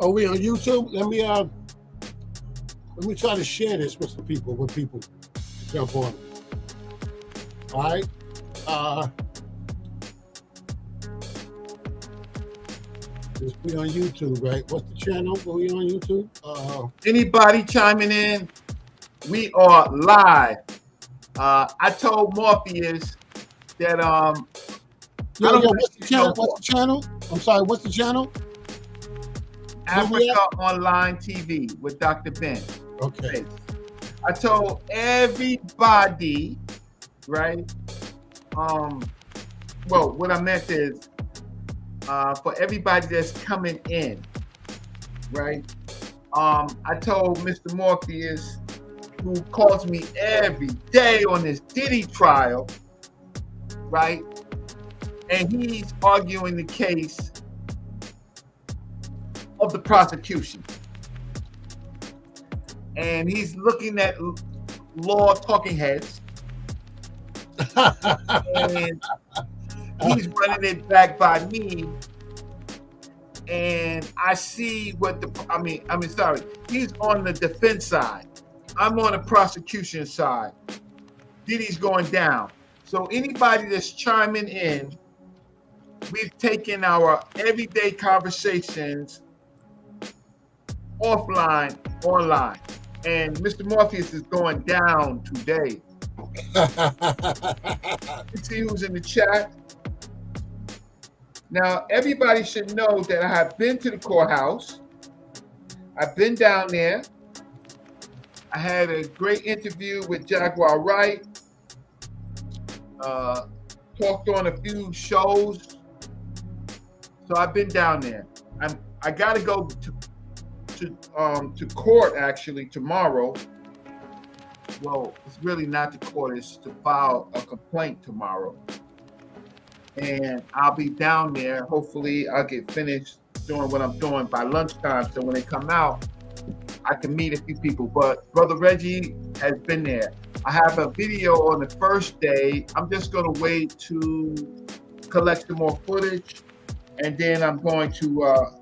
Are we on YouTube? Let me try to share this with some people. With people jump on. All right. We on YouTube, right? What's the channel? Are we on YouTube? Anybody chiming in? We are live. I told Morpheus that what's the channel? What's the channel? I'm sorry. What's the channel? Africa Online TV with Dr. Ben. Okay. I told everybody, right? Well, what I meant is for everybody that's coming in, right? I told Mr. Morpheus, who calls me every day on this Diddy trial, right? And he's arguing the case of the prosecution. And he's looking at law talking heads. And he's running it back by me. And I see what he's on the defense side. I'm on the prosecution side. Diddy's going down. So anybody that's chiming in, we've taken our everyday conversations offline, online. And Mr. Morpheus is going down today. You see who's in the chat? Now, everybody should know that I have been to the courthouse. I've been down there. I had a great interview with Jaguar Wright. Talked on a few shows. So I've been down there. I got to go to court actually tomorrow. Well, it's really not to court, it's to file a complaint tomorrow. And I'll be down there. Hopefully I'll get finished doing what I'm doing by lunchtime. So when they come out, I can meet a few people. But Brother Reggie has been there. I have a video on the first day. I'm just going to wait to collect some more footage. And then I'm going to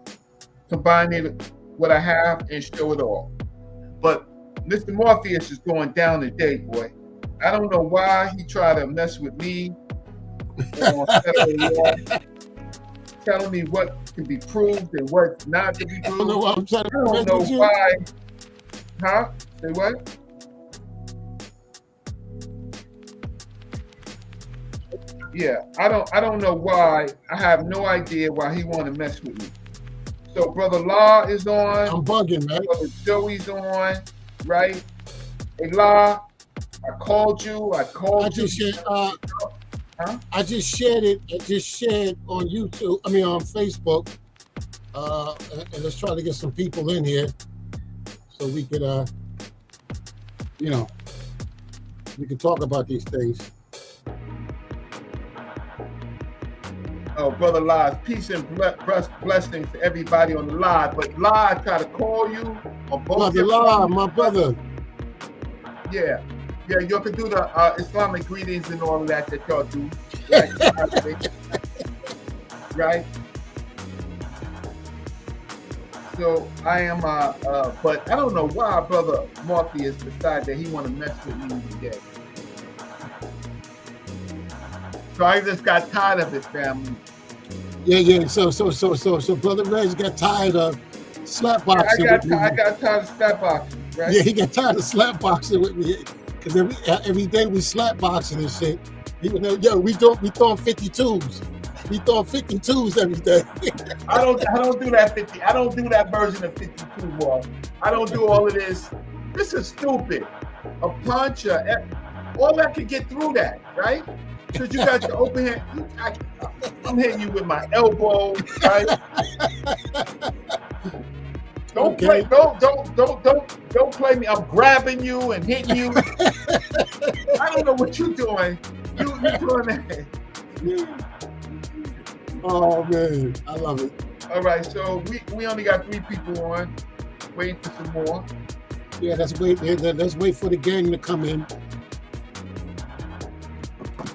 combine it what I have and show it all. But Mr. Morpheus is going down today, boy. I don't know why he tried to mess with me on federal law, telling me what can be proved and what not to be proved. I don't know why I'm trying to I don't know why. Huh? Say what? Yeah, I don't know why. I have no idea why he want to mess with me. So Brother Law is on. I'm bugging, man. Brother Joey's on, right? Hey Law, I called you. I just shared it. I just shared on YouTube. I mean on Facebook. And let's try to get some people in here so we could we can talk about these things. Oh, Brother Live, peace and blessings to everybody on the live. But Live, I try to call you on both. Brother Live, my brother. Yeah, you can do the Islamic greetings and all of that y'all do. Right? Right? So I am, but I don't know why Brother Morpheus decided that he want to mess with me today. So I just got tired of it, family. Yeah. So Brother Reg got tired of slapboxing. I got tired of slapboxing, right? Yeah, he got tired of slapboxing with me because every day we slapboxing and shit. We throwing 52s. We throwing 52s every day. I don't do that 50. I don't do that version of 52 more. I don't do all of this. This is stupid. A punch, all that could get through that, right? Because you got your open hand. I'm hitting you with my elbow, right? Don't play me. I'm grabbing you and hitting you. I don't know what you're doing. You doing that. Oh man, I love it. All right, so we only got 3 people on. Waiting for some more. Yeah, let's wait for the gang to come in.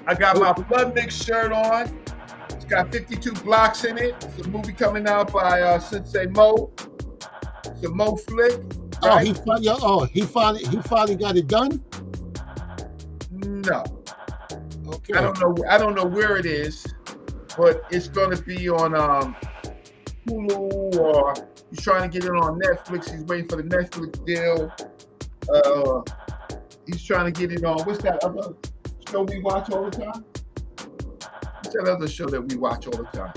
I got my Blood Mix shirt on. It's got 52 blocks in it. It's a movie coming out by Sensei Mo. some more flick. Oh, Right? he finally got it done. No, Okay. I don't know where it is, but it's gonna be on Hulu, or he's trying to get it on Netflix. He's waiting for the Netflix deal. He's trying to get it on. What's that other show we watch all the time? What's that other show that we watch all the time?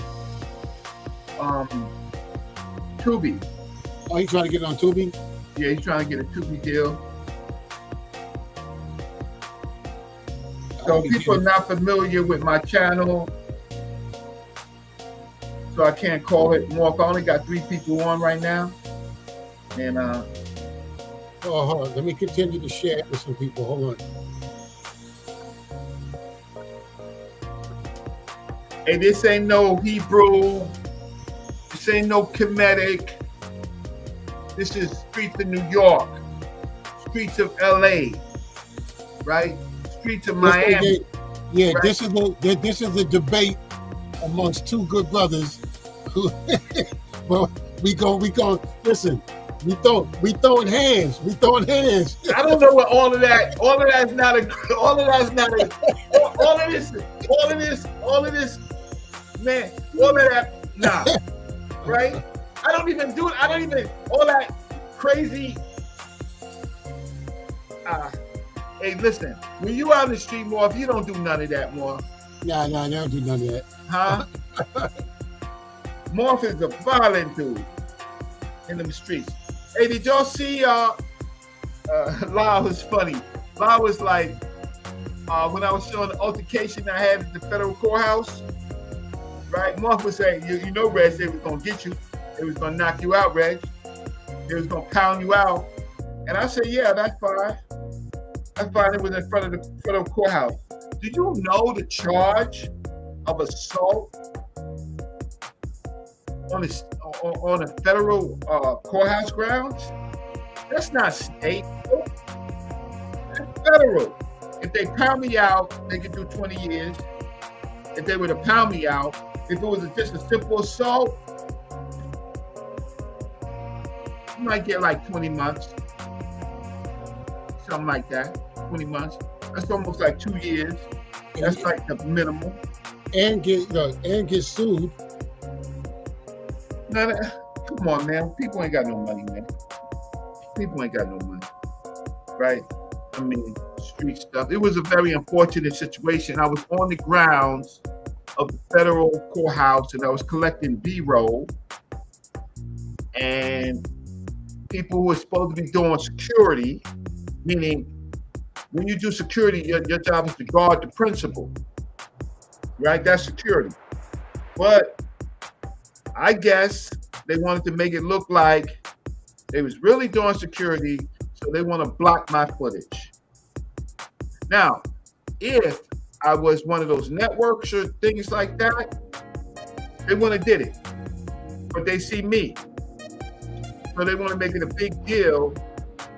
Tubi. Oh, he's trying to get it on Tubi? Yeah, he's trying to get a Tubi deal. So people are not familiar with my channel, so I can't call it Morph. I only got 3 people on right now. And oh, hold on. Let me continue to share it with some people. Hold on. Hey, this ain't no Hebrew. This ain't no Kemetic. This is streets of New York, streets of LA, right? Streets of Miami. Yeah, right? this is a debate amongst 2 good brothers. Well, we go. Listen, we throwing hands. I don't know what all of that's not a. All of this, man. All of that, nah, right? I don't even all that crazy. Hey, listen, when you out in the street more, if you don't do none of that more. Nah, I don't do none of that. Huh? Morph is a violent dude in them streets. Hey, did y'all see Lau was funny. Lau was like, when I was showing the altercation I had at the federal courthouse, right? Morph was saying, you know, Reg, they was gonna get you. They was gonna knock you out, Reg. They was gonna pound you out. And I said, yeah, that's fine. That's fine. It was in front of the federal courthouse. Do you know the charge of assault on a federal courthouse grounds? That's not state. That's federal. If they pound me out, they could do 20 years. If they were to pound me out, if it was just a simple assault, you might get like 20 months. Something like that. 20 months. That's almost like 2 years. That's like the minimum. And get sued. Now, come on, man. People ain't got no money, man. People ain't got no money, right? I mean, street stuff. It was a very unfortunate situation. I was on the grounds of the federal courthouse, and I was collecting B-roll, and people who were supposed to be doing security, meaning when you do security, your job is to guard the principal, right? That's security. But I guess they wanted to make it look like they was really doing security, so they want to block my footage. Now, if I was one of those networks or things like that, they wouldn't have did it. But they see me. So they want to make it a big deal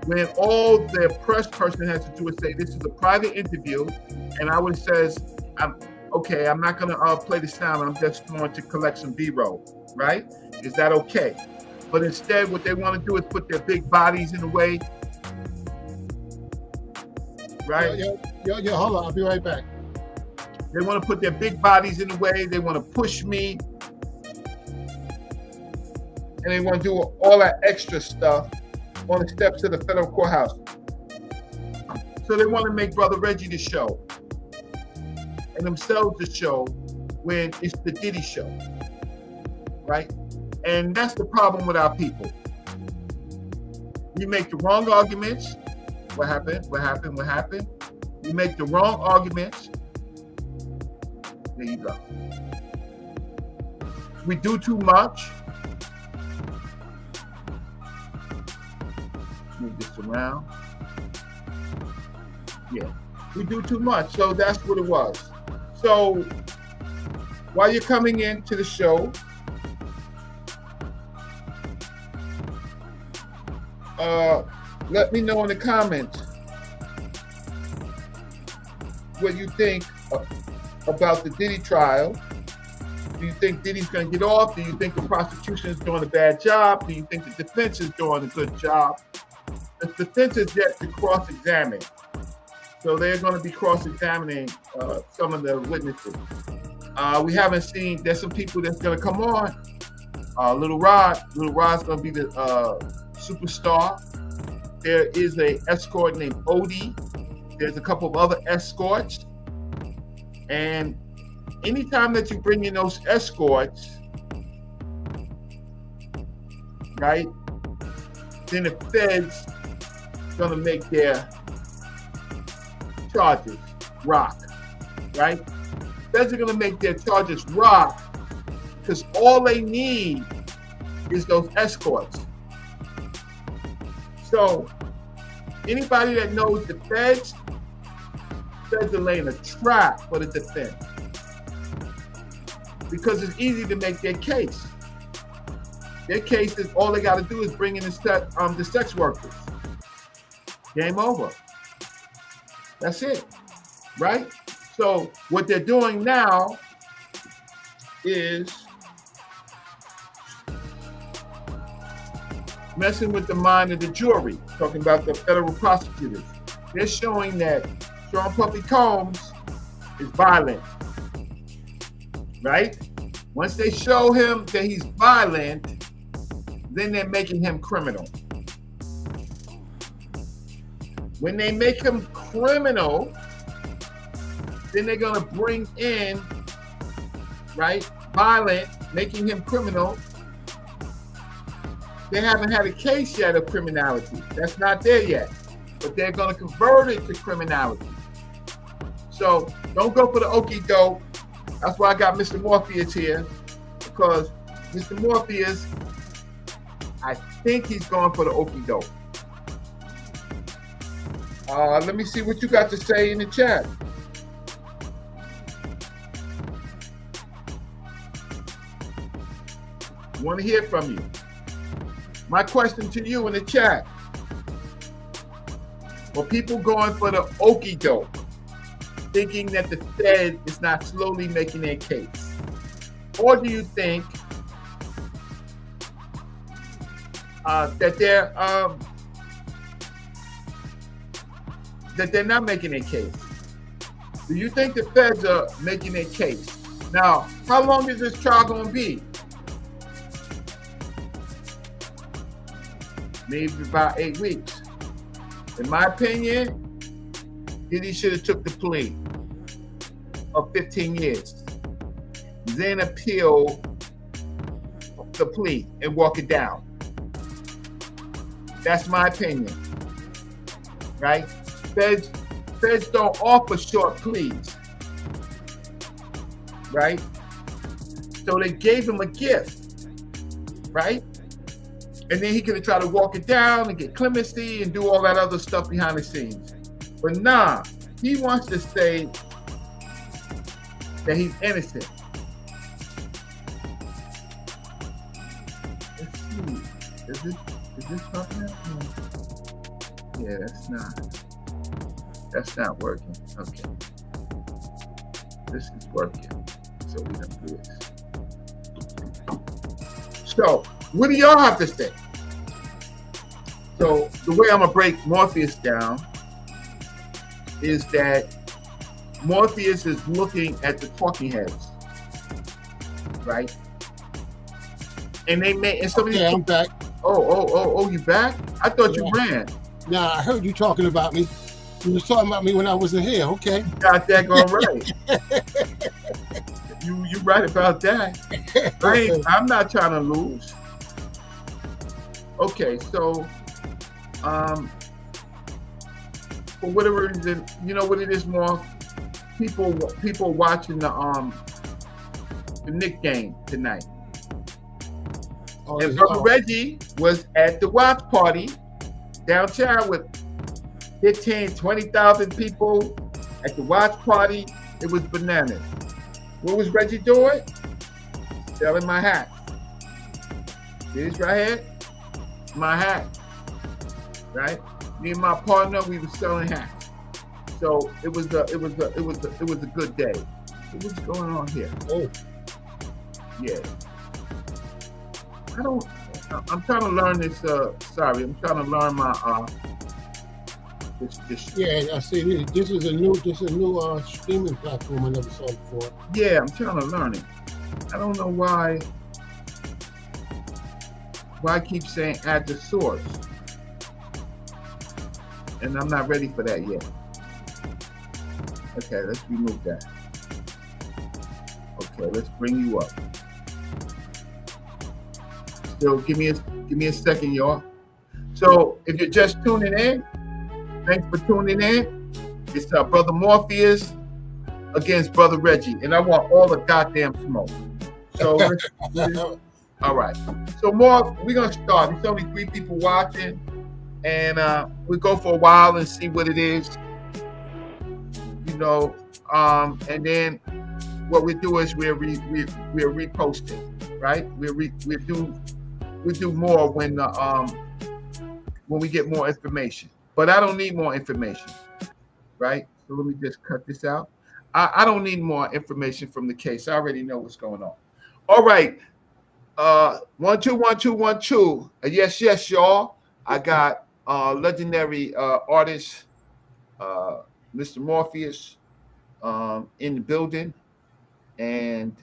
when all the press person has to do is say, this is a private interview, and I would says, I'm not going to play the sound. I'm just going to collect some B-roll, right? Is that okay? But instead, what they want to do is put their big bodies in the way, right? Yo, hold on. I'll be right back. They want to put their big bodies in the way. They want to push me. And they want to do all that extra stuff on the steps of the federal courthouse. So they want to make Brother Reggie the show and themselves the show when it's the Diddy show, right? And that's the problem with our people. We make the wrong arguments. What happened? We make the wrong arguments. There you go. We do too much. Move this around. Yeah, we do too much. So that's what it was. So while you're coming into the show, let me know in the comments what you think about the Diddy trial Do you think Diddy's going to get off? Do you think the prosecution is doing a bad job? Do you think the defense is doing a good job? The defense is yet to cross-examine. So they're going to be cross-examining some of the witnesses. We haven't seen, there's some people that's going to come on. Little Rod's going to be the superstar. There is a escort named Odie. There's a couple of other escorts. And anytime that you bring in those escorts, right, then the feds gonna make their charges rock, right? Feds are gonna make their charges rock because all they need is those escorts. So anybody that knows the feds are laying a trap for the defense because it's easy to make their case. Their case is all they got to do is bring in the sex workers. Game over. That's it, right? So what they're doing now is messing with the mind of the jury, talking about the federal prosecutors. They're showing that Sean Puffy Combs is violent, right? Once they show him that he's violent, then they're making him criminal. When they make him criminal, then they're gonna bring in, right, violent, making him criminal. They haven't had a case yet of criminality. That's not there yet, but they're gonna convert it to criminality. So don't go for the okie doke. That's why I got Mr. Morpheus here, because Mr. Morpheus, I think he's going for the okie doke. Let me see what you got to say in the chat. Want to hear from you. My question to you in the chat: are people going for the okie doke, thinking that the Fed is not slowly making their case? Or do you think that they're not making a case? Do you think the feds are making a case? Now, how long is this trial going to be? Maybe about 8 weeks. In my opinion, Diddy should have took the plea of 15 years, then appeal the plea and walk it down. That's my opinion, right? Feds don't offer short pleas, right? So they gave him a gift, right? And then he could have tried to walk it down and get clemency and do all that other stuff behind the scenes. But nah, he wants to say that he's innocent. Let's see. Is this something else? Yeah, that's not working. Okay. This is working. So we're gonna do this. So, what do y'all have to say? So the way I'm gonna break Morpheus down is that Morpheus is looking at the talking heads, right? And they made, and somebody. Yeah, I'm back. Oh, you back? I thought you ran. Nah, I heard you talking about me. You was talking about me when I wasn't here. Okay. You got that going right. You right about that. I'm not trying to lose. Okay, so for whatever reason, you know what it is, more people watching the Knicks game tonight. And Brother Reggie was at the watch party downtown with 15, 20,000 people at the watch party. It was bananas. What was Reggie doing? Selling my hat. See this right here? My hat. Right? Me and my partner, we were selling hats. So it was a good day. What's going on here? Oh. Yeah. I don't. I'm trying to learn this. Sorry, I'm trying to learn my this. Yeah, I see. This is a new streaming platform I never saw before. Yeah, I'm trying to learn it. I don't know why I keep saying add the source, and I'm not ready for that yet. Okay, let's remove that. Okay, let's bring you up. Still, give me a second, y'all. So, if you're just tuning in, thanks for tuning in. It's Brother Morpheus against Brother Reggie, and I want all the goddamn smoke. So, all right. So, we're gonna start. There's only 3 people watching, and we go for a while and see what it is, you know. And then what we do is we're reposting, right? We do more when we get more information. But I don't need more information, right? So let me just cut this out. I don't need more information from the case. I already know what's going on. All right. 1 2 1 2 1 2. Yes, y'all. I got legendary artist Mr. Morpheus in the building, and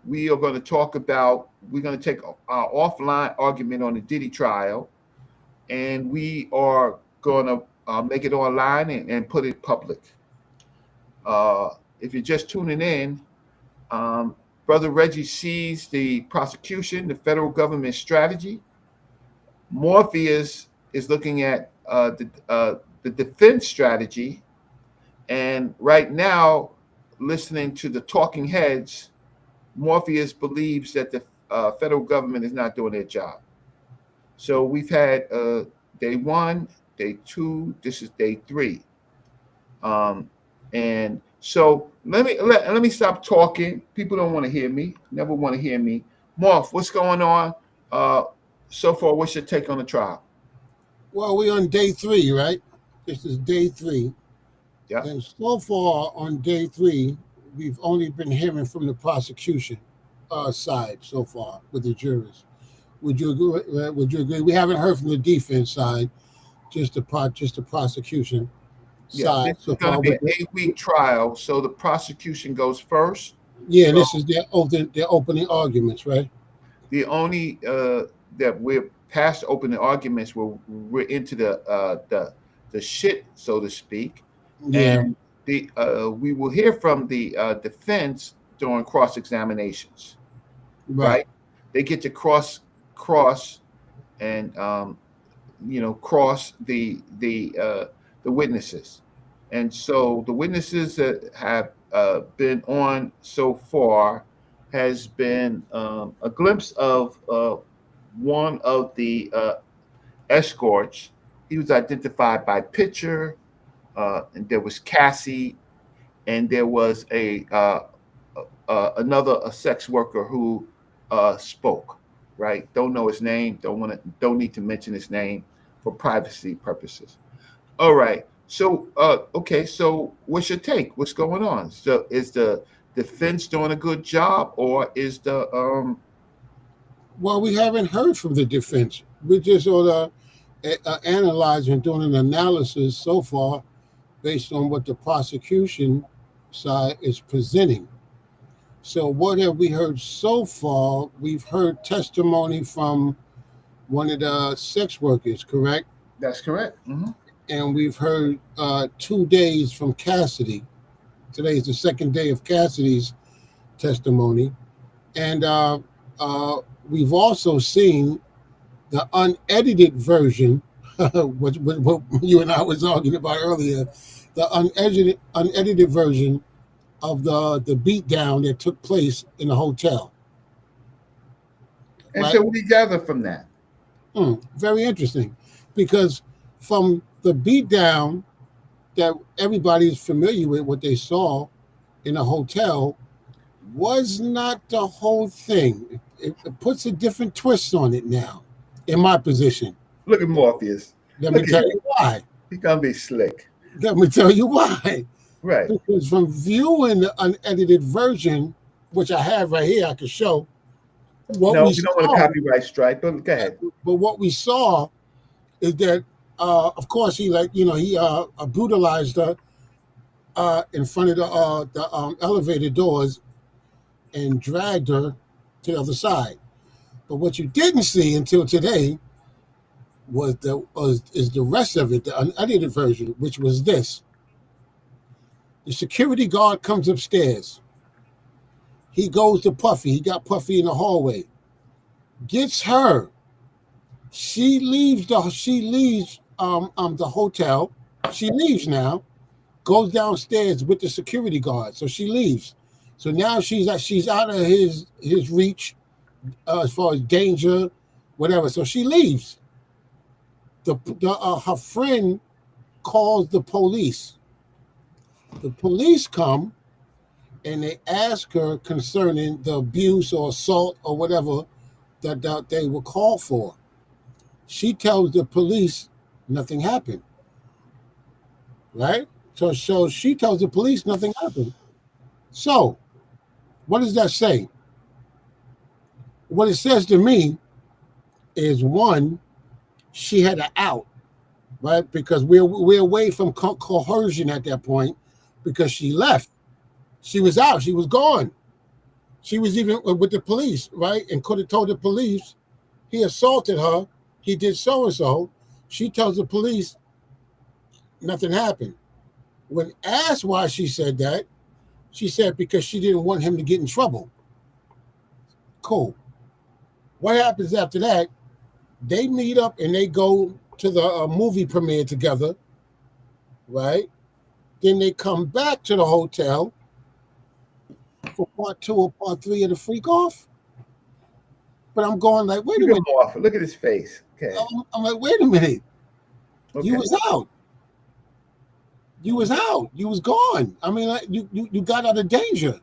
we are going to talk about. We're going to take our offline argument on the Diddy trial, and we are going to make it online and put it public. If you're just tuning in, Brother Reggie sees the prosecution, the federal government strategy. Morpheus is looking at the defense strategy. And right now, listening to the talking heads, Morpheus believes that the federal government is not doing their job. So we've had day 1, day 2, this is day 3. And so let me stop talking. People don't want to hear me, never want to hear me. Morph, what's going on? So far, what's your take on the trial? Well, we're on day 3, right? This is day 3. Yeah. And so far on day 3, we've only been hearing from the prosecution side so far with the jurors. Would you agree? We haven't heard from the defense side, just the prosecution side. This is going to be an 8-week trial, so the prosecution goes first. Yeah, so, this is their opening arguments, right? The only that we're past opening arguments, we're into the shit, so to speak. Yeah. And we will hear from the defense during cross examinations. Right? They get to cross and cross the witnesses. And so the witnesses that have been on so far has been a glimpse of one of the escorts. He was identified by picture, and there was Cassie, and there was another sex worker who spoke. Right? Don't know his name. Don't need to mention his name for privacy purposes. All right. So okay. So what's your take? What's going on? So is the defense doing a good job, or is the Well, we haven't heard from the defense. We're just sort of analyzing, doing an analysis so far based on what the prosecution side is presenting. So what have we heard so far? We've heard testimony from one of the sex workers, correct? That's correct. Mm-hmm. And we've heard 2 days from Cassidy. Today is the second day of Cassidy's testimony. And we've also seen the unedited version, what you and I was arguing about earlier, the unedited version of the beatdown that took place in the hotel. And right? So what do you gather from that? Very interesting, because from the beatdown that everybody's familiar with, what they saw in the hotel was not the whole thing. It puts a different twist on it now, in my position. Look at Morpheus. Let me tell you why. He's going to be slick. Let me tell you why. Right. Because from viewing the unedited version, which I have right here, I can show what No, we we don't want a saw. copyright strike, but go ahead. But what we saw is that, of course, he brutalized her in front of the elevator doors and dragged her to the other side. But what you didn't see until today is the rest of it, the unedited version, which was this. The security guard comes upstairs. He goes to Puffy. He got Puffy in the hallway. Gets her. She leaves the hotel. She leaves now. Goes downstairs with the security guard. So she leaves. So now she's out of his reach as far as danger, whatever. So she leaves. Her friend calls the police. The police come and they ask her concerning the abuse or assault or whatever that they were called for. She tells the police nothing happened. Right? So she tells the police nothing happened. So what does that say? What it says to me is, one, she had an out, right? Because we're away from coercion at that point, because she left. She was out. She was gone. She was even with the police, right? And could have told the police he assaulted her. He did so and so. She tells the police nothing happened. When asked why she said that, she said because she didn't want him to get in trouble. Cool. What happens after that? They meet up and they go to the movie premiere together, right? Then they come back to the hotel for part 2 or part 3 of the freak off. But I'm going like, wait a minute. Look at his face. Okay. I'm like, wait a minute. Okay. You was out. You was out. You was gone. I mean, you got out of danger,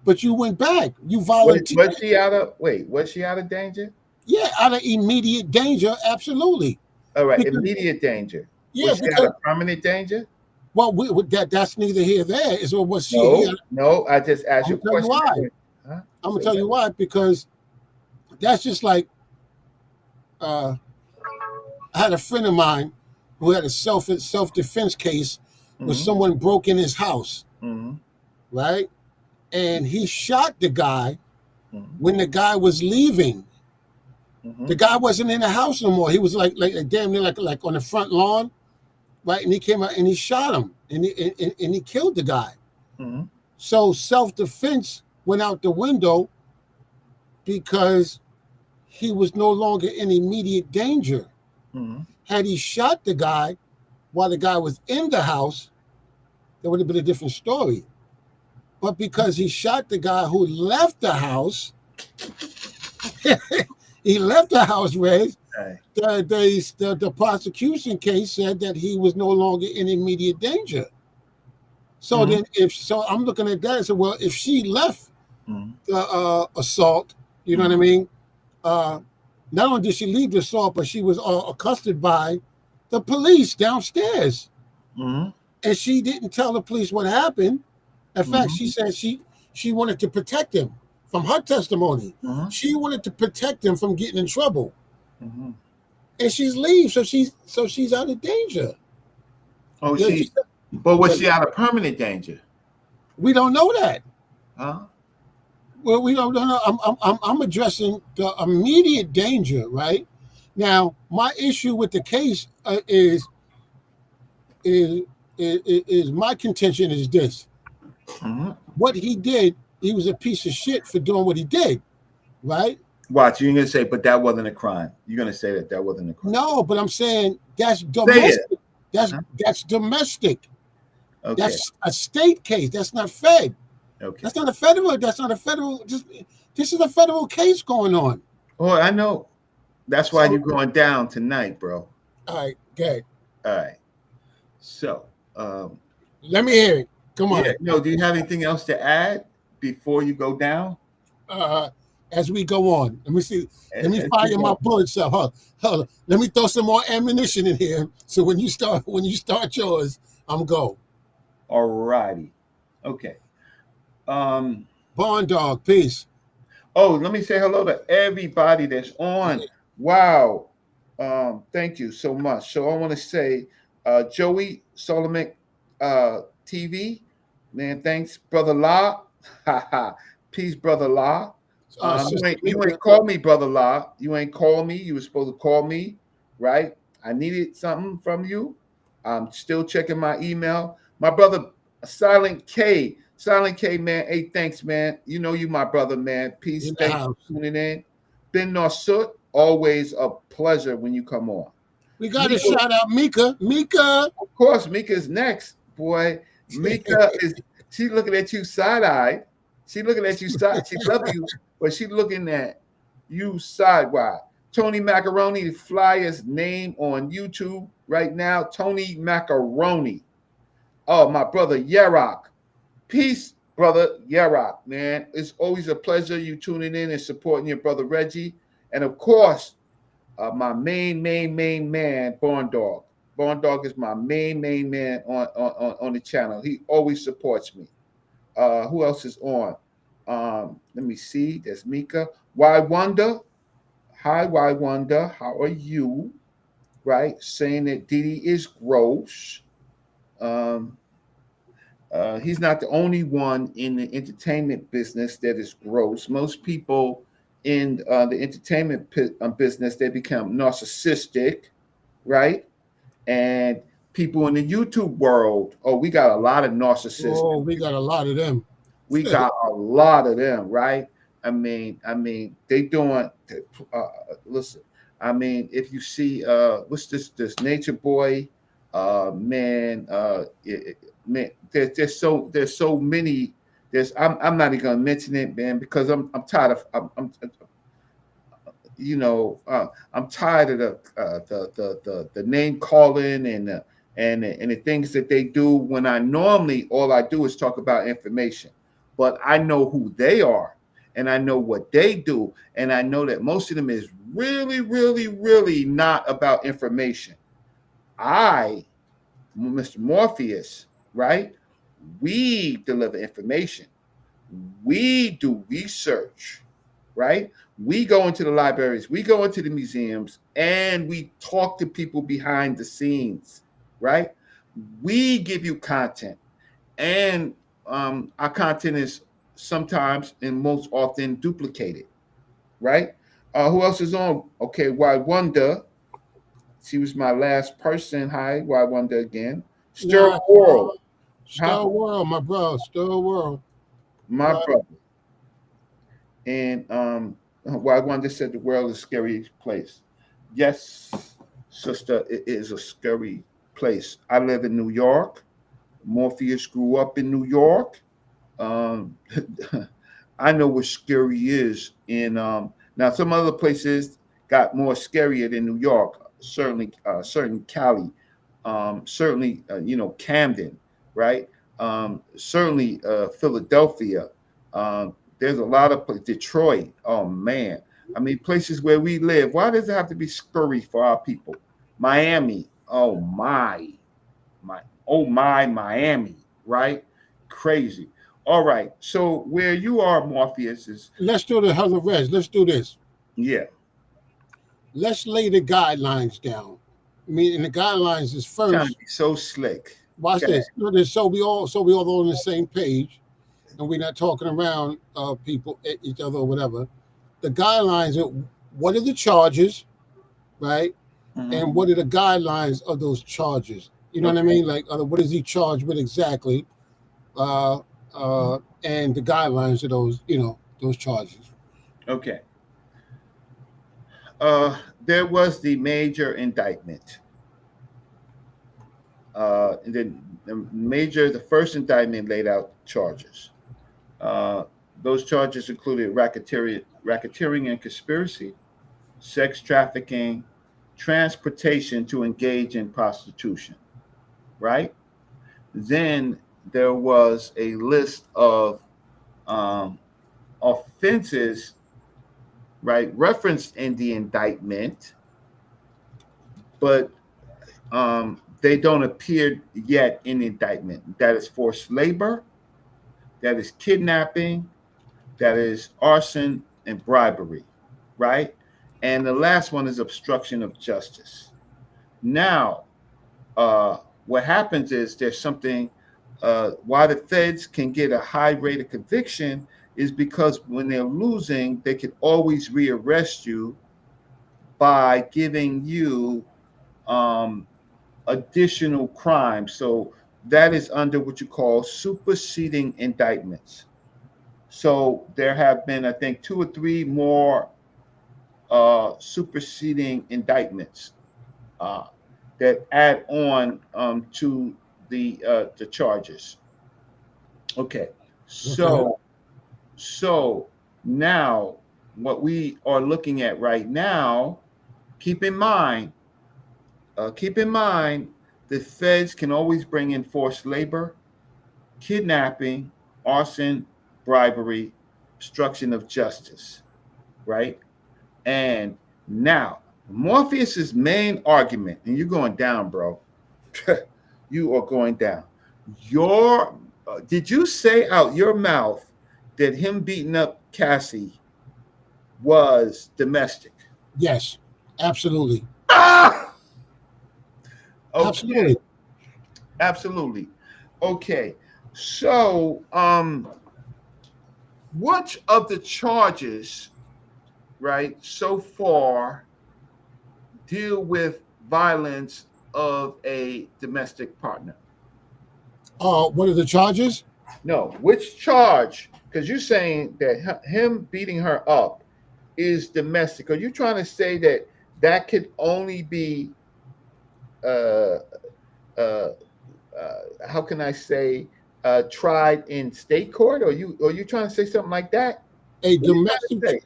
but you went back. You volunteered. Was she out of danger? Yeah, out of immediate danger, absolutely. All right, because, immediate danger. Yeah, was she out of permanent danger? Well, that's neither here nor there. Is what was she? No, I just asked you a question. Why? Huh? I'm gonna tell you why, because that's just like I had a friend of mine who had a self-defense case where someone broke in his house, right? And he shot the guy when the guy was leaving. The guy wasn't in the house no more. He was like damn near like on the front lawn, right? And he came out and he shot him and he killed the guy. So self-defense went out the window because he was no longer in immediate danger. Had he shot the guy while the guy was in the house, that would have been a different story. But because he shot the guy who left the house, he left the house, Reg. The prosecution case said that he was no longer in immediate danger. So then, I'm looking at that and said, well, if she left the assault, you know what I mean? Not only did she leave the assault, but she was accosted by the police downstairs, and she didn't tell the police what happened. In fact, she said she wanted to protect him. From her testimony, she wanted to protect him from getting in trouble, and she's leave, so she's out of danger. Oh, but was she out of permanent danger? We don't know that. Huh? Well, we don't know. I'm addressing the immediate danger, right? Now, my issue with the case is my contention is this: what he did. He was a piece of shit for doing what he did, right? Watch, you're gonna say, but that wasn't a crime. You're gonna say that wasn't a crime. No, but I'm saying that's domestic. That's domestic. Okay. That's a state case. That's not fed. Okay. That's not a federal. This is a federal case going on. Oh, I know. That's why you're going down tonight, bro. All right, good. All right. So, let me hear it. Come on. Yeah, no, do you have anything else to add before you go down? As we go on, let me see. Let me fire my bullets up. Hold on. Let me throw some more ammunition in here. So when you start yours, I'm go. All righty. Okay. Bond Dog, peace. Oh, let me say hello to everybody that's on. Wow. Thank you so much. So I want to say, Joey Solomon TV, man, thanks, Brother La. Ha ha. Peace, Brother La. Sister You Mika. ain't called me, Brother La. You ain't called me. You were supposed to call me, right? I needed something from you. I'm still checking my email. My brother Silent K. Silent K, man. Hey, thanks, man. You know you my brother, man. Peace. In the Thanks house. for tuning in. Ben Norsut, always a pleasure when you come on. We got to Mika, shout out Mika. Mika. of course, Mika's next, boy. Mika is she looking at you side-eyed. She looking at you side. She love you, but she looking at you sidewise. Tony Macaroni, fly his name on YouTube right now. Tony Macaroni. Oh, my brother Yerok. Peace, brother Yerok, man. It's always a pleasure you tuning in and supporting your brother Reggie. And of course, my main man, Born Dog. Born Dog is my main man on the channel. He always supports me. Who else is on? Let me see. There's Mika. Why Wonder? Hi, Why Wonder? How are you? Right? Saying that Diddy is gross. Um, he's not the only one in the entertainment business that is gross. Most people in the entertainment business, they become narcissistic, right? And people in the YouTube world, oh, we got a lot of narcissists. Oh, we got a lot of them. We got a lot of them, right? They doing. Listen, if you see, what's this Nature Boy, man, man, there's so many. I'm not even gonna mention it, man, because I'm tired of I'm tired of the name calling and the things that they do when I normally all I do is talk about information, but I know who they are and I know what they do and I know that most of them is really not about information. I, Mr. Morpheus, right? We deliver information. We do research, right? We go into the libraries, we go into the museums, and we talk to people behind the scenes, right? We give you content, and our content is sometimes and most often duplicated, right? Who else is on? Okay, Why Wonder? She was my last person. Hi, Why Wonder again? Stir Nah, World, huh? Star World, my bro. Star World. My Right. brother. And Why Wonder said the world is a scary place. Yes, sister, it is a scary place. I live in New York. Morpheus grew up in New York. Um, I know what scary is. In now, some other places got more scarier than New York. Certainly Cali. Certainly, Camden, right? Certainly, Philadelphia. There's a lot of Detroit. Oh man, places where we live. Why does it have to be scurry for our people? Miami. Oh my, Miami. Right? Crazy. All right. So where you are, Morpheus, is Let's do the hell of Reg. Let's do this. yeah, Let's lay the guidelines down. I mean, and the guidelines is trying to first. be so slick. Watch Okay. this. No, this so we all on the same page, and we're not talking around people each other or whatever. The guidelines are what are the charges, right? And Mhm. what are the guidelines of those charges? You know what I Okay. mean? Like, what is he charged with exactly? Uh, and the guidelines of those, those charges. Okay. There was the major indictment. The first indictment laid out charges. Uh, those charges included racketeering and conspiracy, sex trafficking, transportation to engage in prostitution, right? Then there was a list of um, offenses, right, referenced in the indictment, but they don't appear yet in the indictment. That is forced labor, that is kidnapping, that is arson and bribery, right? And the last one is obstruction of justice. Now, what happens is there's something, why the feds can get a high rate of conviction is because when they're losing, they can always rearrest you by giving you um, additional crimes. So that is under what you call superseding indictments. So there have been, I think, 2 or 3 more superseding indictments uh, that add on to the charges. Okay, Okay. so now what we are looking at right now. Keep in mind, the feds can always bring in forced labor, kidnapping, arson, bribery, obstruction of justice, right? And now, Morpheus's main argument, and you're going down, bro. You are going down. Your did you say out your mouth that him beating up Cassie was domestic? Yes, absolutely. Ah! Okay, Absolutely. absolutely. Okay. So, which of the charges, right, so far deal with violence of a domestic partner? What are the charges? No, which charge? Because you're saying that him beating her up is domestic. Are you trying to say that that could only be, uh, uh, how can I say, tried in state court? Or you trying to say something like that? A What are you trying to domestic. say?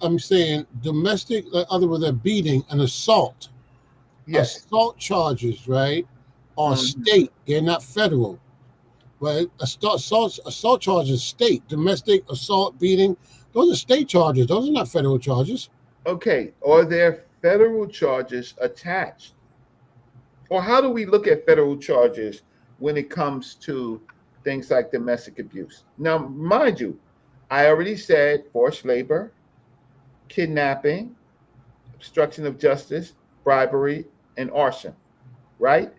I'm saying domestic. Other than a beating, an assault. Yes. Assault charges, right? Are Mhm. state. They're not federal. Right? Assault charges state. Domestic assault, beating. Those are state charges. Those are not federal charges. Okay. Are there federal charges attached? Or how do we look at federal charges when it comes to things like domestic abuse? Now, mind you, I already said forced labor, kidnapping, obstruction of justice, bribery, and arson, right?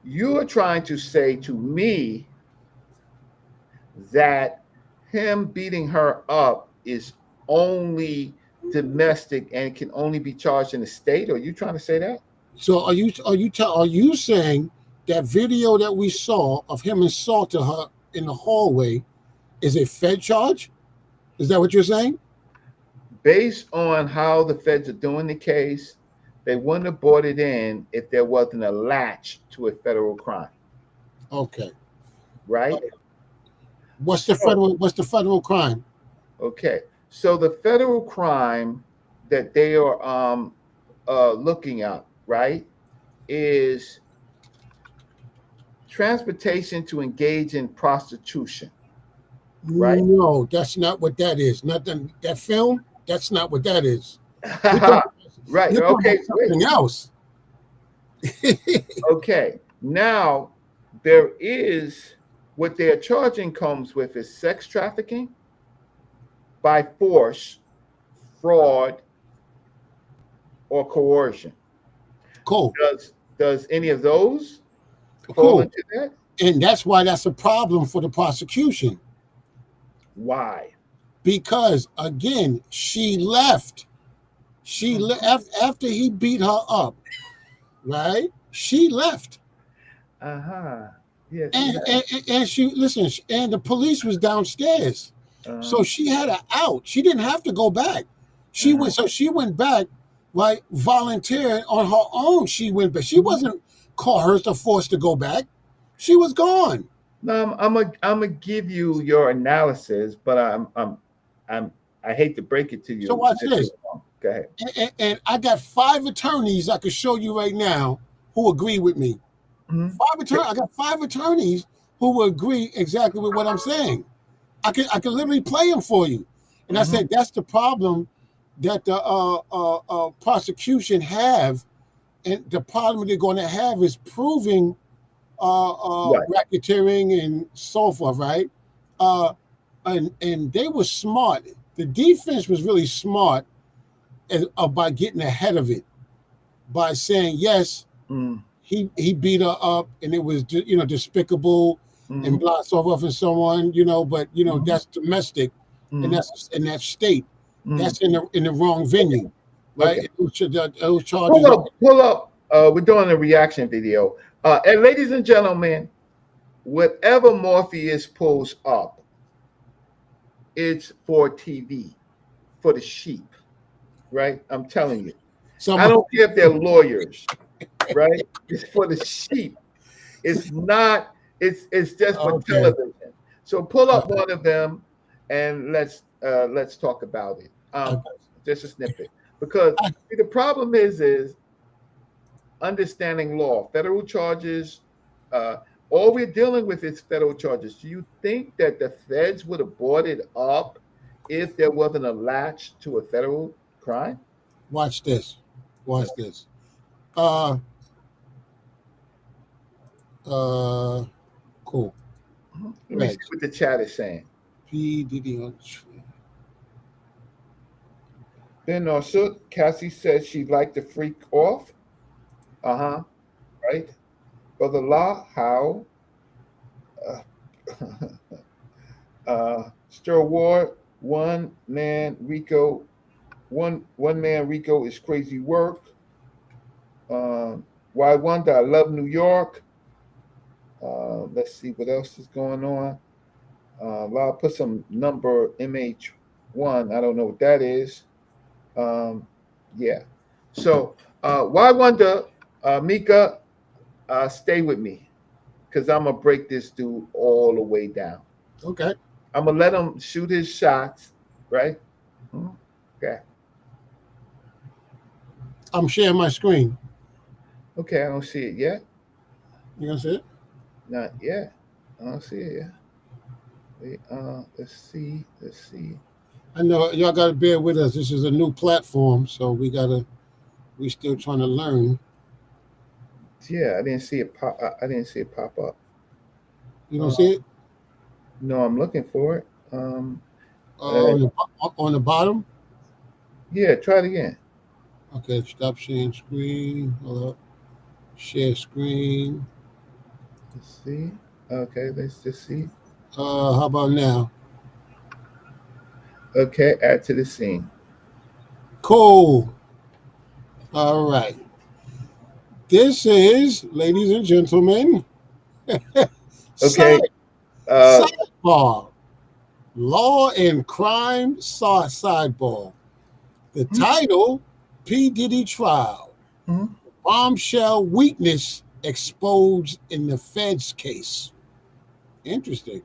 You are trying to say to me that him beating her up is only domestic and can only be charged in the state? Are you trying to say that? So are you saying that video that we saw of him assaulting her in the hallway is a Fed charge? Is that what you're saying? Based on how the feds are doing the case, they wouldn't have brought it in if there wasn't a latch to a federal crime, Okay. right? Uh, What's the So, federal? What's the federal crime? okay. So the federal crime that they are looking at, right, is transportation to engage in prostitution, right? No, that's not what that is. Nothing. That film. That's not what that is. You're talking. Right. You're talking Okay. about Wait. something else. Okay. Now there is what they're charging comes with is sex trafficking by force, fraud, or coercion. Cool. Does any of those fall Cool. into that? And that's why that's a problem for the prosecution Why? because again, she left. After he beat her up, right? She left, Uh-huh. Yes, she and has. and she listen, and the police was downstairs, Uh-huh. so she had an out. She didn't have to go back. She Uh-huh. went, so she went back, like volunteering on her own. She went back. She wasn't coerced or forced to go back. She was gone. No, I'm gonna give you your analysis, but I'm I hate to break it to So you watch that you're this. wrong. Go ahead. And I got 5 attorneys I could show you right now who agree with me. Mhm. I got 5 attorneys who will agree exactly with what I'm saying. I can literally play them for you. And I Mhm. said that's the problem that the prosecution have, and the problem they're going to have is proving Right. racketeering and so forth, right? Uh, and they were smart. The defense was really smart by getting ahead of it by saying yes. He beat her up, and it was despicable, and blah, so forth and so on. But that's domestic, and that's in that state. That's in the wrong venue, right? Okay. Those charges. Pull up. We're doing a reaction video, and ladies and gentlemen, whatever Morpheus pulls up, it's for TV, for the sheep, right? I'm telling you. I don't care if they're lawyers, right? It's for the sheep. It's not. It's just for television. So pull up one of them, and let's talk about it. Just a snippet, because the problem is understanding law, federal charges. All we're dealing with is federal charges. Do you think that the feds would have brought it up if there wasn't a latch to a federal crime? Watch this. Cool. Let me see what the chat is saying. P. Diddy on. Then also, Cassie says she'd like to freak off. Right. Brother Law, how? Stir War, one man Rico is crazy work. Why Wonder, I love New York. Let's see what else is going on. I'll put some number MH1. I don't know what that is. Yeah. So why Wonder, Mika, stay with me, because I'm gonna break this dude all the way down. Okay. I'm gonna let him shoot his shots, right? Okay. I'm sharing my screen. Okay, I don't see it yet. You gonna see it? Not yet. I don't see it yet. Wait, let's see. I know y'all gotta bear with us. This is a new platform, so we still trying to learn. Yeah, I didn't see it pop. I didn't see it pop up. You don't see it? No, I'm looking for it. On the bottom. Yeah, try it again. Okay, stop sharing screen. Hold up. Share screen. Let's see. Okay, let's just see. How about now? Okay, add to the scene. Cool. All right. This is, ladies and gentlemen, okay. Sidebar. Law and Crime Sidebar. The title, P. Diddy Trial. Bombshell weakness exposed in the Fed's case. Interesting.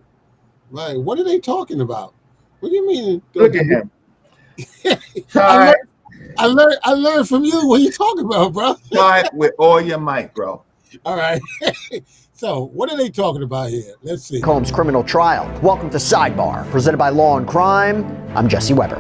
Right. What are they talking about? What do you mean? Look at him. I learned from you. What are you talking about, bro? Try it with all your might, bro. All right. So, what are they talking about here? Let's see. Combs criminal trial. Welcome to Sidebar, presented by Law and Crime. I'm Jesse Weber.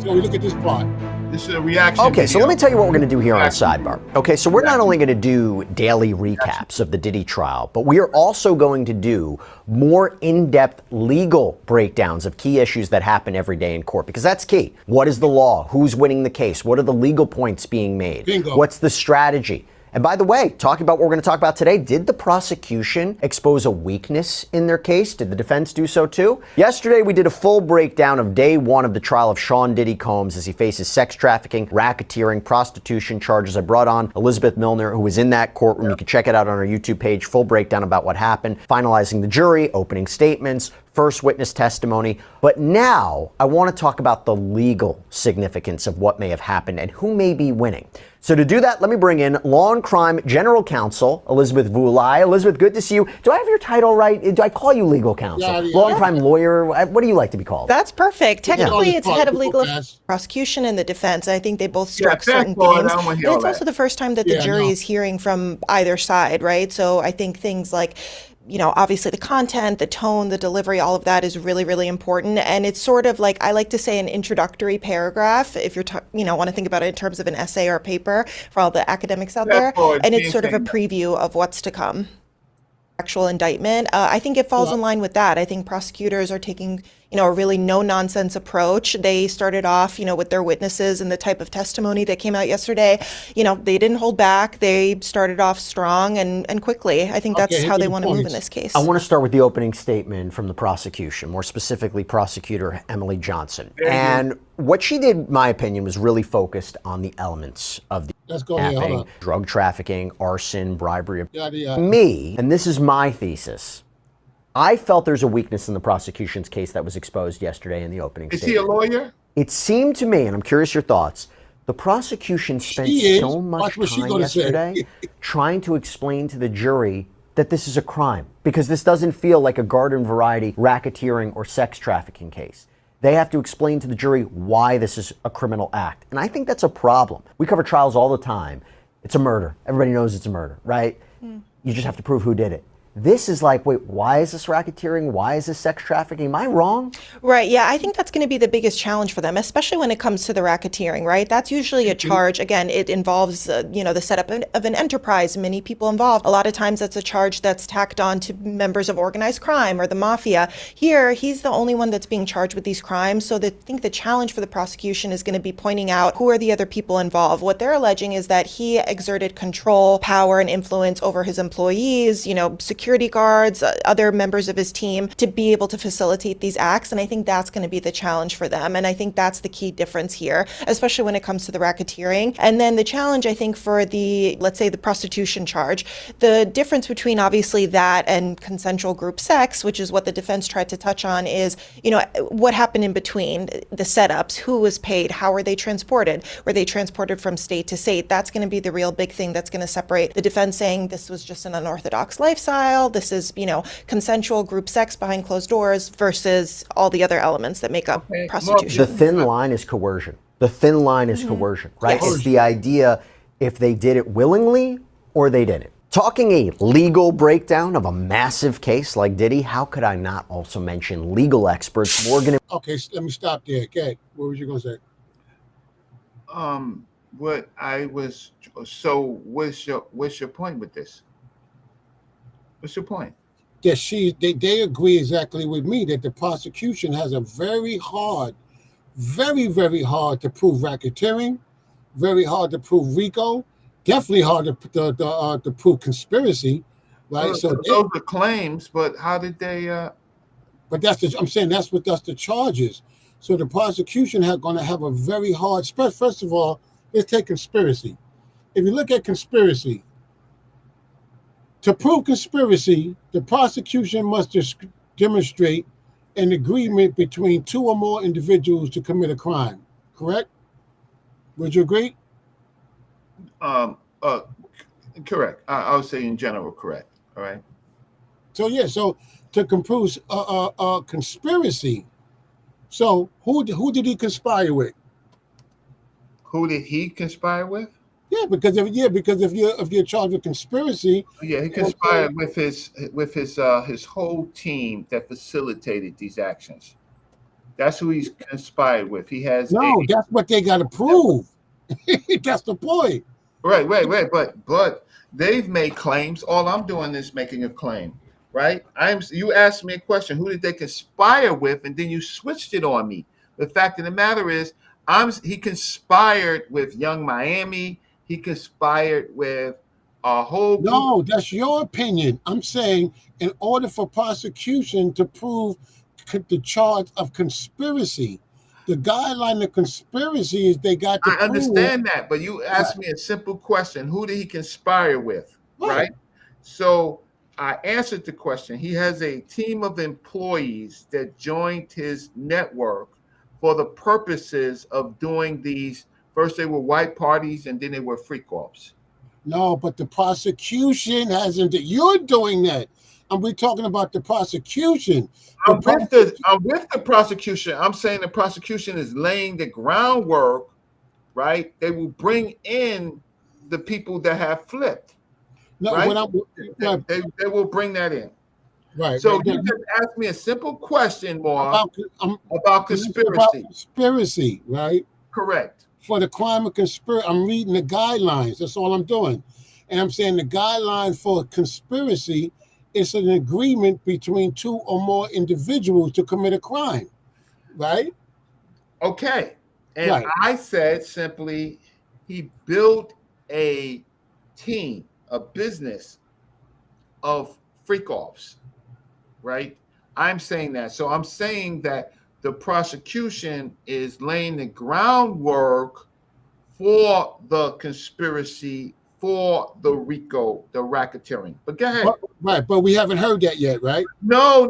So, we look at this part. This is a reaction. Okay, so let me tell you what we're going to do here on Sidebar. Okay, so we're not only going to do daily recaps of the Diddy trial, but we are also going to do more in-depth legal breakdowns of key issues that happen every day in court, because that's key. What is the law? Who's winning the case? What are the legal points being made? Bingo. What's the strategy? And by the way, talking about what we're going to talk about today, did the prosecution expose a weakness in their case? Did the defense do so too? Yesterday, we did a full breakdown of day one of the trial of Sean Diddy Combs as he faces sex trafficking, racketeering, prostitution charges. I brought on Elizabeth Milner, who was in that courtroom. You can check it out on our YouTube page, full breakdown about what happened, finalizing the jury, opening statements, first witness testimony. But now I want to talk about the legal significance of what may have happened and who may be winning. So to do that, let me bring in Law and Crime General Counsel, Elizabeth Vulai. Elizabeth, good to see you. Do I have your title right? Do I call you legal counsel? Yeah. Law and Crime lawyer? What do you like to be called? That's perfect. Technically, Yeah. it's head of legal prosecution and the defense. I think they both struck certain thank God, themes. I don't wanna And hear all it's also that. the first time that the jury is hearing from either side, right? So I think things like, obviously the content, the tone, the delivery, all of that is really, really important. And it's sort of like, I like to say, an introductory paragraph, if you're, want to think about it in terms of an essay or a paper for all the academics out there. And it's sort of a preview of what's to come. actual indictment. I think it falls in line with that. I think prosecutors are taking, a really no nonsense approach. They started off, with their witnesses and the type of testimony that came out yesterday. They didn't hold back. They started off strong and quickly. I think that's how they want to move in this case. I want to start with the opening statement from the prosecution, more specifically prosecutor Emily Johnson. And what she did, in my opinion, was really focused on the elements of the kidnapping, drug trafficking, arson, bribery. Me, and this is my thesis, I felt there's a weakness in the prosecution's case that was exposed yesterday in the opening statement. Is he a lawyer? It seemed to me, and I'm curious your thoughts, the prosecution spent so much time yesterday trying to explain to the jury that this is a crime, because this doesn't feel like a garden variety racketeering or sex trafficking case. They have to explain to the jury why this is a criminal act. And I think that's a problem. We cover trials all the time. It's a murder. Everybody knows it's a murder, right? You just have to prove who did it. This is like, wait, why is this racketeering? Why is this sex trafficking? Am I wrong? Right. Yeah, I think that's going to be the biggest challenge for them, especially when it comes to the racketeering, right? That's usually a charge. Again, it involves, the setup of an enterprise, many people involved. A lot of times that's a charge that's tacked on to members of organized crime or the mafia. Here, he's the only one that's being charged with these crimes. So I think the challenge for the prosecution is going to be pointing out who are the other people involved. What they're alleging is that he exerted control, power, and influence over his employees, security guards, other members of his team, to be able to facilitate these acts. And I think that's going to be the challenge for them. And I think that's the key difference here, especially when it comes to the racketeering. And then the challenge, I think, for let's say the prostitution charge, the difference between obviously that and consensual group sex, which is what the defense tried to touch on, is, what happened in between the setups, who was paid, how were they transported? Were they transported from state to state? That's going to be the real big thing that's going to separate the defense saying this was just an unorthodox lifestyle. This is, consensual group sex behind closed doors versus all the other elements that make up prostitution. The thin line is coercion. The thin line is coercion, right? Yes. It's the idea if they did it willingly or they didn't. Talking a legal breakdown of a massive case like Diddy, how could I not also mention legal experts Morgan? Okay, let me stop there. Okay, what was you going to say? What's your point with this? What's your point? That they agree exactly with me that the prosecution has a very, very hard to prove racketeering, very hard to prove RICO, definitely hard to prove conspiracy, right? So those are claims, but how did they? But I'm saying that's the charges. So the prosecution going to have a very hard. First of all, let's take conspiracy. If you look at conspiracy. To prove conspiracy, the prosecution must demonstrate an agreement between two or more individuals to commit a crime. Correct? Would you agree? Correct. I would say in general, correct. All right. So to prove conspiracy, so who did he conspire with? Who did he conspire with? Yeah, because if you're charged with conspiracy, he conspired with his whole team that facilitated these actions. That's who he's conspired with. He has that's what they got to prove. That's the point. Right. But they've made claims. All I'm doing is making a claim, right? You asked me a question. Who did they conspire with? And then you switched it on me. The fact of the matter is, he conspired with Young Miami. He conspired with a whole group. No, that's your opinion. I'm saying in order for prosecution to prove the charge of conspiracy, the guideline of conspiracy is they got to prove. I understand that, but you asked me a simple question. Who did he conspire with, right? So I answered the question. He has a team of employees that joined his network for the purposes of doing these. First, they were white parties, and then they were freak-offs. No, but the prosecution hasn't. You're doing that. And we're talking about the prosecution. I'm with the prosecution. I'm saying the prosecution is laying the groundwork, right? They will bring in the people that have flipped. No, right? They will bring that in. Right. So you just asked me a simple question, about conspiracy. About conspiracy, right? Correct. For the crime of conspiracy, I'm reading the guidelines. That's all I'm doing. And I'm saying the guideline for conspiracy it's an agreement between two or more individuals to commit a crime, right? Okay. And Right. I said simply, he built a team, a business of freak offs, right? I'm saying that. So I'm saying that the prosecution is laying the groundwork for the conspiracy, for the RICO, the racketeering. But go ahead. But we haven't heard that yet, right? No.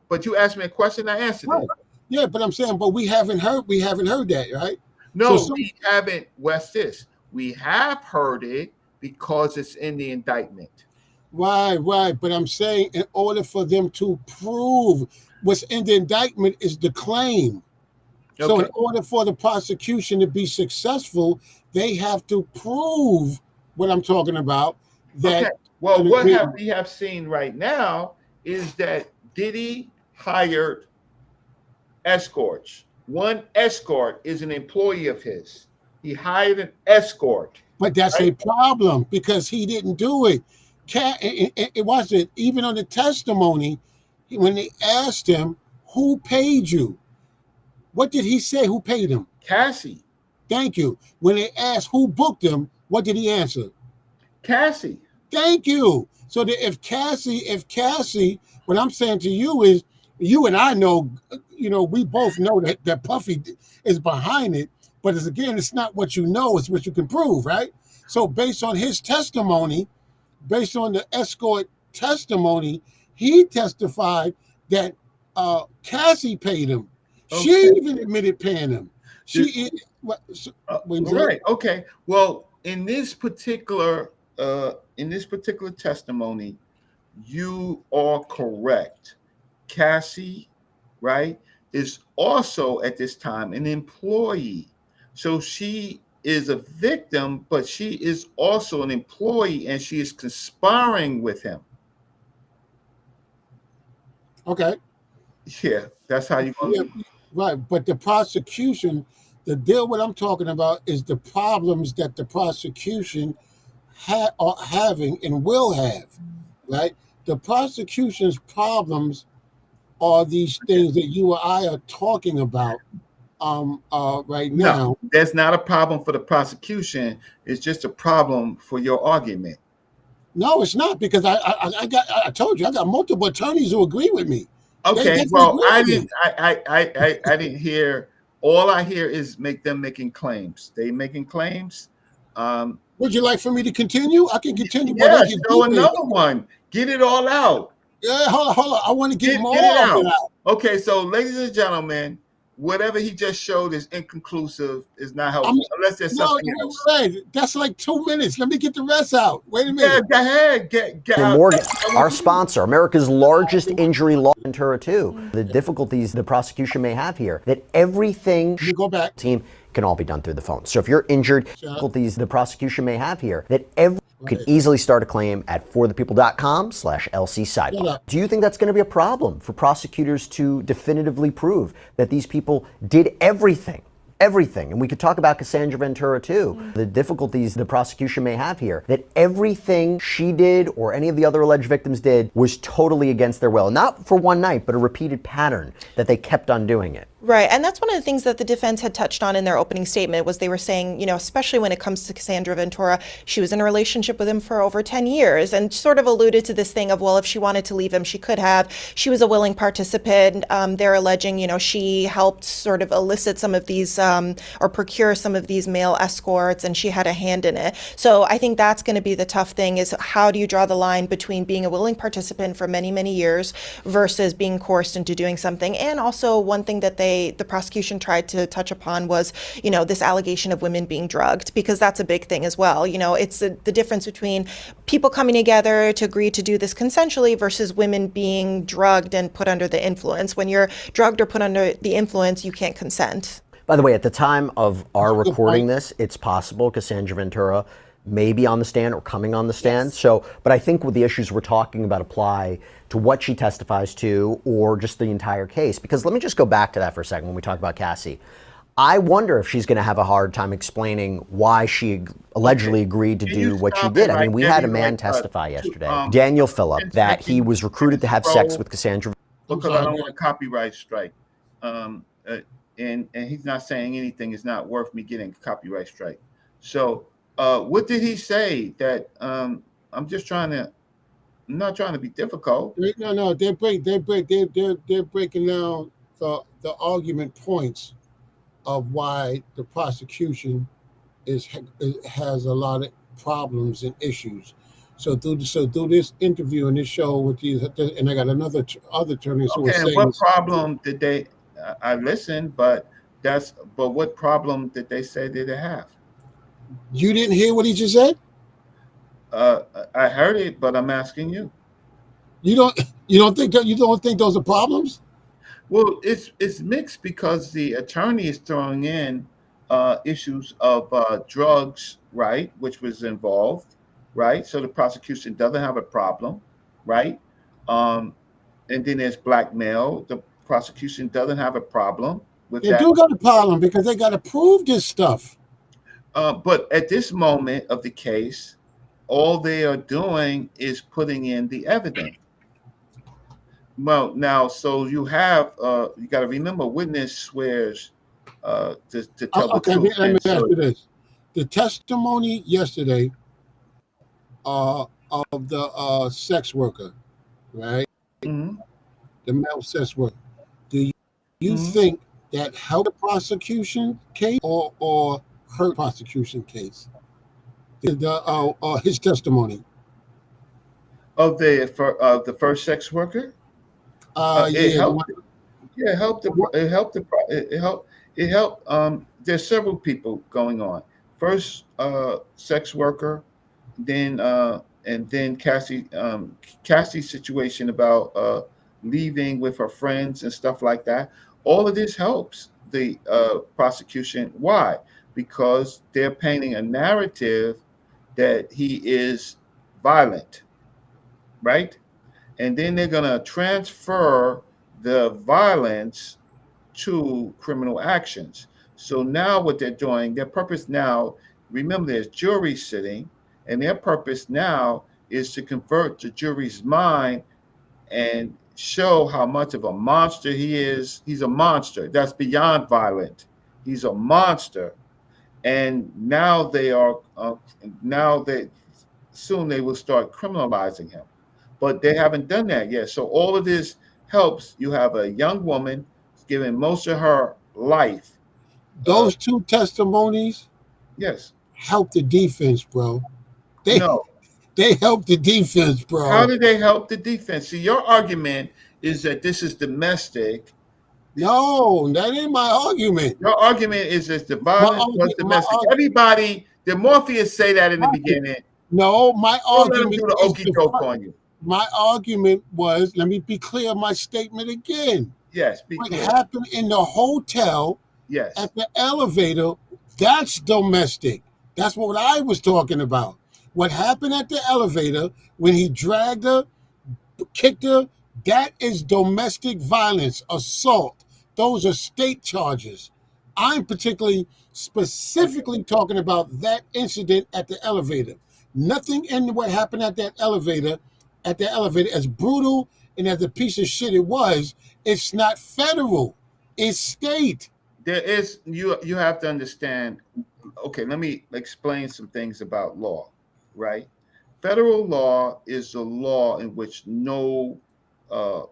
But you asked me a question, I answered it. Yeah, but I'm saying, but we haven't heard that, right? No, we haven't. What's this? We have heard it because it's in the indictment. Right. But I'm saying, in order for them to prove what's in the indictment is the claim. Okay. So in order for the prosecution to be successful, they have to prove what I'm talking about. That. Okay. Well, what we have seen right now is that Diddy hired escorts. One escort is an employee of his. He hired an escort. But that's a problem because he didn't do it. It wasn't even on the testimony when they asked him who paid you. What did he say? Who paid him? Cassie. Thank you. When they asked who booked him, what did he answer? Cassie. Thank you. So that if Cassie, what I'm saying to you is, you and I know, we both know that Puffy is behind it, but it's not what you know, it's what you can prove, right? So based on his testimony, based on the escort testimony, he testified that Cassie paid him. Okay. She even admitted paying him. Right. Okay. Well, in this particular testimony, you are correct. Cassie, right, is also at this time an employee. So she is a victim, but she is also an employee and she is conspiring with him. Okay. Yeah, that's how you go. Right. But the prosecution, the deal what I'm talking about is the problems that the prosecution are having and will have, right? The prosecution's problems are these things that you or I are talking about right now. No, there's not a problem for the prosecution. It's just a problem for your argument. No, it's not, because I told you I got multiple attorneys who agree with me. Okay, well, I didn't hear. All I hear is them making claims. They making claims. Would you like for me to continue? I can continue. Yeah, show another one. Get it all out. Yeah, hold on. I want to get more of it out. Okay, so ladies and gentlemen, whatever he just showed is inconclusive, is not helpful, unless there's something else. That's like 2 minutes. Let me get the rest out. Wait a minute. Yeah, go ahead. Get out. Morgan, our sponsor, America's largest injury law, Ventura 2. The difficulties the prosecution may have here, that everything team can all be done through the phone. So if you're injured, difficulties the prosecution may have here, that you can easily start a claim at forthepeople.com/LC sidebar. Do you think that's going to be a problem for prosecutors to definitively prove that these people did everything? And we could talk about Cassandra Ventura too. The difficulties the prosecution may have here, that everything she did or any of the other alleged victims did was totally against their will. Not for one night, but a repeated pattern that they kept on doing it. Right. And that's one of the things that the defense had touched on in their opening statement, was they were saying, especially when it comes to Cassandra Ventura, she was in a relationship with him for over 10 years and sort of alluded to this thing of, well, if she wanted to leave him, she could have. She was a willing participant. They're alleging, she helped sort of elicit some of these or procure some of these male escorts, and she had a hand in it. So I think that's going to be the tough thing, is how do you draw the line between being a willing participant for many, many years versus being coerced into doing something. And also one thing that the prosecution tried to touch upon was, this allegation of women being drugged, because that's a big thing as well. It's the difference between people coming together to agree to do this consensually versus women being drugged and put under the influence. When you're drugged or put under the influence, you can't consent. By the way, at the time of our recording this, it's possible Cassandra Ventura may be on the stand or coming on the stand. Yes. So, but I think with the issues we're talking about apply to what she testifies to or just the entire case. Because let me just go back to that for a second when we talk about Cassie. I wonder if she's going to have a hard time explaining why she allegedly agreed to Can you do what she stop did. it I mean, right we there? had a Be man like, testify to, yesterday, Daniel Phillip, 10 that he seconds, was recruited to have sex roll, with Cassandra. because I don't want a copyright strike. And he's not saying anything is not worth me getting a copyright strike. So what did he say that I'm just trying to, I'm not trying to be difficult. No, they're breaking down the argument points of why the prosecution has a lot of problems and issues. So through this interview and this show with these, and I got other attorneys who are Okay, and saying, what problem did they, I listened, but what problem did they say did they have? you didn't hear what he just said? I heard it, but I'm asking you. You don't think those are problems? Well, it's mixed because the attorney is throwing in issues of drugs, right, which was involved, right? So the prosecution doesn't have a problem, right? Um, and then there's blackmail. The prosecution doesn't have a problem with They that. do got a problem because they got to prove this stuff. But at this moment of the case, all they are doing is putting in the evidence. Well, now, so you have you got to remember, witness swears to tell the Okay, truth, let me and ask so you this: the testimony yesterday of the sex worker, right? Mhm, The male sex worker. Do you mhm. think that helped the prosecution case or hurt prosecution case? His testimony. Of the first sex worker, it Yeah, the helped. one. Yeah, The one it helped. There's several people going on. First, sex worker, then and then Cassie's situation about leaving with her friends and stuff like that. All of this helps the prosecution. Why? Because they're painting a narrative that he is violent, right? And then they're going to transfer the violence to criminal actions. So now what they're doing, their purpose now, remember there's jury sitting, and their purpose now is to convert the jury's mind and show how much of a monster he is. He's a monster. That's beyond violent. He's a monster. And now soon they will start criminalizing him. But they haven't done that yet. So all of this helps. You have a young woman giving most of her life. those two testimonies Yes. help the defense, bro. They No. they help the defense, How bro. do they help the defense? See, your argument is that this is domestic. No, that ain't my argument. Your argument is that the My violence was argument, my domestic. argument. Everybody, did Morpheus say that in the beginning? No, my Don't let him do argument the is okey doke on you. my argument was. Let me be clear. My statement again. Yes, be What clear. happened in the hotel Yes. at the elevator? That's domestic. That's what I was talking about. What happened at the elevator when he dragged her, kicked her? That is domestic violence, assault. Those are state charges. I'm specifically talking about that incident at the elevator. Nothing in what happened at the elevator, as brutal and as a piece of shit it was, it's not federal. It's state. There is you have to understand. Okay, let me explain some things about law, right? Federal law is a law in which no uh,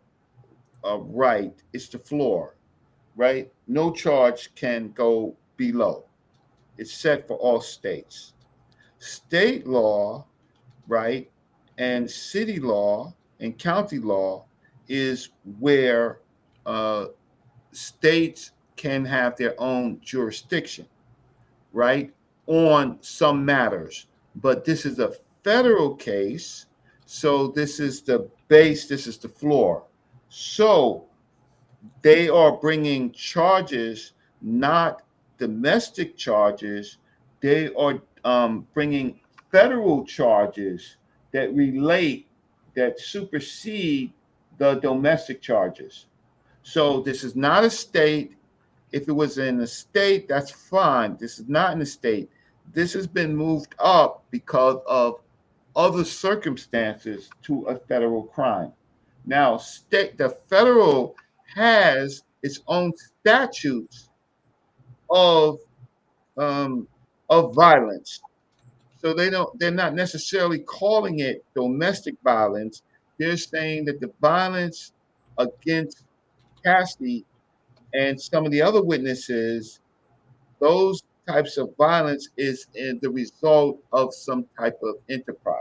right is the floor, right? No charge can go below. It's set for all states. State law, right, and city law and county law is where uh, states can have their own jurisdiction, right, on some matters. But this is a federal case, so this is the base, this is the floor. So they are bringing charges, not domestic charges. They are bringing federal charges that supersede the domestic charges. So this is not a state. If it was in the state, that's fine. This is not in the state. This has been moved up because of other circumstances to a federal crime. Now, the federal has its own statutes of um, of violence. So they're not necessarily calling it domestic violence. They're saying that the violence against Cassidy and some of the other witnesses, those types of violence is in the result of some type of enterprise.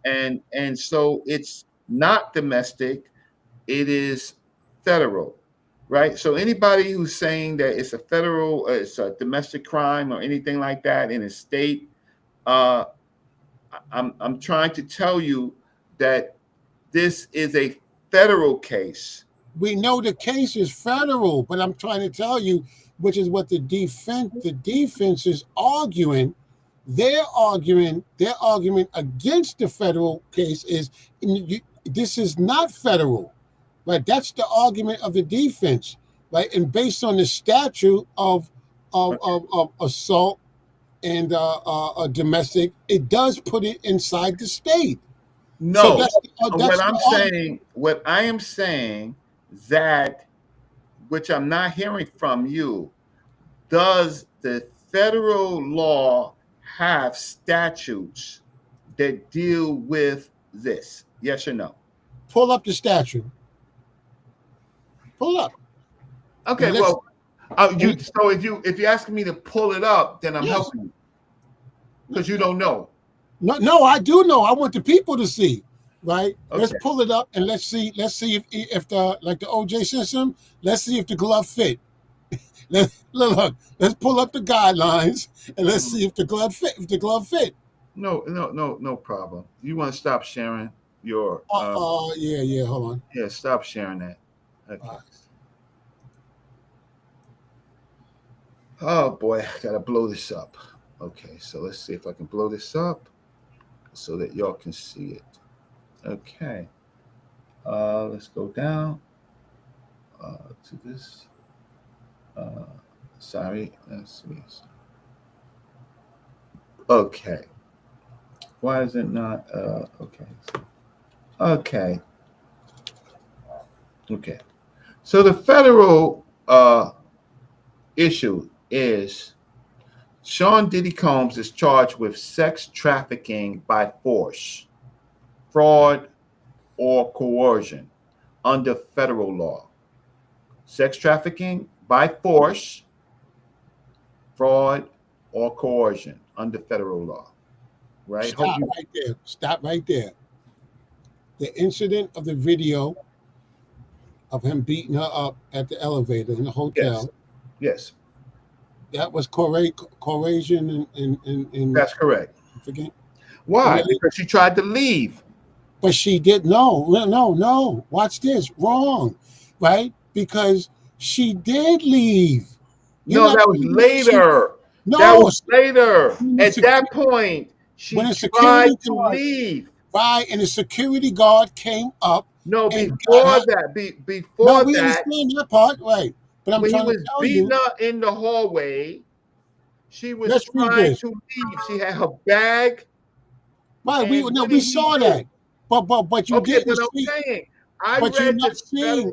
And so it's not domestic, it is federal, right? So anybody who's saying that it's a federal, it's a domestic crime or anything like that in a state, uh, I'm trying to tell you that this is a federal case. We know the case is federal, but I'm trying to tell you, which is what the defense is arguing. Their argument against the federal case is this is not federal, right? That's the argument of the defense, right? And based on the statute of assault and a domestic, it does put it inside the state. No, so that's what I am saying that, which I'm not hearing from you, does the federal law have statutes that deal with this? Yes or no? Pull up the statute. Pull up. Okay, well, so if you're asking me to pull it up, then I'm helping you because you don't know. No, I do know. I want the people to see, right? Okay. Let's pull it up and let's see if the like the OJ system. Let's see if the glove fit. Look, let's pull up the guidelines and let's see if the glove fit. No problem. You want to stop sharing your? Yeah. Hold on. Yeah, stop sharing that. Okay. Oh boy, I gotta blow this up. Okay, so let's see if I can blow this up so that y'all can see it. Okay. Let's go down to this. Sorry, let's see. Okay. Why is it not? Okay. So the federal issue is Sean Diddy Combs is charged with sex trafficking by force, fraud, or coercion under federal law. Sex trafficking by force, fraud, or coercion under federal law. Right? Stop right there. The incident of the video of him beating her up at the elevator in the hotel. Yes. That was coercion and that's correct. Forget. Why? Because she tried to leave. But she did no. Watch this. Wrong. Right? Because she did leave. That was later. That was later. At that point, she tried to leave. Right, and the security guard came up. No, before that. We understand that part, right? But when he was beating her in the hallway, she was trying to leave. She had her bag. Right, we saw that. But you didn't see.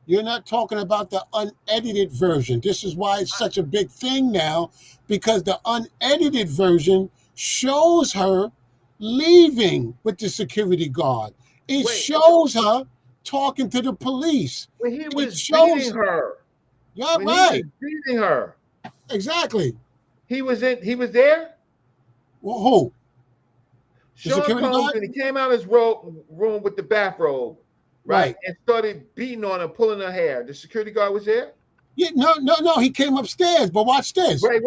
You're not talking about the unedited version. This is why it's such a big thing now, because the unedited version shows her leaving with the security guard. It shows her talking to the police. When he was beating her. Yeah, right. He was beating her. Exactly. He was there? Well, who? Sean Combs, and he came out of his room with the bathrobe, right? And started beating on her, pulling her hair. The security guard was there? Yeah, no. He came upstairs, but watch this. Wait.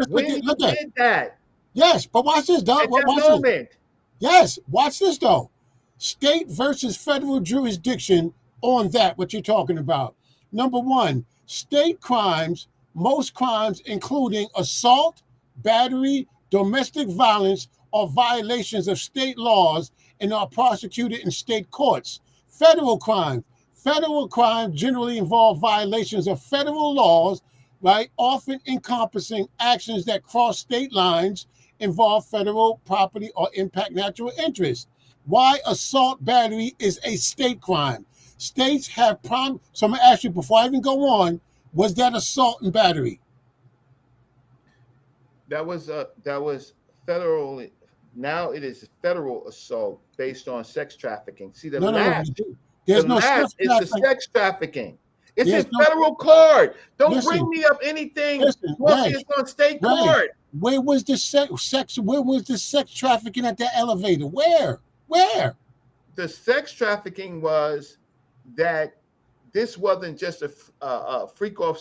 When he did that? Yes, but watch this, dog. At that moment. Yes, watch this, though. State versus federal jurisdiction on that, what you're talking about. Number one, state crimes, most crimes including assault, battery, domestic violence, or violations of state laws and are prosecuted in state courts. Federal crimes, Federal crimes generally involve violations of federal laws, right? Often encompassing actions that cross state lines, involve federal property, or impact natural interests. Why assault battery is a state crime. States have So I'm gonna ask you before I even go on, was that assault and battery? That was federal. Now it is federal assault based on sex trafficking. See, No. the There's no sex last is the trafficking. sex trafficking. It's There's in no. federal court. Don't bring Listen, me up anything. listen, Morpheus on state court. Where was the sex? Where was the sex trafficking at that elevator? Where? The sex trafficking was that this wasn't just a freak off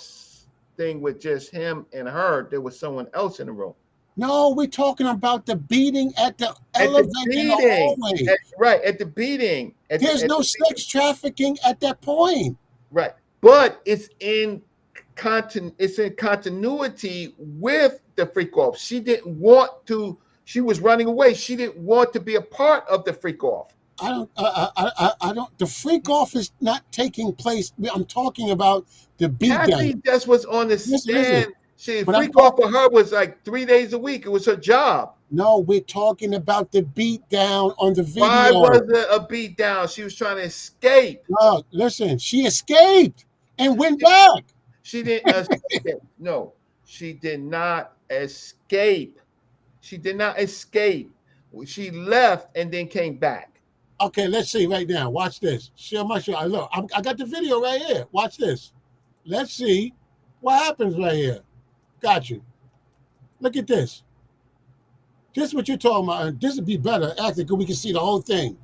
thing with just him and her. There was someone else in the room. No, we're talking about the beating at the elevator in the hallway. Right, at the beating. There's no sex trafficking at that point. Right, but it's in continuity with the freak off. She didn't want to. She was running away. She didn't want to be a part of the freak off. I don't. The freak off is not taking place. I'm talking about the beat Kathy down. just was on the stand. Listen. She freak off for her was like 3 days a week. It was her job. No, we're talking about the beat down on the video. Why was it a beat down? She was trying to escape. No, listen, she escaped and went back. She didn't escape. No, she did not escape. She did not escape. She left and then came back. Okay, let's see right now. Watch this. Share my show. Look, I got the video right here. Watch this. Let's see what happens right here. Got you. Look at this. This is what you're talking about. This would be better actually because we can see the whole thing.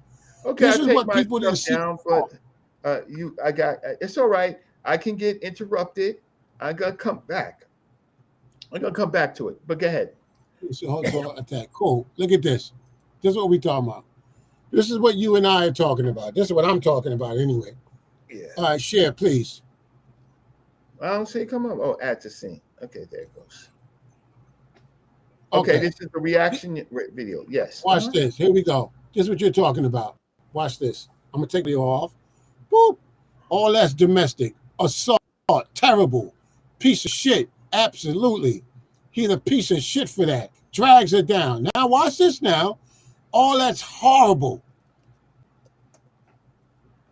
Okay, this is what people didn't see. Down, but it's all right. I can get interrupted. I gotta come back. I'm gonna come back to it. But go ahead. So attack. Cool. Look at this. This is what we're talking about. This is what you and I are talking about. This is what I'm talking about anyway. Yeah. All right, share, please. I don't see it come up. Oh, add to scene. Okay, there it goes. Okay, this is the reaction video. Yes. Watch this. Here we go. This is what you're talking about. Watch this. I'm going to take you off. Boop. All that's domestic. Assault. Terrible. Piece of shit. Absolutely. He's a piece of shit for that. Drags her down. Now watch this now. All that's horrible.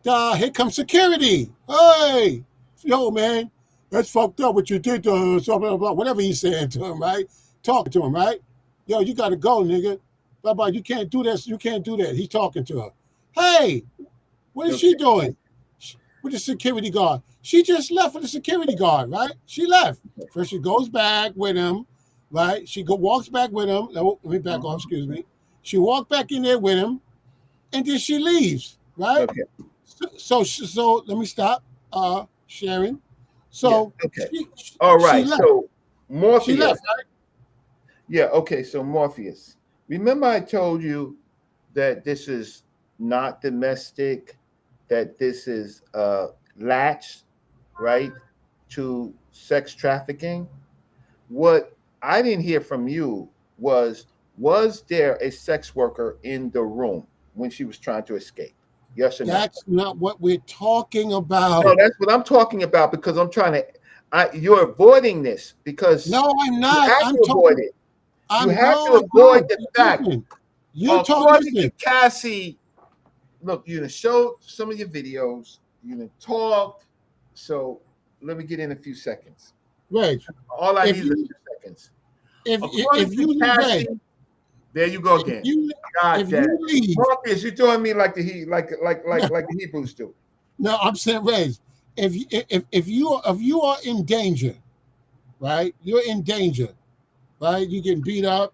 Here comes security. Hey. Yo, man. That's fucked up what you did to her. Blah, blah, blah, whatever he's saying to him, right? Talking to him, right? Yo, you got to go, nigga. Blah, blah. You can't do this. You can't do that. He's talking to her. Hey, what is she doing with the security guard? She just left with the security guard, right? She left. First, she goes back with him, right? She walks back with him. No, let me back off, excuse me. She walked back in there with him, and then she leaves, right? Okay. So let me stop sharing. So, yeah, okay. All right. So, Morpheus. She left, right? Yeah. Okay. So, Morpheus. Remember, I told you that this is not domestic, that this is latched, right, to sex trafficking. What I didn't hear from you was there a sex worker in the room when she was trying to escape? Yes or no? That's not what we're talking about. No, that's what I'm talking about because I'm trying to. You're avoiding this because no, I'm not. You have to avoid it. You have to avoid the fact. You're talking to Cassie. Look, you showed some of your videos. You talked. So let me get in a few seconds. Right. All I need is a few seconds. If you Cassie, there you go again. God damn. Morpheus, you're doing me like the Hebrews do. No, I'm saying, Reg, if you are in danger, right? You're in danger, right? You get beat up,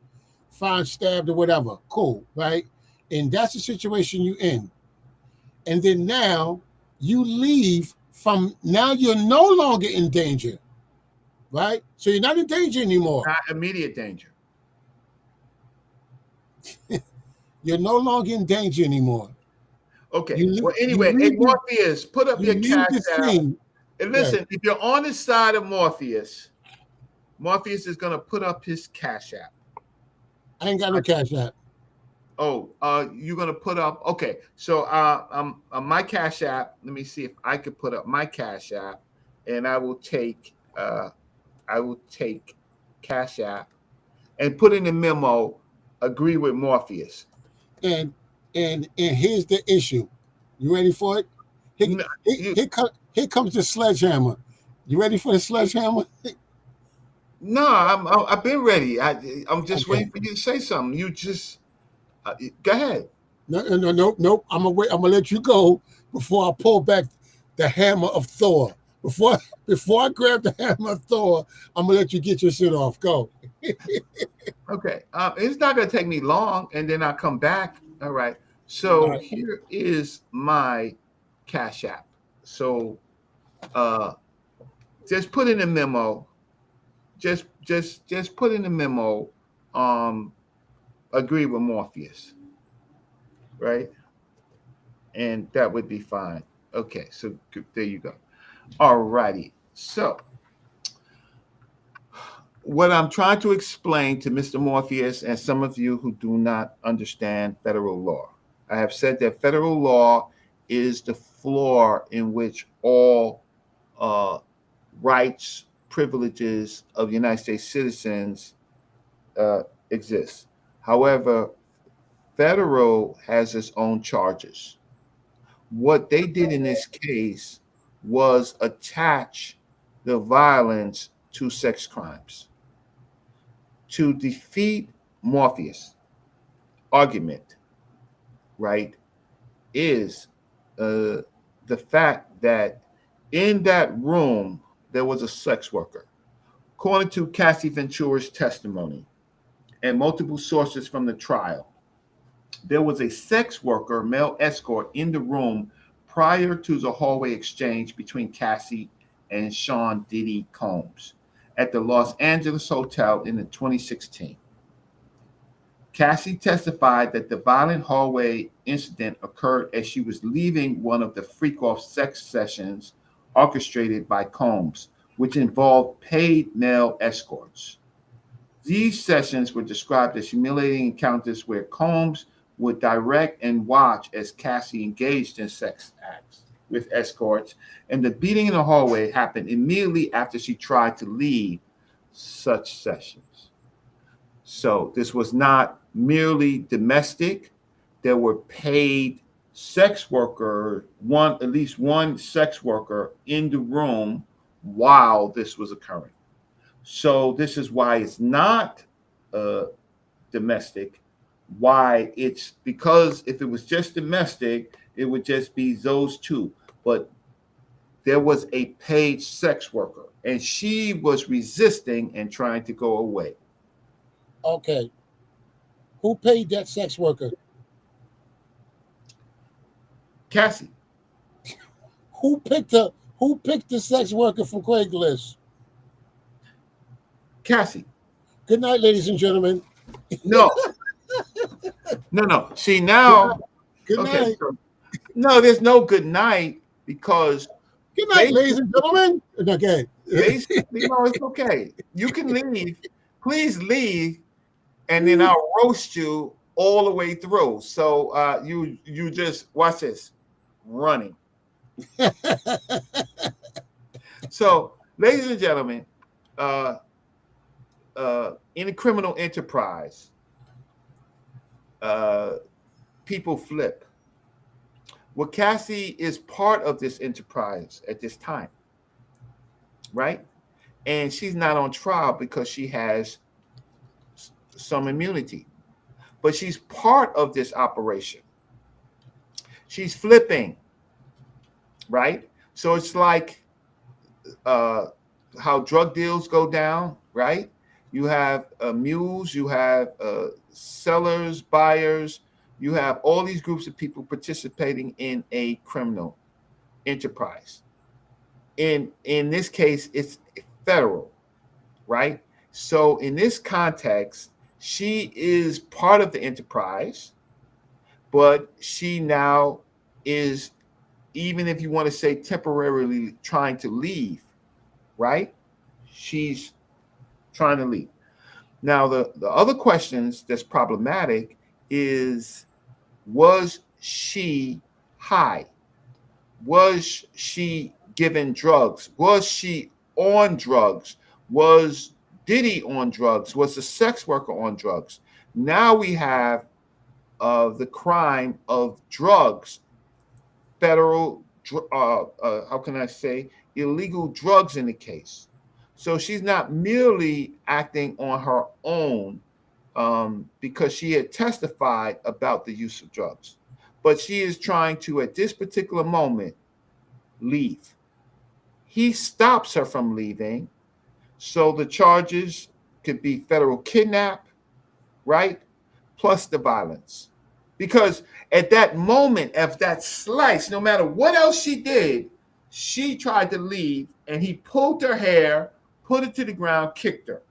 found stabbed or whatever. Cool, right? And that's the situation you're in. And then now you leave from now you're no longer in danger, right? So you're not in danger anymore. Not immediate danger. You're no longer in danger anymore. Okay. Well, anyway, hey, Morpheus, put up your cash app. And listen, if you're on the side of Morpheus, Morpheus is going to put up his cash app. I ain't got no cash app. Oh, you're gonna put up. Okay, so my Cash App. Let me see if I could put up my Cash App, and I will take Cash App and put in the memo. Agree with Morpheus. And and here's the issue. You ready for it? Here, No, you, here comes the sledgehammer. You ready for the sledgehammer? no, I've been ready. I'm just Okay. waiting for you to say something. You just go ahead. No. I'm gonna wait. I'm gonna let you go before I pull back the hammer of Thor. Before before I grab the hammer of Thor, I'm gonna let you get your shit off. Go. Okay, it's not gonna take me long, and then I'll come back. All right. All So right. here is my Cash App. So uh, just put in a memo. Just put in a memo. Um, agree with Morpheus, right? And that would be fine. Okay, so there you go. All righty. So what I'm trying to explain to Mr. Morpheus and some of you who do not understand federal law, I have said that federal law is the floor in which all uh, rights, privileges of United States citizens uh, exist. However, federal has its own charges. What they did in this case was attach the violence to sex crimes. To defeat Morpheus' argument, right, is the fact that in that room there was a sex worker. According to Cassie Ventura's testimony and multiple sources from the trial, there was a sex worker, male escort, in the room prior to the hallway exchange between Cassie and Sean Diddy Combs at the Los Angeles Hotel in the 2016. Cassie testified that the violent hallway incident occurred as she was leaving one of the freak-off sex sessions orchestrated by Combs, which involved paid male escorts. These sessions were described as humiliating encounters where Combs would direct and watch as Cassie engaged in sex acts with escorts, and the beating in the hallway happened immediately after she tried to leave such sessions. So this was not merely domestic. There were paid sex worker, at least one sex worker in the room while this was occurring. So this is why it's not uh, domestic. Why it's because if it was just domestic, it would just be those two. But there was a paid sex worker, and she was resisting and trying to go away. Okay. Who paid that sex worker? Cassie, Who picked the sex worker from Craigslist? Cassie. Good night, ladies and gentlemen. No, no. See Good now, night. Good okay. night. So, no, there's no good night because Good night, ladies basically, and gentlemen. Okay. basically, no, it's okay. You can leave. Please leave, and then I'll roast you all the way through. So you just watch this, running. So, ladies and gentlemen, uh, in a criminal enterprise, uh, people flip. Well, Cassie is part of this enterprise at this time, right? And she's not on trial because she has some immunity, but she's part of this operation. She's flipping, right? So it's like uh, how drug deals go down, right? You have mules, you have sellers, buyers, you have all these groups of people participating in a criminal enterprise. In this case, it's federal, right? So in this context, she is part of the enterprise, but she now is, even if you want to say temporarily trying to leave, right? She's trying to leave. Now, the other questions that's problematic is, was she high? Was she given drugs? Was she on drugs? Was Diddy on drugs? Was the sex worker on drugs? Now we have the crime of drugs, federal, how can I say, illegal drugs in the case. So she's not merely acting on her own because she had testified about the use of drugs, but she is trying to, at this particular moment, leave. He stops her from leaving. So the charges could be federal kidnap, right? Plus the violence. Because at that moment of that slice, no matter what else she did, she tried to leave and he pulled her hair, put it to the ground, kicked her.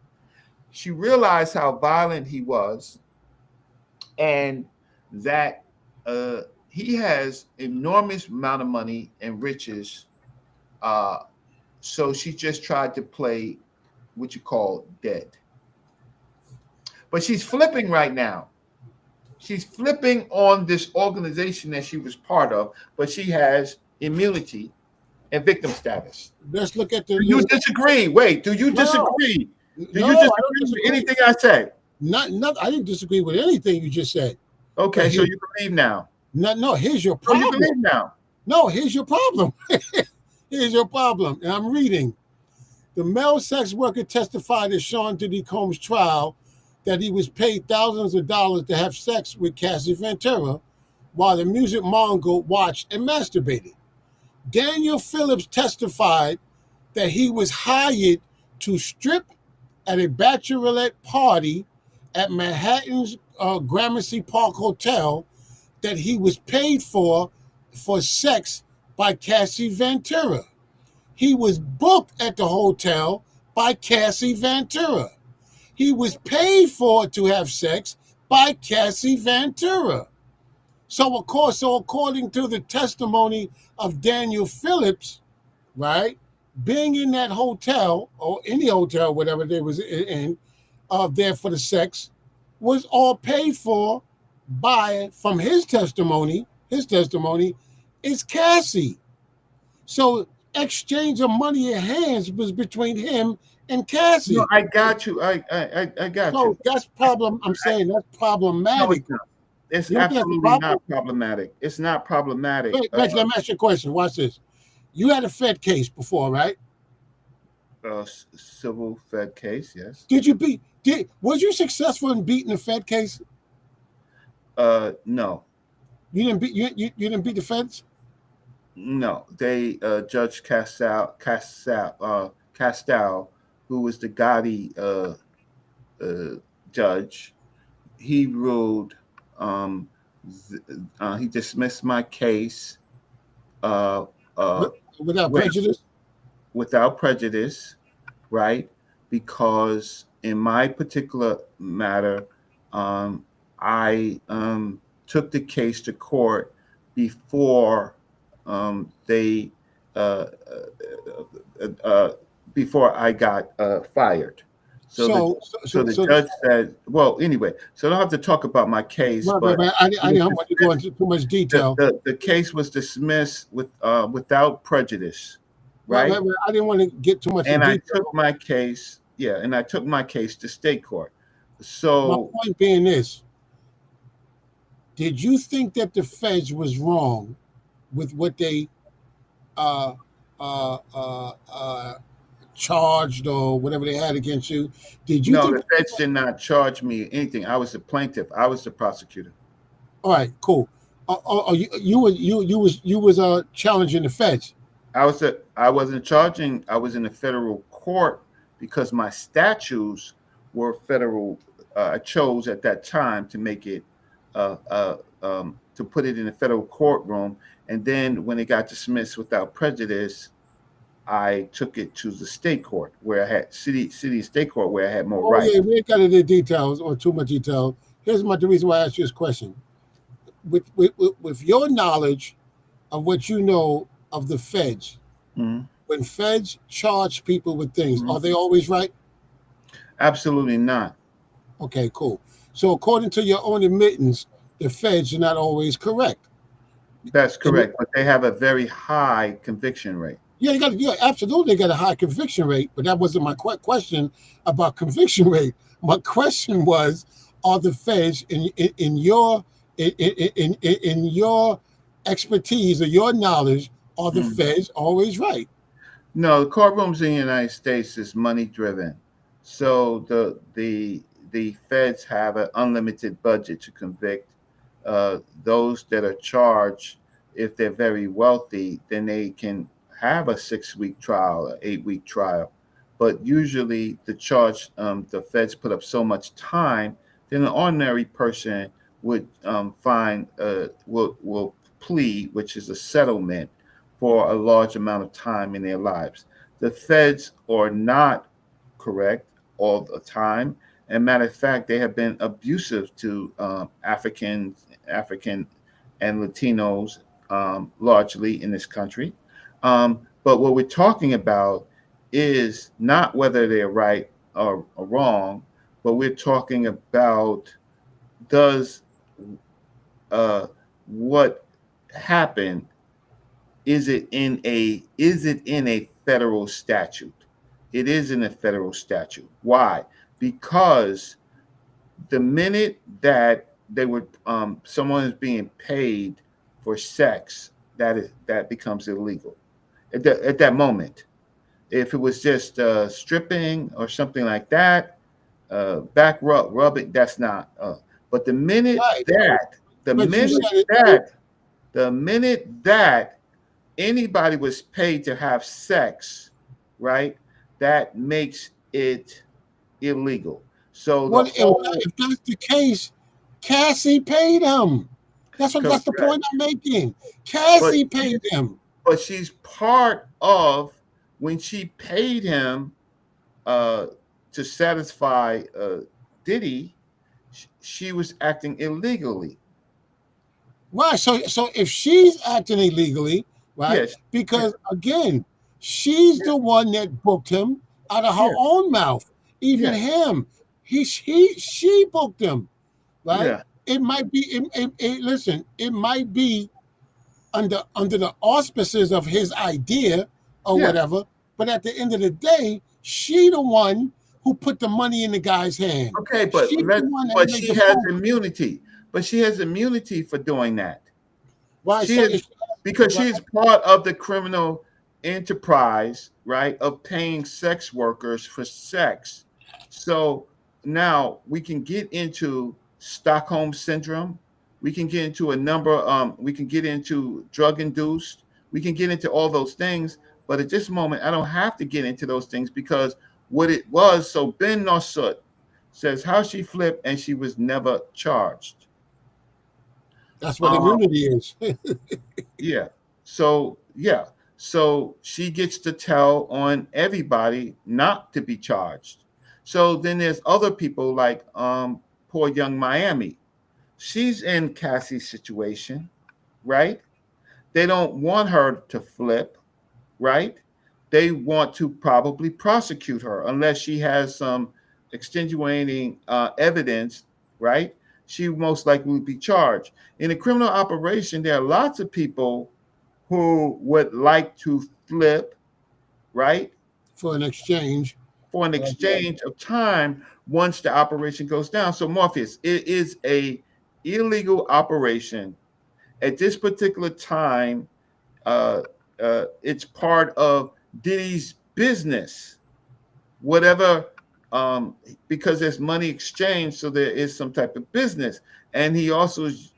She realized how violent he was and that he has enormous amount of money and riches. So she just tried to play what you call dead. But she's flipping right now. She's flipping on this organization that she was part of, but she has immunity and victim status. Let's look at the. Do you disagree? Wait, do you disagree? Do you disagree with anything I said? Not. I didn't disagree with anything you just said. Okay, so you believe now. No, here's your problem. Oh, you believe now. No, here's your problem. Here's your problem. And I'm reading. The male sex worker testified at Sean Diddy Combs' trial that he was paid thousands of dollars to have sex with Cassie Ventura while the music mogul watched and masturbated. Daniel Phillips testified that he was hired to strip at a bachelorette party at Manhattan's Gramercy Park Hotel that he was paid for sex by Cassie Ventura. He was booked at the hotel by Cassie Ventura. He was paid for to have sex by Cassie Ventura. So according to the testimony of Daniel Phillips, right, being in that hotel or any hotel, whatever they was in, there for the sex, was all paid for by, from his testimony is Cassie. So exchange of money in hands was between him and Cassie. No, I got you. I got you. So that's problem. I'm saying that's problematic. No, it's absolutely not problematic. It's not problematic. Wait, let me ask you a question. Watch this. You had a Fed case before, right? Civil Fed case, yes. Was you successful in beating the Fed case? No. You didn't beat you didn't beat the Feds? No, they Judge Castile, who was the Gotti judge, he ruled. He dismissed my case without prejudice. Without prejudice, right? Because in my particular matter, I took the case to court before before I got fired. So the judge said, well, anyway, so I don't have to talk about my case. But I didn't want to go into too much detail. The case was dismissed without prejudice, right? I didn't want to get too much and detail. I took my case, and I took my case to state court. So my point being this, did you think that the Feds was wrong with what they charged or whatever they had against you? Did you? No, the Feds did not charge me anything. I was the plaintiff. I was the prosecutor. All right, cool. You was challenging the Feds. I wasn't charging. I was in the federal court because my statutes were federal. I chose at that time to make it to put it in the federal courtroom, and then when it got dismissed without prejudice, I took it to the state court where I had city state court where I had more rights. Yeah, we ain't got into details or too much detail. Here's the reason why I asked you this question. With your knowledge of what you know of the Feds, when Feds charge people with things, are they always right? Absolutely not. Okay, cool. So according to your own admittance, the feds are not always correct. That's And correct, but they have a very high conviction rate. yeah, yeah, absolutely, they got a high conviction rate, but that wasn't my question about conviction rate. My question was, are the feds in your in your expertise or your knowledge, are the Mm. feds always right? No, the courtrooms in the United States is money driven. So the feds have an unlimited budget to convict those that are charged. If they're very wealthy, then they can have a 6 week trial, an 8 week trial. But usually, the feds put up so much time, then an ordinary person would find will plead, which is a settlement for a large amount of time in their lives. The feds are not correct all the time. And matter of fact, they have been abusive to African and Latinos largely in this country. But what we're talking about is not whether they're right or wrong, but we're talking about does uh, what happened is it in a federal statute? It is in a federal statute. Why? Because the minute that they would someone is being paid for sex, that becomes illegal at that moment. If it was just stripping or something like that, back rubbing, that's not. But Right. the But you minute said it. that, the minute that anybody was paid to have sex, right? That makes it illegal. So the What whole if that's the case? Cassie paid him. That's the correct, point I'm making. but Cassie paid him. she's part of when she paid him uh, to satisfy Diddy. She was acting illegally. Right. So if she's acting illegally, right? Yes, yeah, Because again, she's yeah, the one that booked him out of her yeah, own mouth. Even yeah, him, she booked him, right? yeah, It might be. Listen, it might be under the auspices of his idea or yeah. whatever. But at the end of the day, she the one who put the money in the guy's hand. Okay, She's the one that but made she the has phone. immunity. But she has immunity for doing that. Right. She So is if because right, she's part of the criminal enterprise, right, of paying sex workers for sex. So now we can get into Stockholm syndrome. We can get into a number. We can get into drug induced. We can get into all those things. But at this moment, I don't have to get into those things because what it was. So Ben Nosut says how she flipped and she was never charged. that's what Um, immunity is. Yeah. So yeah. So she gets to tell on everybody not to be charged. So then there's other people like poor young Miami. She's in Cassie's situation, right? They don't want her to flip, right? They want to probably prosecute her unless she has some extenuating evidence, right? She most likely would be charged. In a criminal operation, there are lots of people who would like to flip, right, For an exchange. for an exchange of time once the operation goes down. So Morpheus, it is a illegal operation at this particular time. Uh, it's part of Diddy's business, whatever, because there's money exchange, so there is some type of business, and he also is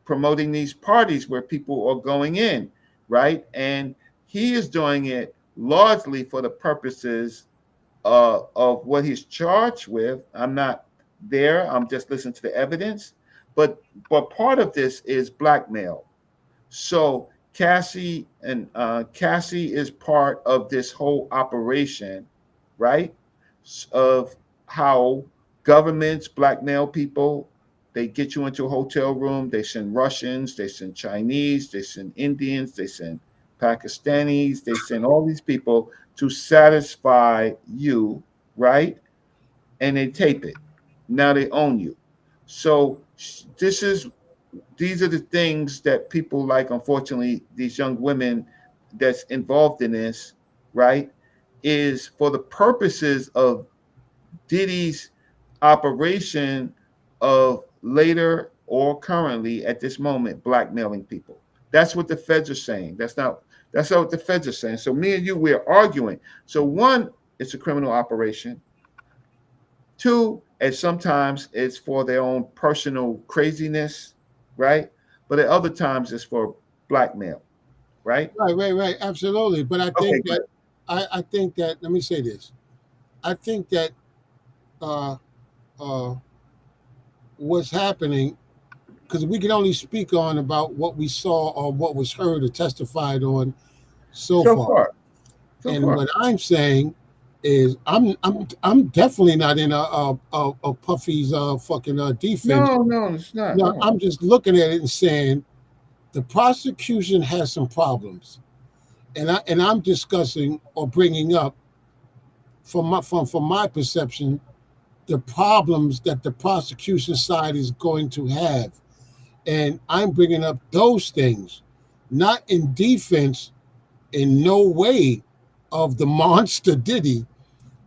promoting these parties where people are going in, right? And he is doing it largely for the purposes of what he's charged with. I'm not there. I'm just listening to the evidence, but part of this is blackmail. So Cassie is part of this whole operation, right? Of how governments blackmail people. They get you into a hotel room. They send Russians. They send Chinese. They send Indians. They send Pakistanis. They send all these people to satisfy you, right? And they tape it. Now they own you. So these are the things that people like, unfortunately, these young women that's involved in this, right, is for the purposes of Diddy's operation of later or currently at this moment blackmailing people. That's what the feds are saying. That's not what the feds are saying. So me and you, we're arguing. So one, it's a criminal operation. Two, and sometimes it's for their own personal craziness, right? But at other times it's for blackmail, right? Right. Absolutely. But I Okay, think good. that I think that let me say this. I think that uh, uh, what's happening, because we can only speak on about what we saw or what was heard or testified on so So far. far, so And far. what I'm saying is I'm definitely not in a Puffy's fucking defense. No, it's not. No, No. I'm just looking at it and saying the prosecution has some problems, and I'm discussing or bringing up from my perception the problems that the prosecution side is going to have, and I'm bringing up those things, not in defense, in no way, of the monster Diddy.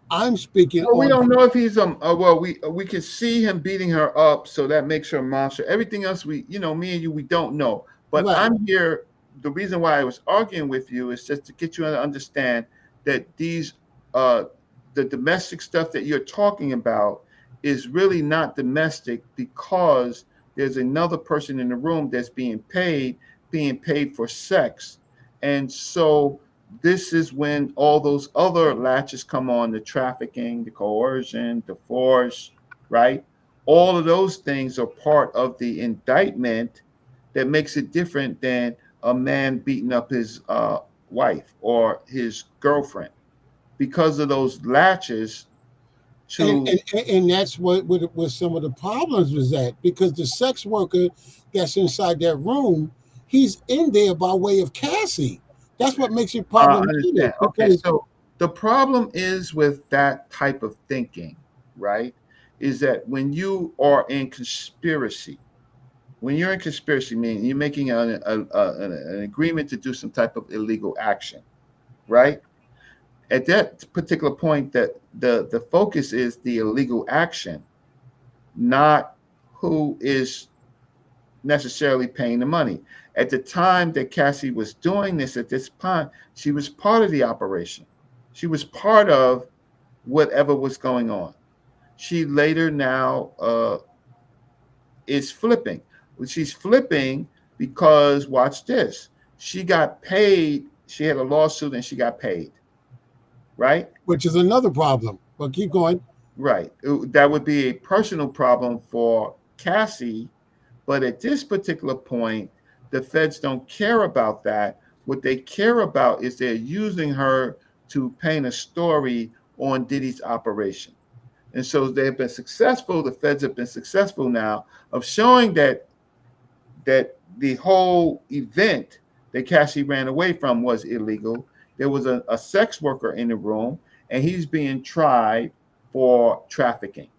I'm speaking Well, we on don't know if he's well, we can see him beating her up, so that makes her a monster. Everything else, me and you, we don't know. But right. I'm here. The reason why I was arguing with you is just to get you to understand that the domestic stuff that you're talking about is really not domestic because there's another person in the room that's being paid for sex, and so this is when all those other latches come on: the trafficking, the coercion, the force, right? All of those things are part of the indictment that makes it different than a man beating up his wife or his girlfriend because of those latches and to. and, and that's what some of the problems was at, because the sex worker that's inside that room, he's in there by way of Cassie. That's what makes it I understand. problematic, Okay, because so the problem is with that type of thinking, right? Is that when you are in conspiracy, when you're in conspiracy, meaning you're making an agreement to do some type of illegal action, right? At that particular point, that the focus is the illegal action, not who is necessarily paying the money. At the time that Cassie was doing this, at this point, she was part of the operation. She was part of whatever was going on. She later now is flipping. She's flipping because, watch this, she got paid. She had a lawsuit and she got paid, right? which is another problem. But keep going. Right. That would be a personal problem for Cassie. But at this particular point, the feds don't care about that. What they care about is they're using her to paint a story on Diddy's operation. And so they've been successful. The feds have been successful now of showing that the whole event that Cassie ran away from was illegal. There was a sex worker in the room, and he's being tried for trafficking.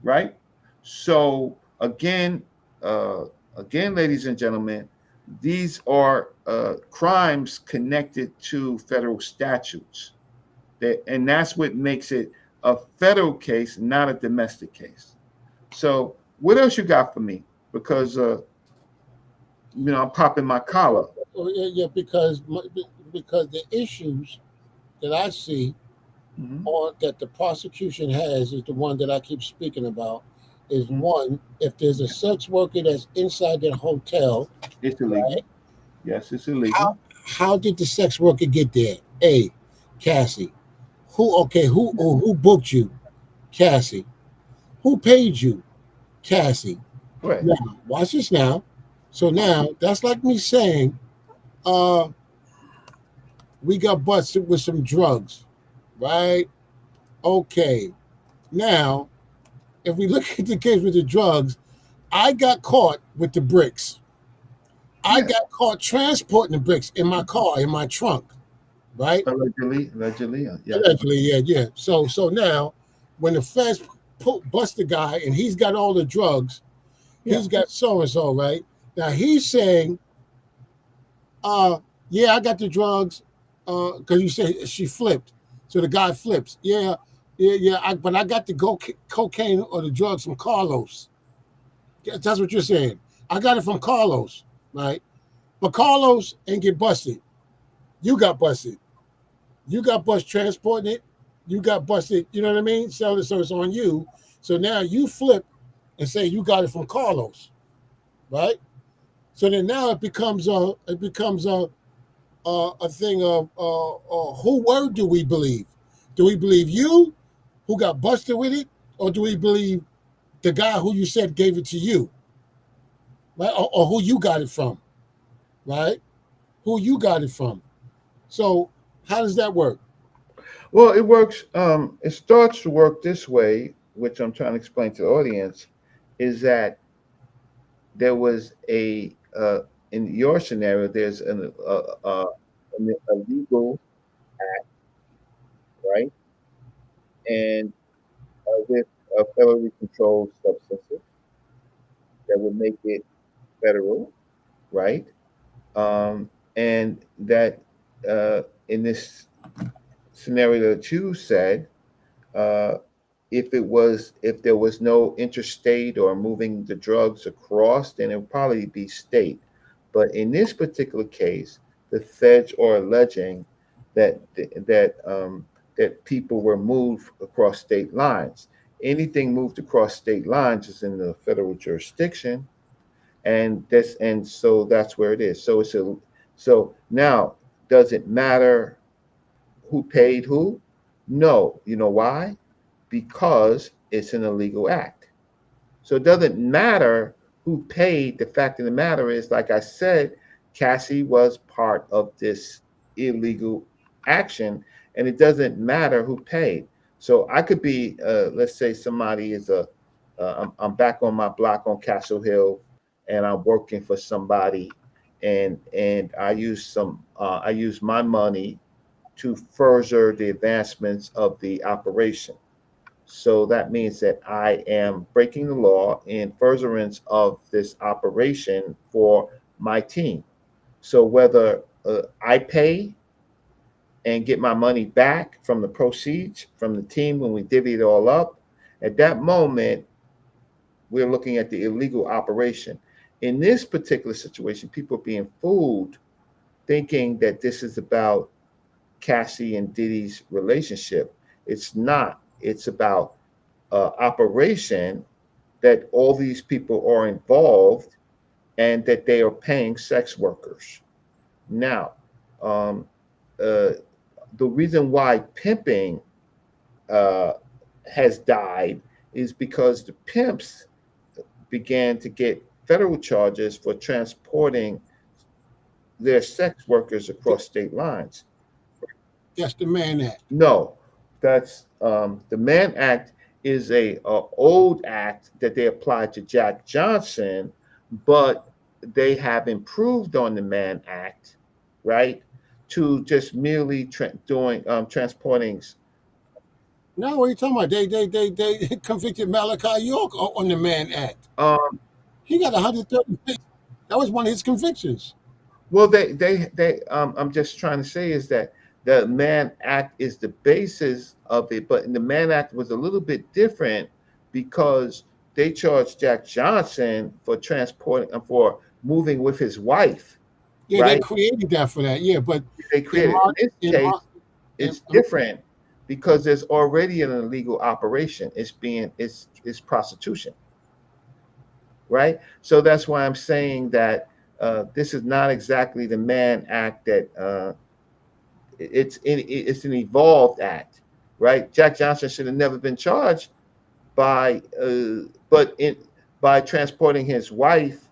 Right? So uh, again, ladies and gentlemen, these are crimes connected to federal statutes, and that's what makes it a federal case, not a domestic case. So, what else you got for me? Because I'm popping my collar. Oh, yeah, because the issues that I see, Mm-hmm. or that the prosecution has, is the one that I keep speaking about. Is Mm-hmm. one, if there's a sex worker that's inside that hotel, It's illegal. right? Yes, it's How illegal. how did the sex worker get there? A, Cassie. Who booked you? Cassie. Who paid you? Cassie. Right. Now, watch this now. So now that's like me saying, uh, we got busted with some drugs, right? Okay. Now, if we look at the case with the drugs, I got caught with the bricks. I Yeah. got caught transporting the bricks in my car, in my trunk, right? Allegedly, yes. Allegedly, yeah. So now, when the feds bust the guy, and he's got all the drugs. Yeah. He's got so and so, right? Now he's saying, yeah, I got the drugs, because you say she flipped. So the guy flips. Yeah, but I got the cocaine or the drugs from Carlos. That's what you're saying. I got it from Carlos, right? But Carlos ain't get busted. You got busted. You got busted transporting it. You got busted, you know what I mean? So it's on you. So now you flip and say you got it from Carlos, right? So then now it becomes a thing of who word do we believe? Do we believe you, who got busted with it, or do we believe the guy who you said gave it to you, right? Or who you got it from, right? Who you got it from? So how does that work? Well, it works. It starts to work this way, which I'm trying to explain to the audience, is that there was in your scenario, there's a legal act, right? And with federally controlled substances that would make it federal, right? And that in this scenario that you said, uh, if there was no interstate or moving the drugs across, then it would probably be state. But in this particular case, the feds are alleging that that people were moved across state lines. Anything moved across state lines is in the federal jurisdiction, and so that's where it is. So now, does it matter who paid who? No. You know why? Because it's an illegal act. So it doesn't matter who paid. The fact of the matter is, like I said, Cassie was part of this illegal action, and it doesn't matter who paid. So I could be, let's say somebody is I'm back on my block on Castle Hill, and I'm working for somebody, and I use my money to further the advancements of the operation. So that means that I am breaking the law in furtherance of this operation for my team. So whether I pay and get my money back from the proceeds from the team when we divvy it all up, at that moment, we're looking at the illegal operation. In this particular situation, people are being fooled thinking that this is about Cassie and Diddy's relationship. It's not. It's about operation that all these people are involved and that they are paying sex workers. Now, um, uh, the reason why pimping uh, has died is because the pimps began to get federal charges for transporting their sex workers across state lines. That's the man act. No, that's the Mann Act is a old act that they applied to Jack Johnson, but they have improved on the Mann Act, right? To just merely doing transporting. Now what are you talking about? They convicted Malachi York on the man act. Um, He got 130. That was one of his convictions. well, I'm just trying to say is that the Mann Act is the basis of it, but the Mann Act was a little bit different because they charged Jack Johnson for transporting for moving with his wife, Yeah, they right? created that for that. Yeah, but They in created my in this in case my in, it's different because there's already an illegal operation. It's prostitution, right? So that's why I'm saying that this is not exactly the Mann Act that it's an evolved act, right? Jack Johnson should have never been charged by but in by transporting his wife,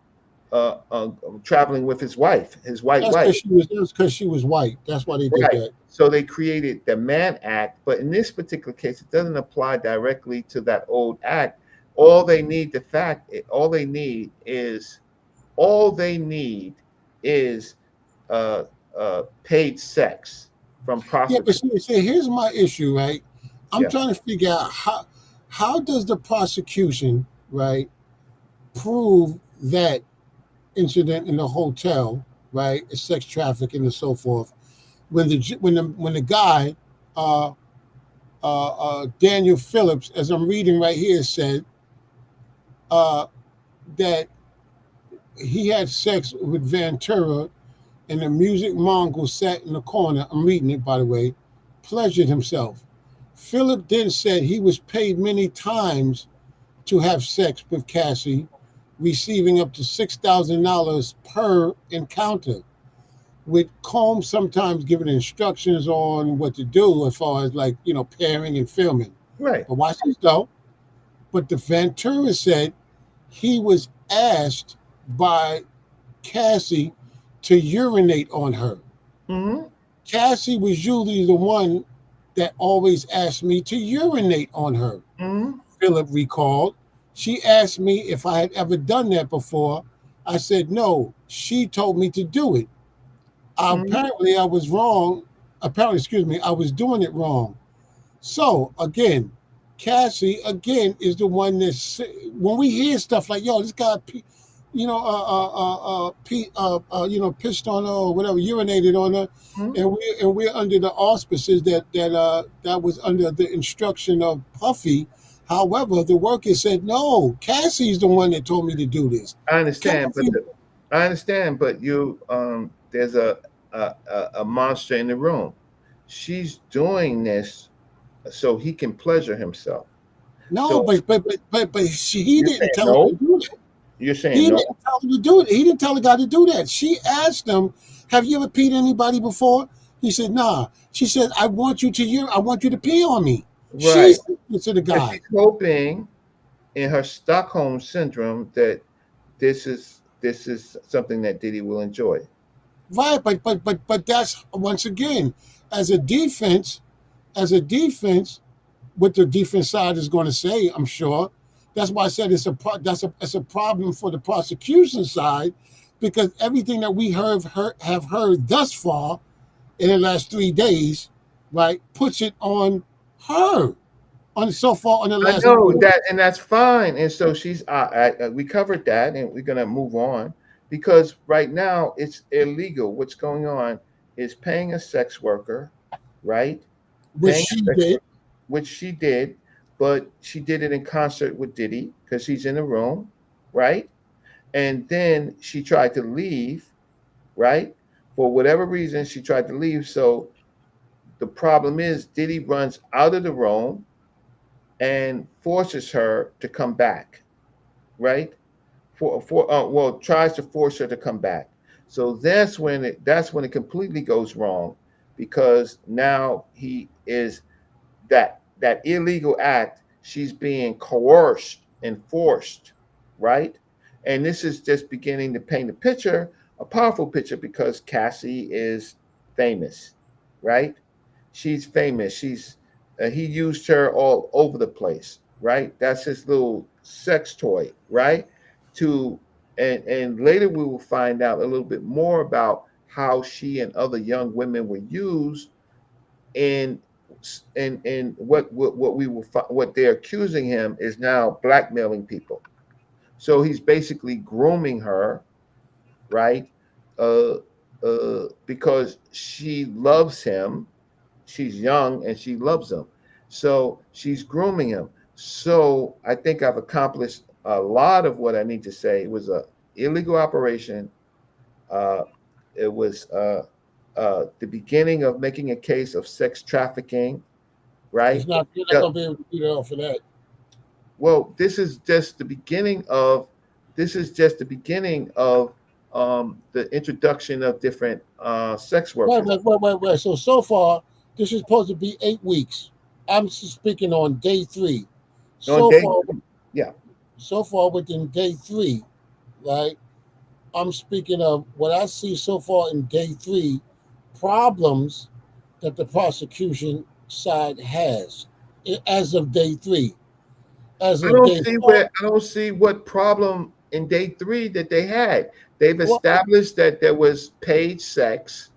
traveling with his white that's wife. because she was white. That's why they did Right. that. So they created the Mann Act, but in this particular case, it doesn't apply directly to that old act. All they need is uh, paid sex from Yeah, but prostitutes. see, here's my issue, right? I'm Yeah. trying to figure out how does the prosecution, right, prove that incident in the hotel, right, sex trafficking and so forth, when the guy, uh, Daniel Phillips, as I'm reading right here, said uh, that he had sex with Ventura, and the music mongrel sat in the corner. I'm reading it, by the way. Pleasured himself. Philip then said he was paid many times to have sex with Cassie, receiving up to $6,000 per encounter, with Combs sometimes giving instructions on what to do as far as, like, pairing and filming. Right. But watch this though. But the Ventura said he was asked by Cassie to urinate on her. Mm-hmm. Cassie was usually the one that always asked me to urinate on her. Mm-hmm. Philip recalled. She asked me if I had ever done that before. I said no. She told me to do it. Mm-hmm. Apparently, I was wrong. Apparently, excuse me, I was doing it wrong. So again, Cassie again is the one that's, when we hear stuff like, "Yo, this guy, pissed on her or whatever, urinated on her," Mm-hmm. and we're under the auspices that was under the instruction of Puffy. However, the worker said, "No, Cassie's the one that told me to do this." I understand, Cassie, but you there's a monster in the room. She's doing this so he can pleasure himself. no, So he you're didn't saying tell her to no? do that. You're saying He no? didn't tell him to do it. He didn't tell the guy to do that. She asked him, "Have you ever peed anybody before?" He said, "Nah." She said, "I want you to pee on me." She Right. said it to the But guy. she's hoping in her Stockholm syndrome that this is something that Diddy will enjoy. Right, but that's, once again, as a defense, as a defense, what the defense side is going to say, I'm sure. That's why I said it's a problem for the prosecution side, because everything that we have heard thus far in the last 3 days, right, puts it on her, on so far on the I last. know that, and that's fine. And so she's we covered that, and we're gonna move on because right now it's illegal. What's going on is paying a sex worker, right? Which Paying she a sex did. worker, which she did, but she did it in concert with Diddy because he's in the room, right? And then she tried to leave, right? For whatever reason, she tried to leave. So the problem is Diddy runs out of the room and forces her to come back, right? Well, tries to force her to come back. So that's when it completely goes wrong because now he is that illegal act. She's being coerced and forced, right? And this is just beginning to paint a picture, a powerful picture, because Cassie is famous, right? She's famous. He used her all over the place, right? That's his little sex toy, right? To and later we will find out a little bit more about how she and other young women were used in and what we will what they're accusing him is now blackmailing people. So he's basically grooming her, right? Uh, because she loves him. She's young and she loves him. So she's grooming him. So I think I've accomplished a lot of what I need to say. It was a illegal operation. Uh, it was the beginning of making a case of sex trafficking, It's right? not. You're not Yeah, gonna be able to do that for that. well, this is just the beginning of the introduction of different sex Wait, workers. wait, wait, wait, wait. So far, this is supposed to be 8 weeks. I'm speaking on day 3. On So day far, three, yeah. so far within day 3, right? I'm speaking of what I see so far in day 3, problems that the prosecution side has as of day 3. As I of don't day see 4, what problem in day three that they had. They've well, established that there was paid sex,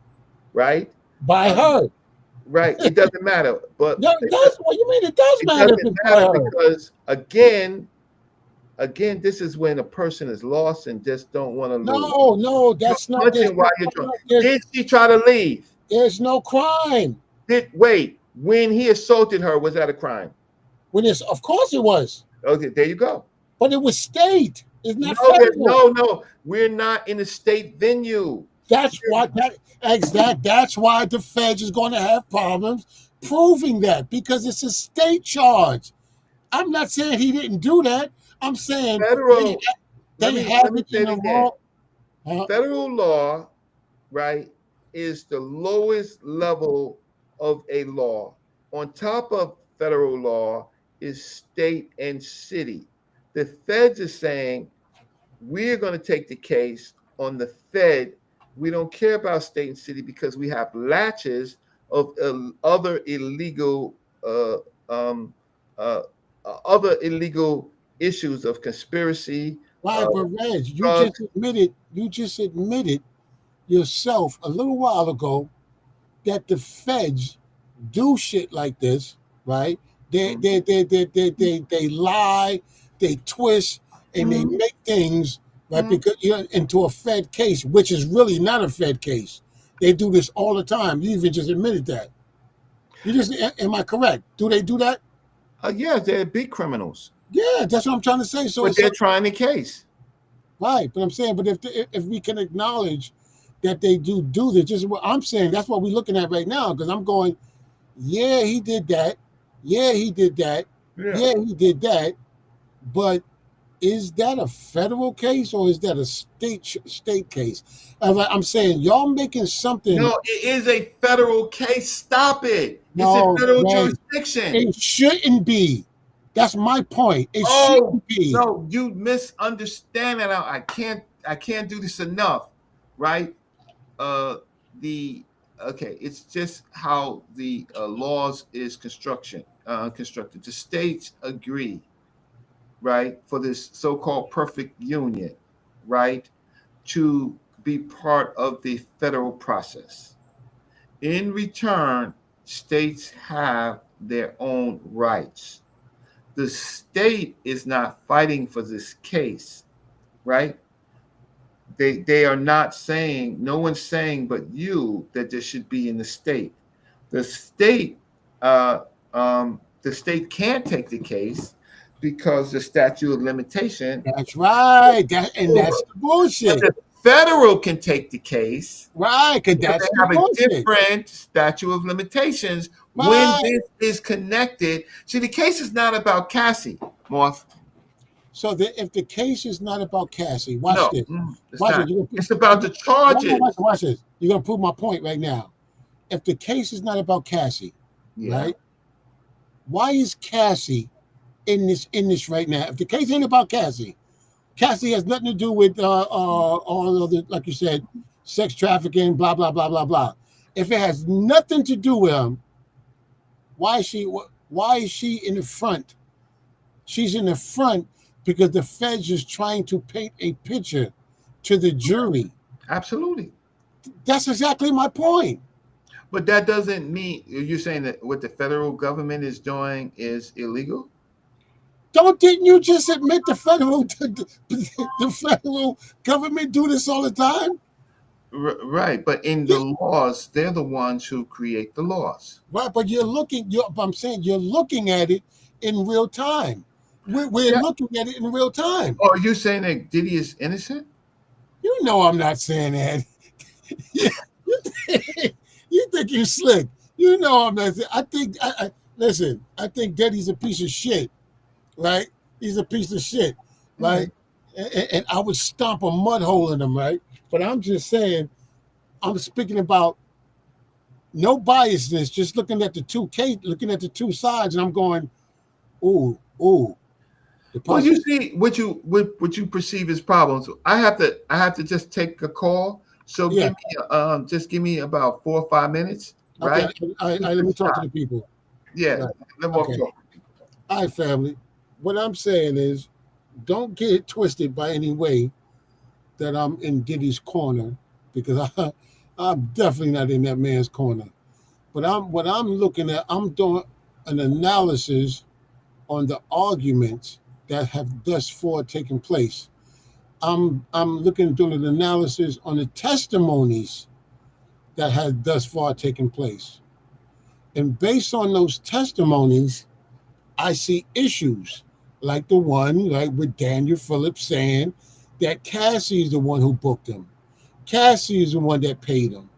right? by Um, her. right? It doesn't matter. But No, it does. What you mean? It does it matter if doesn't it's matter for her. because again, this is when a person is lost and just don't want to lose. No, You're that's not. punching while you're drunk. There's, Did she try to leave? there's no crime. When he assaulted her, was that a crime? When it's, of course it was, Okay, there you go. but it was state. It's not No, federal. no. We're not in a state venue. That's why that's why the feds is going to have problems proving that, because it's a state charge. I'm not saying he didn't do that. I'm saying Federal. they Let have me it say in it the again. wrong. Federal law, right, is the lowest level of a law. On top of federal law is state and city. The feds are saying we're going to take the case on the Fed. We don't care about state and city because we have latches of other illegal uh, um, uh, other illegal issues of conspiracy, Right, but Reg, drugs. you just admitted yourself a little while ago that the feds do shit like this, right? They lie, they twist, and they make things right because you're into a Fed case, which is really not a Fed case. They do this all the time. You even just admitted that. You just am I correct? Do they do that? Yeah, they're big criminals, Yeah, that's what I'm trying to say. So but it's they're trying the case. right, but I'm saying, but if we can acknowledge that they do this, just what I'm saying, that's what we're looking at right now. Because I'm going, yeah, he did that, yeah, he did that, yeah, he did that, but is that a federal case or is that a state case? I'm saying y'all making something. No, it is a federal case. Stop it. It's in No, federal Ray, jurisdiction. it shouldn't be. That's my point. It Oh shouldn't be. no, you misunderstand that. I can't do this enough, right? The okay, it's just how the laws is constructed. The states agree, right, for this so-called perfect union, right, to be part of the federal process. In return, states have their own rights. The state is not fighting for this case, right? They are not saying, no one's saying but you that this should be in the state. The state uh, the state can't take the case because the statute of limitation. That's right. And But that's the bullshit. the federal can take the case Right, because because that's they the have a bullshit. different statute of limitations when Right. this is connected. See, the case is not about Cassie, Morph. So if the case is not about Cassie, watch No, this. it's Watch not. it. It's about the charges. Watch this. You're gonna prove my point right now. If the case is not about Cassie, Yeah. right? Why is Cassie in this right now? If the case ain't about Cassie, Cassie has nothing to do with all of the, like you said, sex trafficking, blah blah blah blah blah. If it has nothing to do with him, why is she in the front? She's in the front because the feds is trying to paint a picture to the jury. Absolutely. That's exactly my point. But that doesn't mean you're saying that what the federal government is doing is illegal? Didn't you just admit the federal government do this all the time? Right. But in the laws, they're the ones who create the laws. Right, but I'm saying you're looking at it in real time. We're looking at it in real time. Oh, are you saying that Diddy is innocent? You know I'm not saying that. You think you're slick. You know I'm not. Listen, I think Diddy's a piece of shit, right? He's a piece of shit, right? And I would stomp a mud hole in him, right? But I'm just saying, I'm speaking about no biasness, just looking at the two sides, and I'm going, ooh. Well, you see what you perceive as problems. I have to just take a call. So just give me about 4 or 5 minutes, right? Okay, let me talk to the people. Yeah, right. let me talk. All right, family. What I'm saying is, don't get it twisted by any way that I'm in Diddy's corner, because I'm definitely not in that man's corner. But what I'm looking at, I'm doing an analysis on the arguments that have thus far taken place. I'm looking at doing an analysis on the testimonies that have thus far taken place. And based on those testimonies, I see issues like the one like with Daniel Phillips saying that Cassie is the one who booked him. Cassie is the one that paid him.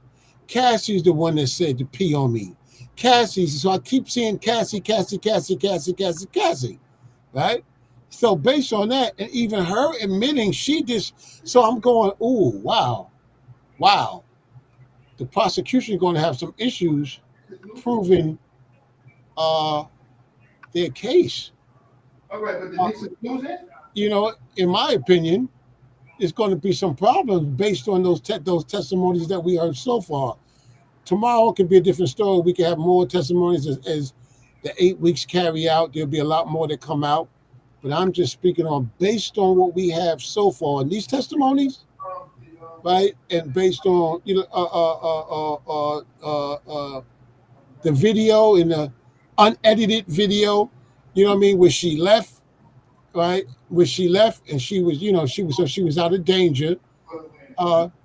Cassie is the one that said to pee on me. Cassie, so I keep seeing Cassie, Cassie, Cassie, Cassie, Cassie, Cassie, right? So based on that, and even her admitting she just, so I'm going, ooh, wow, wow. The prosecution is going to have some issues proving uh, their case. All right, but the Knicks are losing. You know, in my opinion, it's going to be some problems based on those testimonies that we heard so far. Tomorrow could be a different story. We could have more testimonies as the 8 weeks carry out. There'll be a lot more that come out. But I'm just speaking on based on what we have so far. And these testimonies, right? And based on the video in the unedited video, you know what I mean, where she left, right? Where she left and she was, she was out of danger.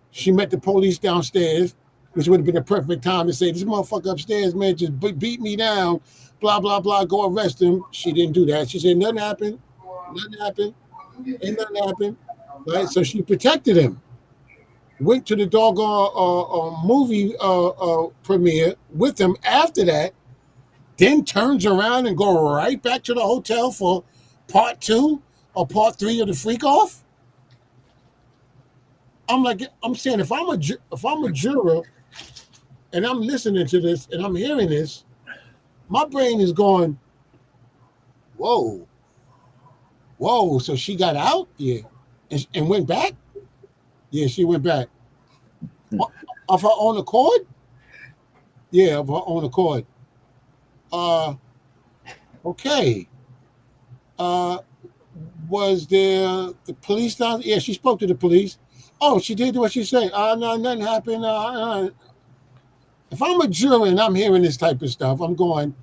She met the police downstairs, which would have been a perfect time to say, this motherfucker upstairs, man, just beat me down, blah, blah, blah, go arrest him. She didn't do that. She said, nothing happened. Nothing happened. Ain't nothing happened. Right? So she protected him. Went to the doggone movie premiere with him after that, then turns around and go right back to the hotel for part 2 or part 3 of the freak off. I'm saying if I'm a juror and I'm listening to this and I'm hearing this, my brain is going, whoa, whoa. So she got out, yeah, and went back. Yeah, she went back of her own accord. Yeah, of her own accord. Uh, okay. Was there the police down? Yeah, she spoke to the police. Oh, she did what she said. No, nothing happened. If I'm a juror and I'm hearing this type of stuff, I'm going,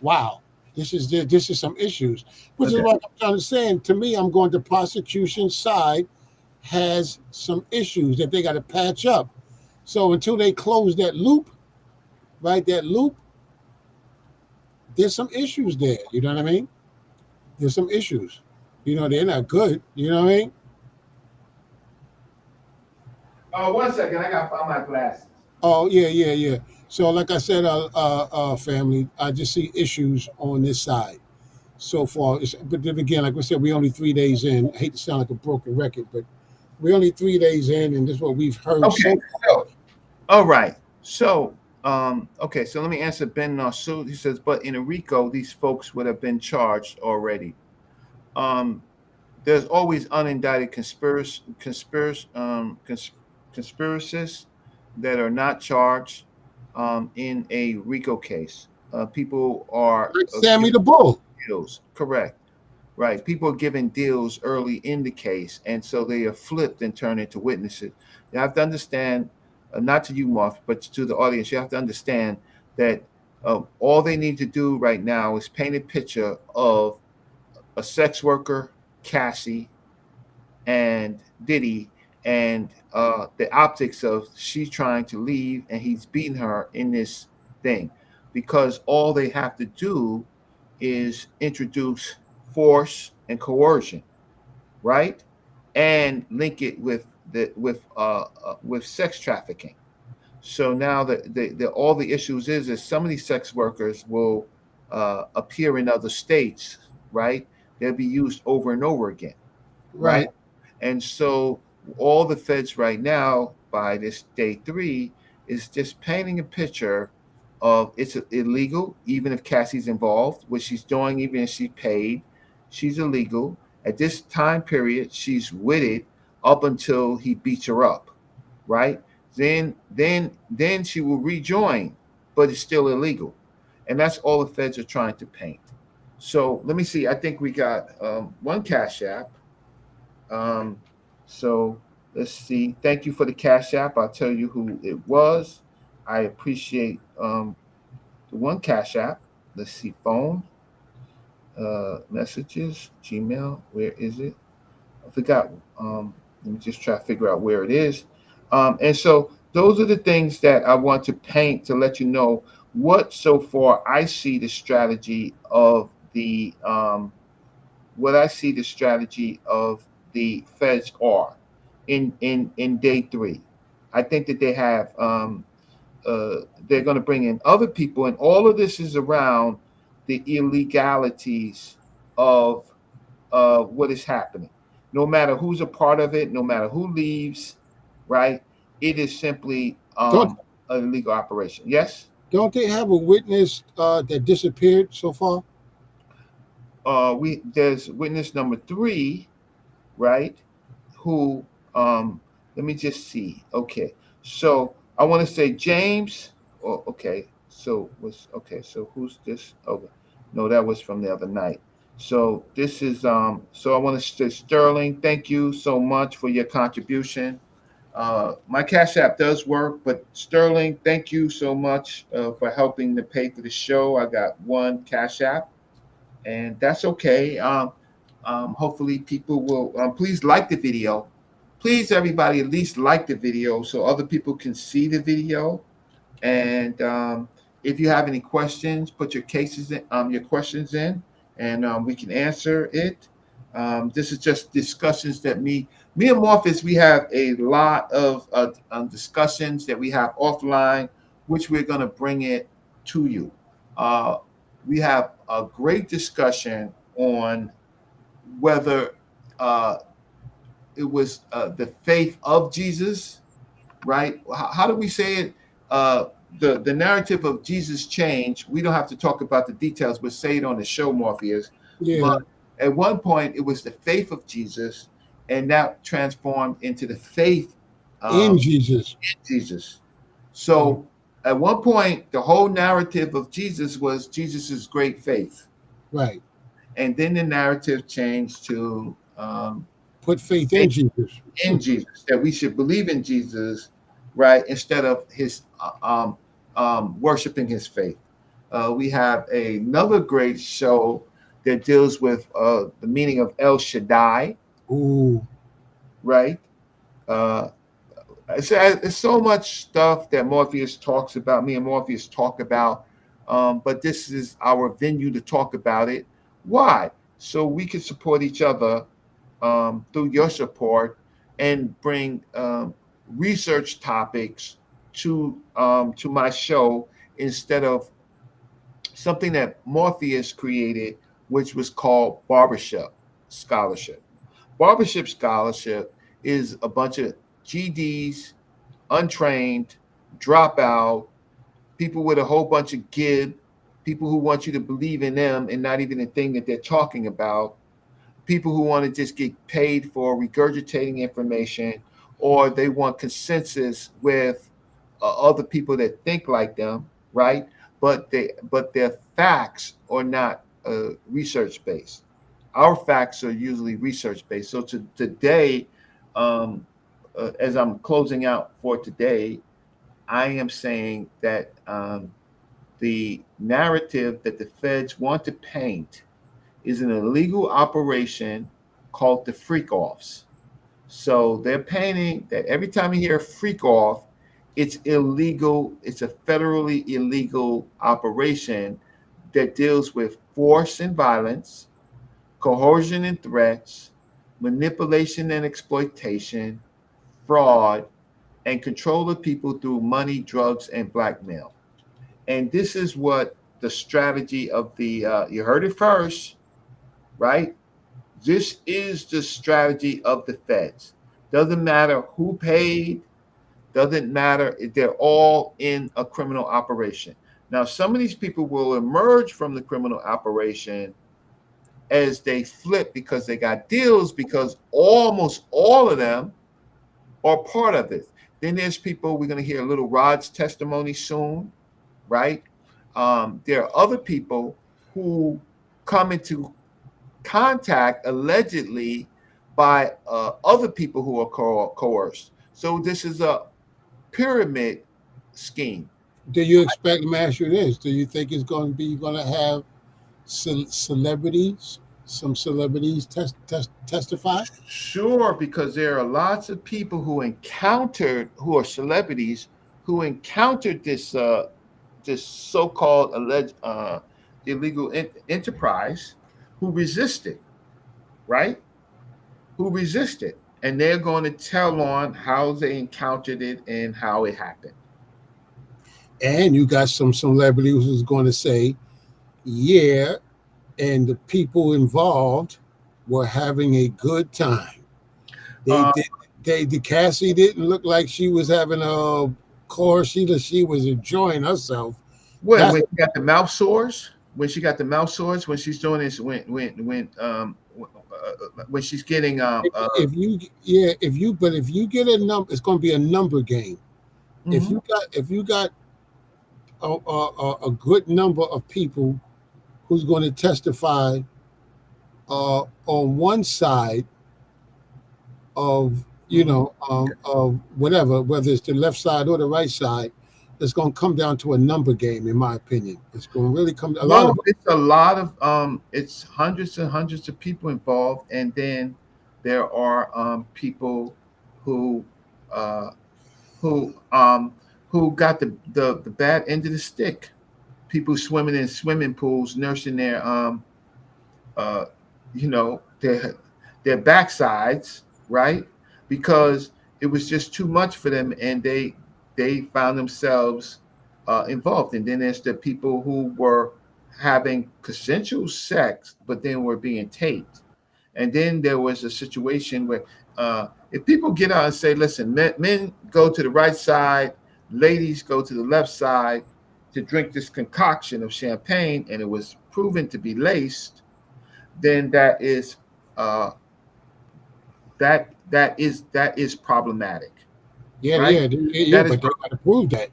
wow, this is some issues. Which is what I'm trying to say. To me, I'm going, the prosecution side has some issues that they got to patch up. So until they close that loop, right, there's some issues there. You know what I mean? There's some issues. They're not good. You know what I mean? Oh, 1 second. I got to find my glasses. Oh, yeah. So like I said, family, I just see issues on this side so far. But then again, like we said, we're only 3 days in. I hate to sound like a broken record, but we're only 3 days in, and this is what we've heard. Okay. So, all right. So, okay. So let me answer Ben Nassau. He says, but in a RICO, these folks would have been charged already. There's always unindicted conspiracists that are not charged in a RICO case. People are Sammy the Bull. Deals. Correct. Right. People are given deals early in the case, and so they are flipped and turned into witnesses. You have to understand, not to you, Mark, but to the audience, you have to understand that all they need to do right now is paint a picture of a sex worker, Cassie, and Diddy, and the optics of she's trying to leave and he's beating her in this thing, because all they have to do is introduce force and coercion, right, and link it with sex trafficking. So now all the issues is some of these sex workers will appear in other states, right? They'll be used over and over again, right? And so all the feds right now, by this day 3, is just painting a picture of it's illegal, even if Cassie's involved, what she's doing, even if she's paid, she's illegal. At this time period, she's with it up until he beats her up, right? Then she will rejoin, but it's still illegal. And that's all the feds are trying to paint. So let me see. I think we got one Cash App. So let's see. Thank you for the Cash App. I'll tell you who it was. I appreciate the one Cash App. Let's see, phone, messages, Gmail. Where is it? I forgot. Let me just try to figure out where it is. And so those are the things that I want to paint to let you know what so far I see the strategy of the what I see the strategy of the Feds are in day three. I think that they have they're going to bring in other people, and all of this is around the illegalities of what is happening. No matter who's a part of it, no matter who leaves, right? It is simply Don't a legal operation. Yes. don't they have a witness that disappeared so far? We there's witness number three, right? Who let me just see. Okay. So I want to say James. Oh, okay. So was okay. So who's this? Oh no, that was from the other night. So this is so I want to say Sterling, thank you so much for your contribution. My Cash App does work, but Sterling, thank you so much for helping to pay for the show. I got one Cash App, and that's okay. Hopefully, people will please like the video. Please, everybody, at least like the video so other people can see the video. And if you have any questions, put your cases in, your questions in, and we can answer it. This is just discussions that me and Morpheus, we have a lot of discussions that we have offline, which we're going to bring it to you. Uh, we have a great discussion on whether it was the faith of Jesus, right? How do we say it? Uh, the narrative of Jesus changed. We don't have to talk about the details, but say it on the show, Morpheus. Yeah, But at one point, it was the faith of Jesus, and that transformed into the faith in Jesus. in Jesus. So at one point, the whole narrative of Jesus was Jesus's great faith, Right. and then the narrative changed to Put faith in Jesus. in Jesus, that we should believe in Jesus, right, instead of his worshiping his faith. We have another great show that deals with the meaning of El Shaddai, Ooh. right? Uh, it's so much stuff that Morpheus talks about. Me and Morpheus talk about, but this is our venue to talk about it. Why? So we can support each other through your support and bring research topics to my show instead of something that Morpheus created, which was called barbershop scholarship. Barbershop scholarship is a bunch of GDs, untrained, dropout, people with a whole bunch of gib, people who want you to believe in them and not even the thing that they're talking about, people who want to just get paid for regurgitating information, or they want consensus with other people that think like them, right? But their facts are not research based. Our facts are usually research based. So today, as I'm closing out for today, I am saying that the narrative that the feds want to paint is an illegal operation called the freak offs. So they're painting that every time you hear freak off, it's illegal. It's a federally illegal operation that deals with force and violence, coercion and threats, manipulation and exploitation, fraud, and control of people through money, drugs, and blackmail. And this is what the strategy of the, you heard it first, right? This is the strategy of the feds. Doesn't matter who paid, doesn't matter. They're all in a criminal operation. Now, some of these people will emerge from the criminal operation as they flip because they got deals, because almost all of them are part of it. Then there's people, we're going to hear little Rod's testimony soon, right? There are other people who come into contact allegedly by other people who are coerced. So this is a pyramid scheme. Do you expect? Let me ask you this: do you think it's going to have celebrities, some celebrities testify? Sure, because there are lots of people who are celebrities, who encountered this so-called alleged illegal enterprise, who resisted, right? Who resisted, and they're going to tell on how they encountered it and how it happened. And you got some celebrities who's going to say, "Yeah," and the people involved were having a good time. They Uh, did. The Cassie didn't look like she was having a course. She was enjoying herself. when That's she got the mouth sores, when she's doing this, when she's getting if you if you get a number, it's going to be a number game. mhm. If you got a good number of people who's going to testify on one side of Mhm. of whatever, whether it's the left side or the right side, it's going to come down to a number game, in my opinion. It's going to really come. A lot Well, of it's a lot of it's hundreds and hundreds of people involved, and then there are people who uh, who um, who got the bad end of the stick. People swimming in swimming pools, nursing uh, their backsides, right? Because it was just too much for them, and they found themselves involved. And then there's the people who were having consensual sex, but then were being taped. And then there was a situation where if people get out and say, "Listen, men go to the right side, ladies go to the left side to drink this concoction of champagne," and it was proven to be laced, then uh, that is problematic, yeah, right? yeah, That is but they got to prove that.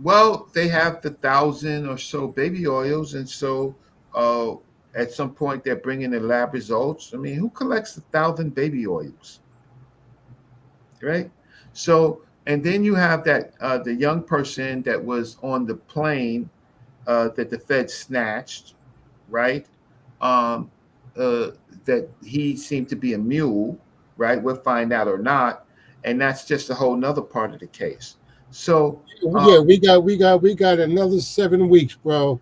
well, they have the 1,000 or so baby oils, and so uh, at some point they're bringing the lab results. I mean, who collects 1,000 baby oils, right? So, and then you have that the young person that was on the plane that the Fed snatched, right? Um, uh, that he seemed to be a mule, right? We'll find out or not, and that's just a whole nother part of the case. So, uh, Yeah, we got another 7 weeks, bro.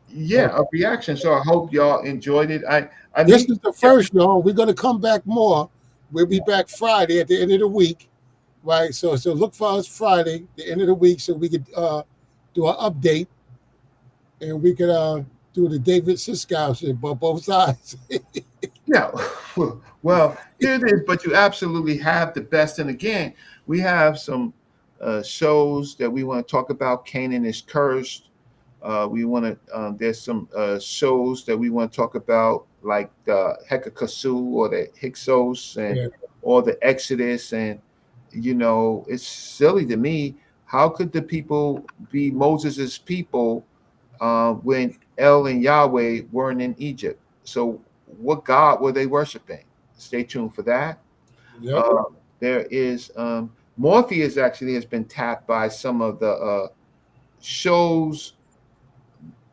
yeah, Of a reaction. So I hope y'all enjoyed it. I This need is the to, first, y'all. We're gonna come back more. We'll be back Friday at the end of the week, right? So look for us Friday, the end of the week, so we could do an update and we could do the David Siskow shit, but both sides. yeah. Well, here it is. But you absolutely have the best. And again, we have some shows that we want to talk about. Canaan is cursed. We want to. There's some shows that we want to talk about, like the Hekakasu or the Hyksos and Yeah, or the Exodus. And it's silly to me. How could the people be Moses's people when El and Yahweh weren't in Egypt? So what God were they worshiping? Stay tuned for that. yep. Uh, there is Morpheus actually has been tapped by some of the shows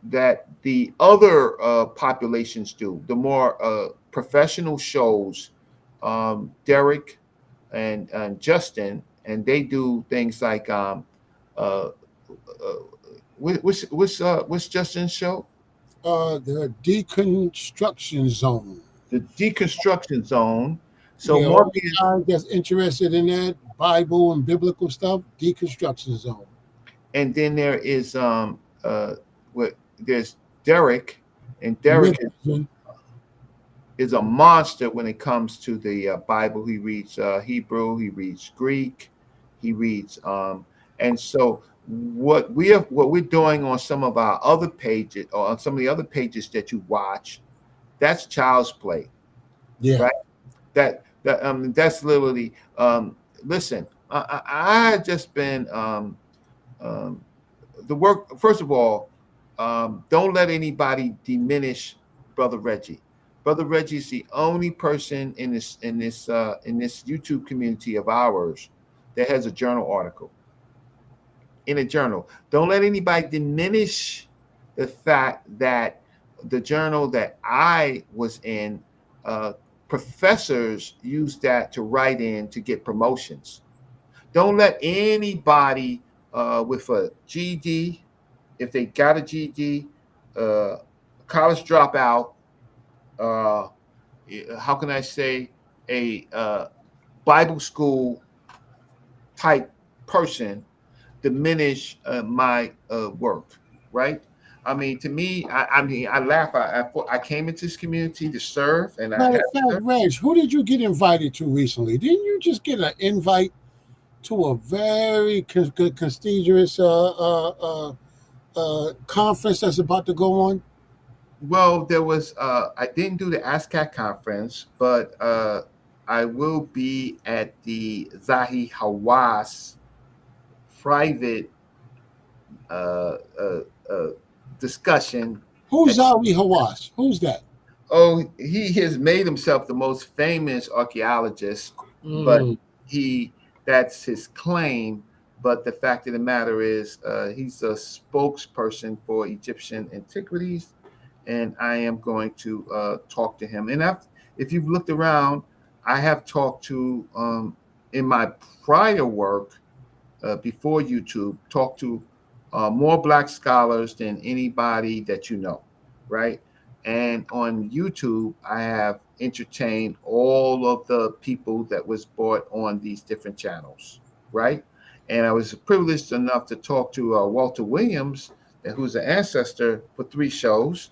that the other populations do, the more professional shows, Derek and Justin, and they do things like uh, uh, what's Justin's show? The deconstruction zone. The Deconstruction Zone. So Yeah, all the Morpheus, guys that's interested in that Bible and biblical stuff, deconstruction zone. and then there is what there's Derek, and Derek Religion. is a monster when it comes to the Bible. He reads Hebrew, he reads Greek, he reads, and so what we're doing on some of our other pages or on some of the other pages that you watch, that's child's play, Yeah. right? That's literally. Listen, I had just been um, the work. First of all, don't let anybody diminish Brother Reggie. Brother Reggie is the only person in this YouTube community of ours that has a journal article in a journal. Don't let anybody diminish the fact that the journal that I was in, professors use that to write in to get promotions. Don't let anybody with a GED, if they got a GED, college dropout, uh, how can I say, a Bible school type person diminish my work, right? I mean, to me, I laugh. I came into this community to serve, and I Matter have of fact, served. Reg, who did you get invited to recently? Didn't you just get an invite to a very prestigious conference that's about to go on? Well, there was. I didn't do the ASCAT conference, but I will be at the Zahi Hawass private uh, uh, uh, discussion. Who's Zawi Hawass? Who's that? Oh, he has made himself the most famous archaeologist, but Mm. he that's his claim. But the fact of the matter is, he's a spokesperson for Egyptian antiquities, and I am going to talk to him. And if you've looked around, I have talked to in my prior work before YouTube, talked to more Black scholars than anybody that you know, right? And on YouTube, I have entertained all of the people that was brought on these different channels, right? And I was privileged enough to talk to Walter Williams, who's an ancestor, for 3 shows.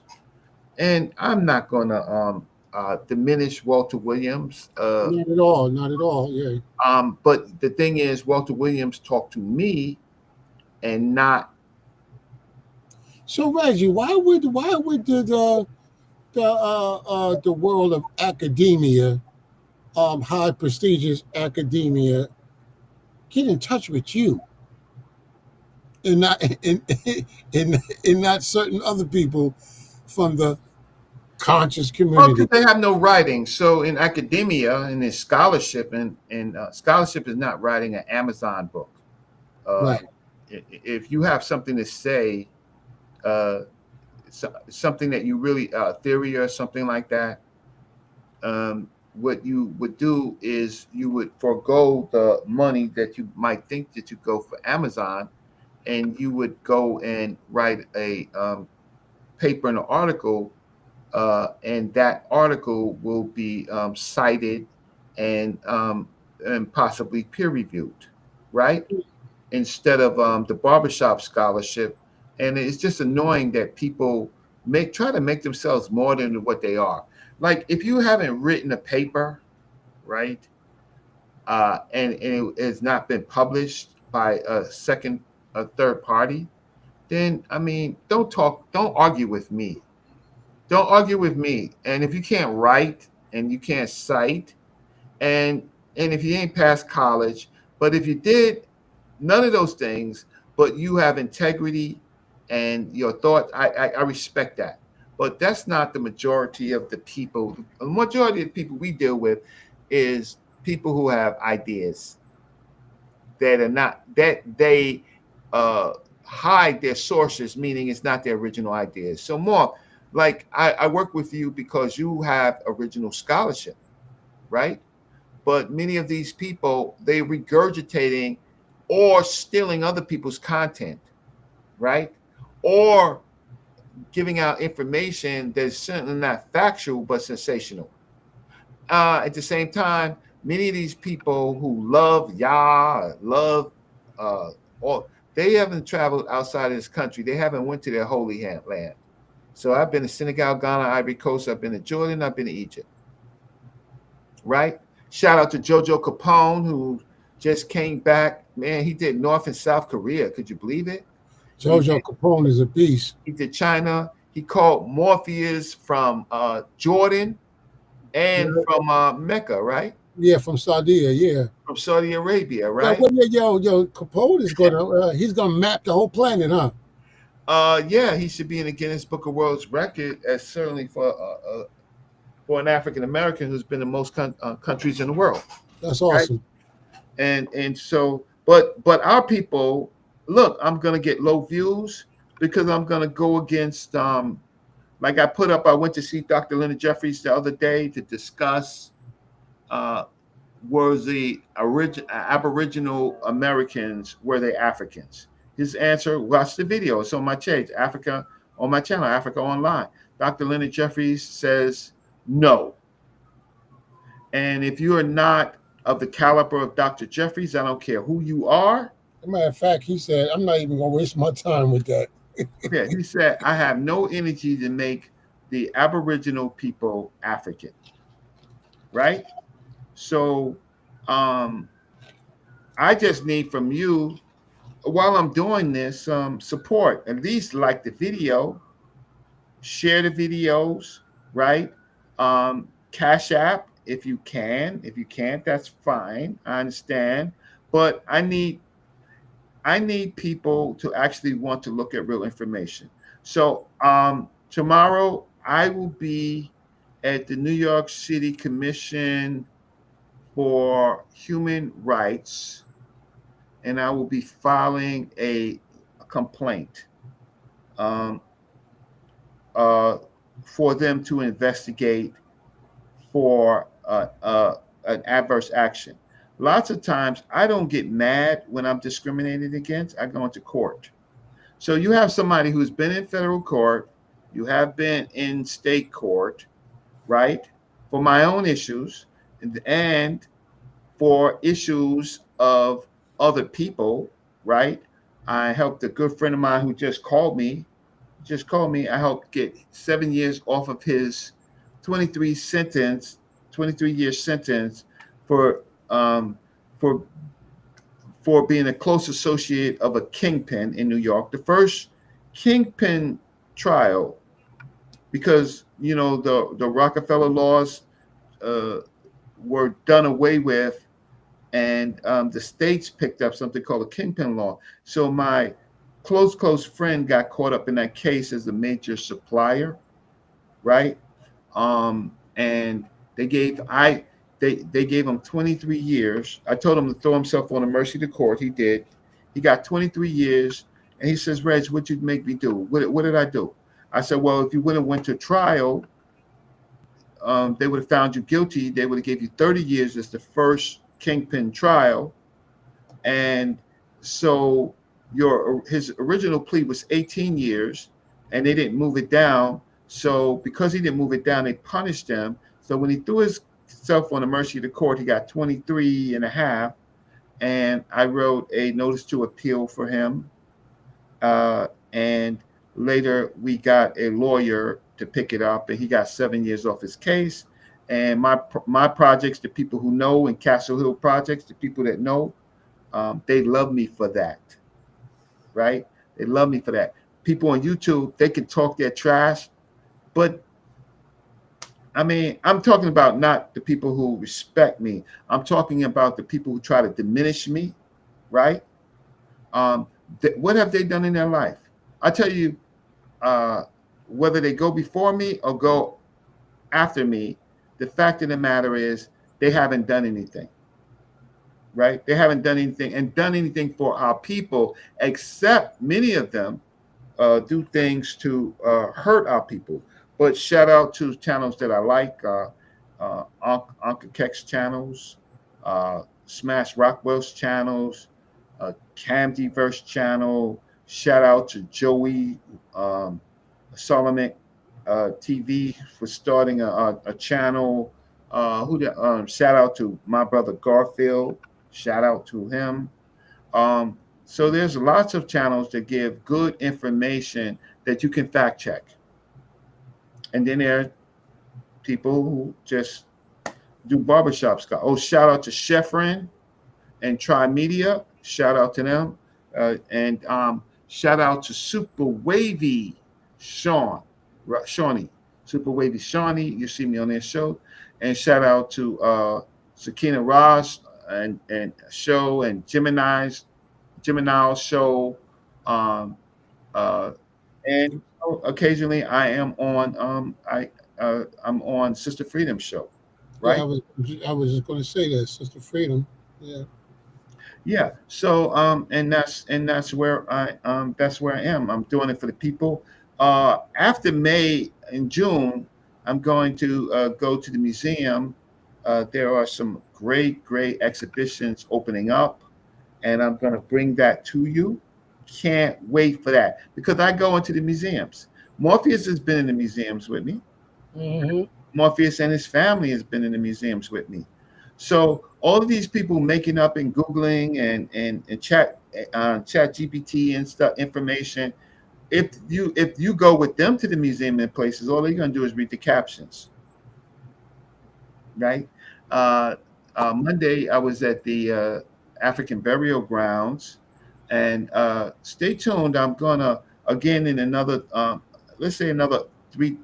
And I'm not going to diminish Walter Williams. Not at all. Not at all. Yeah. But the thing is, Walter Williams talked to me and not. So Reggie, why would the world of academia, high prestigious academia, get in touch with you and not and not certain other people from the conscious Well, because community? they have no writing. So in academia and in scholarship, and scholarship is not writing an Amazon book. Uh, Right. if you have something to say, uh, something that you really theory or something like that, what you would do is you would forego the money that you might think that you go for Amazon, and you would go and write a paper and an article, and that article will be cited and possibly peer reviewed, right? Instead of the barbershop scholarship. And it's just annoying that people try to make themselves more than what they are. Like if you haven't written a paper, right, and it has not been published by a third party, then I mean, don't argue with me. Don't argue with me. And if you can't write and you can't cite, and if you ain't passed college, but if you did none of those things, but you have integrity and your thought, I respect that. But that's not the majority of the people. The majority of the people we deal with is people who have ideas that are not that they uh, hide their sources, meaning it's not their original ideas. So more like I work with you because you have original scholarship, right? But many of these people, they regurgitating or stealing other people's content, right? Or giving out information that's certainly not factual but sensational. At the same time, many of these people who love Yah, love, uh, or they haven't traveled outside of this country. They haven't went to their holy land. So I've been to Senegal, Ghana, Ivory Coast. I've been to Jordan. I've been to Egypt. Right? Shout out to Jojo Capone, who just came back. Man, he did North and South Korea. Could you believe it? Jojo Capone is a beast. He did China. He called Morpheus from Jordan and Yeah, from Mecca, right? yeah, from Saudi, yeah. From Saudi Arabia, Yeah, right? well, yeah, yo, Capone is he's gonna map the whole planet, huh? Yeah, he should be in the Guinness Book of World Record, as certainly for an African American who's been in most countries in the world, That's right? awesome. and so, but our people, look, I'm gonna get low views because I'm gonna go against like I put up, I went to see Dr. Leonard Jeffries the other day to discuss uh, was the Aboriginal Americans, were they Africans? His answer, watch the video. It's on my page, Africa, on my channel, Africa Online. Dr. Leonard Jeffries says no. And if you are not of the caliber of Dr. Jeffries, I don't care who you are. As a matter of fact, he said, I'm not even going to waste my time with that. Yeah, he said, I have no energy to make the Aboriginal people African. Right? So I just need from you, while I'm doing this, support. At least like the video, share the videos, right? Cash App if you can. If you can't, that's fine. I understand. But I need people to actually want to look at real information. So tomorrow I will be at the New York City Commission for Human Rights, and I will be filing a complaint um, for them to investigate for an adverse action. Lots of times I don't get mad when I'm discriminated against. I go into court. So you have somebody who's been in federal court, you have been in state court, right, for my own issues, and for issues of other people, right? I helped a good friend of mine who just called me. I helped get 7 years off of his 23-year sentence for um, for for being a close associate of a kingpin in New York. The first kingpin trial, because the Rockefeller laws were done away with, and the states picked up something called a kingpin law. So my close friend got caught up in that case as a major supplier, right? And they gave him 23 years. I told him to throw himself on the mercy of the court. He did. He got 23 years, and he says, "Reg, what'd you make me do? What did I do?" I said, "Well, if you would have went to trial, they would have found you guilty. They would have gave you 30 years as the first kingpin trial, and so his original plea was 18 years, and they didn't move it down. So because he didn't move it down, they punished him. So when he threw himself on the mercy of the court, he got 23 and a half, and I wrote a notice to appeal for him, and later we got a lawyer to pick it up, and he got 7 years off his case. And my projects, the people who know, in Castle Hill projects, the people that know, they love me for that, right? They love me for that. People on YouTube, they can talk their trash, but I mean, I'm talking about not the people who respect me. I'm talking about the people who try to diminish me, right? What have they done in their life? I tell you, whether they go before me or go after me, the fact of the matter is they haven't done anything, right? They haven't done anything for our people, except many of them do things to hurt our people. But shout out to channels that I like, Uncle Kex channels, Smash Rockwell's channels, Camdiverse channel. Shout out to Joey Solomon TV for starting a channel. Shout out to my brother Garfield. Shout out to him. So there's lots of channels that give good information that you can fact check. And then there are people who just do barbershop stuff. Oh, shout out to Chefrin and Try Media. Shout out to them. And shout out to Super Wavy Shawnee. Super Wavy Shawnee. You see me on their show. And shout out to Sakina Ross and show, and Gemini's show. And occasionally I am on I'm on Sister Freedom's show, right? Yeah, I was just going to say that, Sister Freedom. Yeah. Yeah. So and that's where I am. I'm doing it for the people. After May and June, I'm going to go to the museum. There are some great exhibitions opening up, and I'm going to bring that to you. Can't wait for that because I go into the museums. Morpheus has been in the museums with me. Hmm. Morpheus and his family has been in the museums with me. So all of these people making up and googling and chat GPT and stuff information. If you go with them to the museum and places, all they're gonna do is read the captions, right? Uh, Monday I was at the African burial grounds, and stay tuned. I'm gonna again in another let's say another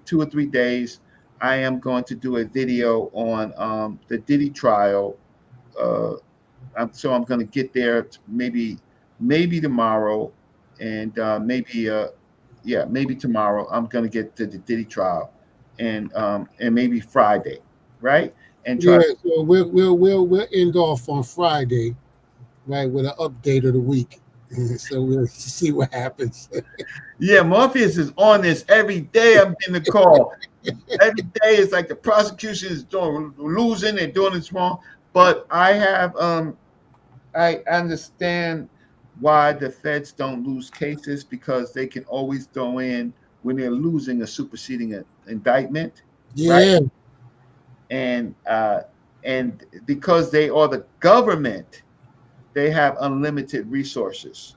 2 or 3 days. I am going to do a video on the Diddy trial. Uh, so I'm going to get there maybe tomorrow, and maybe tomorrow I'm going to get to the Diddy trial, and maybe Friday, right? And try Yeah, to so we'll end off on Friday, right, with an update of the week. So we'll see what happens. yeah, Morpheus is on this every day. I'm getting the call. Every day it's like the prosecution is doing losing and doing this wrong. But I understand why the feds don't lose cases because they can always throw in when they're losing a superseding indictment, right? Yeah, And because they are the government, they have unlimited resources.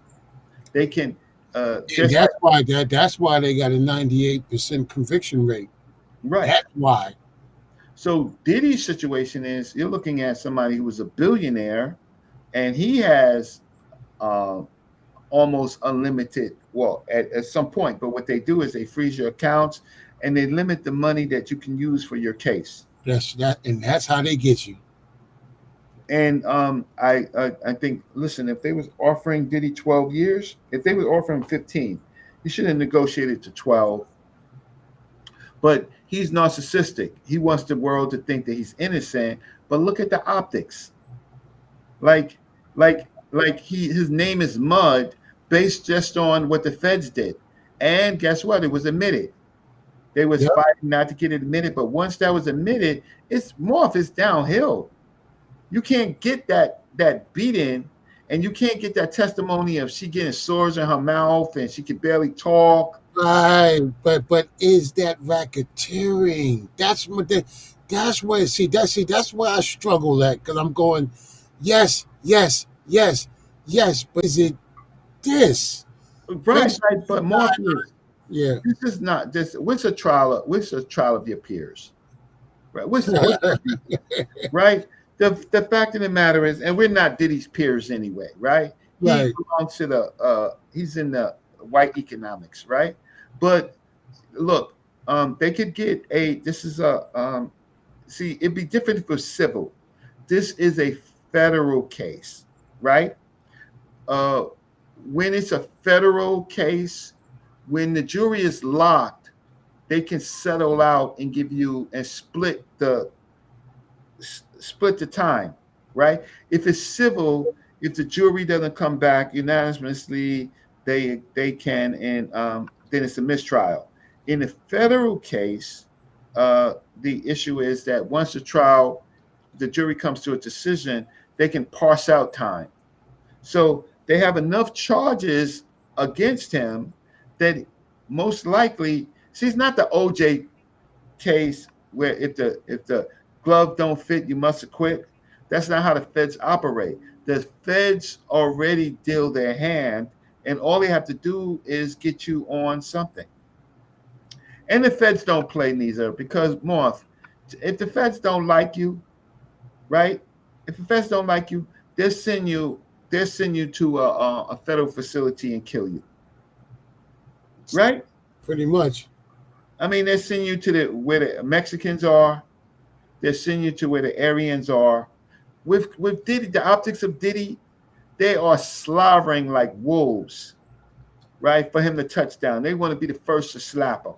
They can and just like that's why they got a 98% conviction rate. right. That's why. So Diddy's situation is you're looking at somebody who was a billionaire and he has uh, almost unlimited. Well, at some point, but what they do is they freeze your accounts and they limit the money that you can use for your case. And that's how they get you. And I think listen, if they was offering Diddy 12 years, if they were offering 15, he should have negotiated to 12. But he's narcissistic. He wants the world to think that he's innocent. But look at the optics. Like like his name is Mud based just on what the feds did. And guess what? It was admitted. They was Yep. fighting not to get it admitted, but once that was admitted, it's Morph is downhill. You can't get that beating, and you can't get that testimony of she getting sores in her mouth and she can barely talk. Right, but is that racketeering? That's where that's where I struggle at because I'm going, yes, yes, yes, yes, but is it this? Right, This right. But Morpheus, yeah. this is not just what's a trial of your peers? Right? What's right? The fact of the matter is, and we're not Diddy's peers anyway, right? He Right. belongs to the he's in the white economics, right? But look, they could get a this is a see, it'd be different if it was civil. This is a federal case, right? Uh when it's a federal case, when the jury is locked, they can settle out and give you and split the time, right? If it's civil, if the jury doesn't come back unanimously, they can, and then it's a mistrial. In a federal case, the issue is that once the trial, the jury comes to a decision, they can parse out time. So they have enough charges against him that most likely, see, it's not the OJ case where if the glove don't fit, you must acquit. That's not how the feds operate. The feds already deal their hand, and all they have to do is get you on something. And the feds don't play neither because Morph, if the feds don't like you, right? If the feds don't like you, they'll send you to a federal facility and kill you, right? Pretty much. I mean, they'll send you to the where the Mexicans are. They'll send you to where the Aryans are. With Diddy, the optics of Diddy, they are slavering like wolves, right? For him to touch down. They want to be the first to slap him.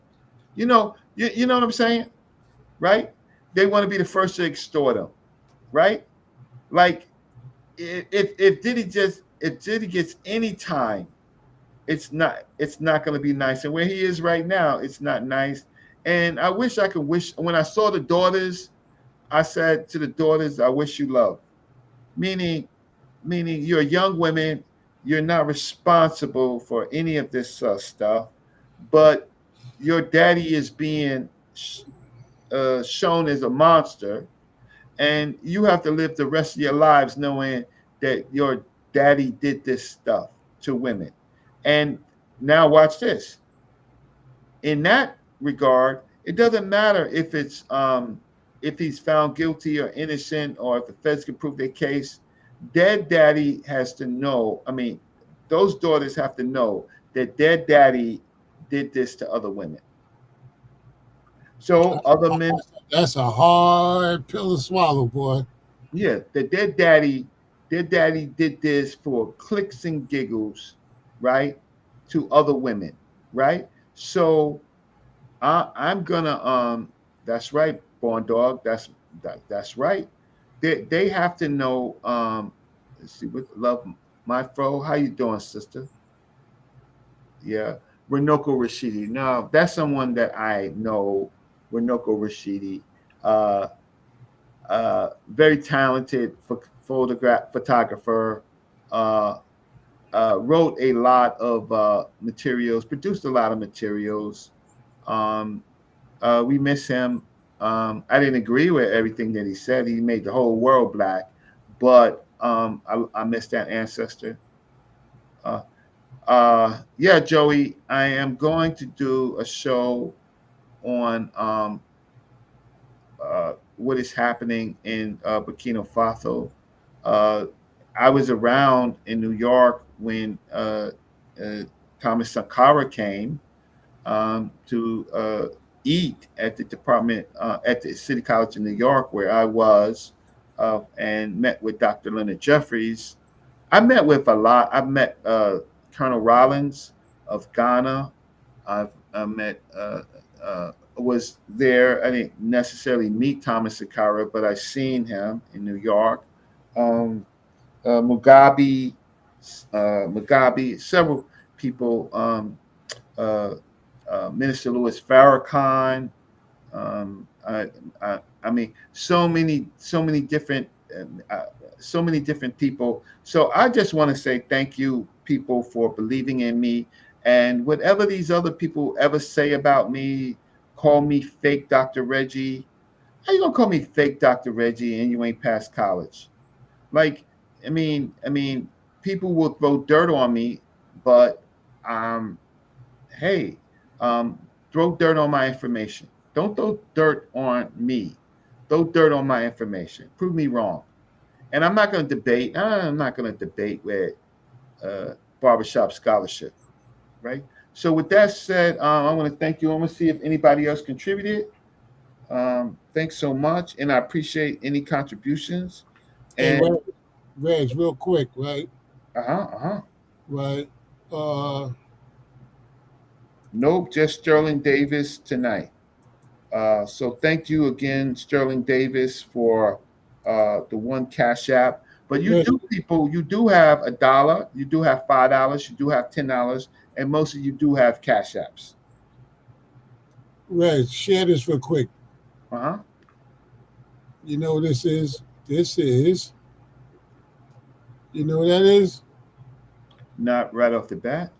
You know what I'm saying? Right? They want to be the first to extort him, right? Like if Diddy gets any time, it's not going to be nice. And where he is right now, it's not nice. And I wish I could wish when I saw the daughters, I said to the daughters, I wish you love. Meaning you're young women, you're not responsible for any of this stuff, but your daddy is being shown as a monster, and you have to live the rest of your lives knowing that your daddy did this stuff to women. And now watch this. In that regard, it doesn't matter if he's found guilty or innocent, or if the feds can prove their case. Their daddy has to know. I mean, those daughters have to know that their daddy did this to other women. So other men, That's a hard pill to swallow, boy. yeah, that their daddy did this for clicks and giggles, right, to other women, right? So I'm gonna that's right, born dog. That's right. They have to know. Let's see, what love my fro. How you doing, sister? Yeah, Renoko Rashidi. No, that's someone that I know. Renoko Rashidi. Uh, very talented photographer. Uh, wrote a lot of materials, produced a lot of materials. Um, we miss him. I didn't agree with everything that he said. He made the whole world black, but I miss that ancestor. Uh, yeah, Joey, I am going to do a show on what is happening in Burkina Faso. Uh, I was around in New York when Thomas Sankara came to eat at the department at the City College in New York, where I was, and met with Dr. Leonard Jeffries. I met with a lot. I've met Colonel Rollins of Ghana. I met was there. I didn't necessarily meet Thomas Sankara, but I seen him in New York. Mugabe, several people. Uh, Minister Louis Farrakhan. I mean, so many different people. So I just want to say thank you, people, for believing in me. And whatever these other people ever say about me, call me fake Dr. Reggie. How you gonna call me fake Dr. Reggie and you ain't passed college? Like, I mean, people will throw dirt on me, but um, hey, um, throw dirt on my information. Don't throw dirt on me. Throw dirt on my information. Prove me wrong. And I'm not going to debate. I'm not going to debate with barbershop scholarship, right? So with that said, I want to thank you. I want to see if anybody else contributed. Thanks so much, and I appreciate any contributions. Hey, And Reg, real quick, right? uh-huh. Right. Uh, Nope, just Sterling Davis tonight. So thank you again, Sterling Davis, for the one Cash App. But you Reg, do, people, you do have $1, you do have $5, you do have $10, and most of you do have Cash Apps. Reg, share this real quick. Uh-huh. You know what this is? This is, you know what that is? Not right off the bat.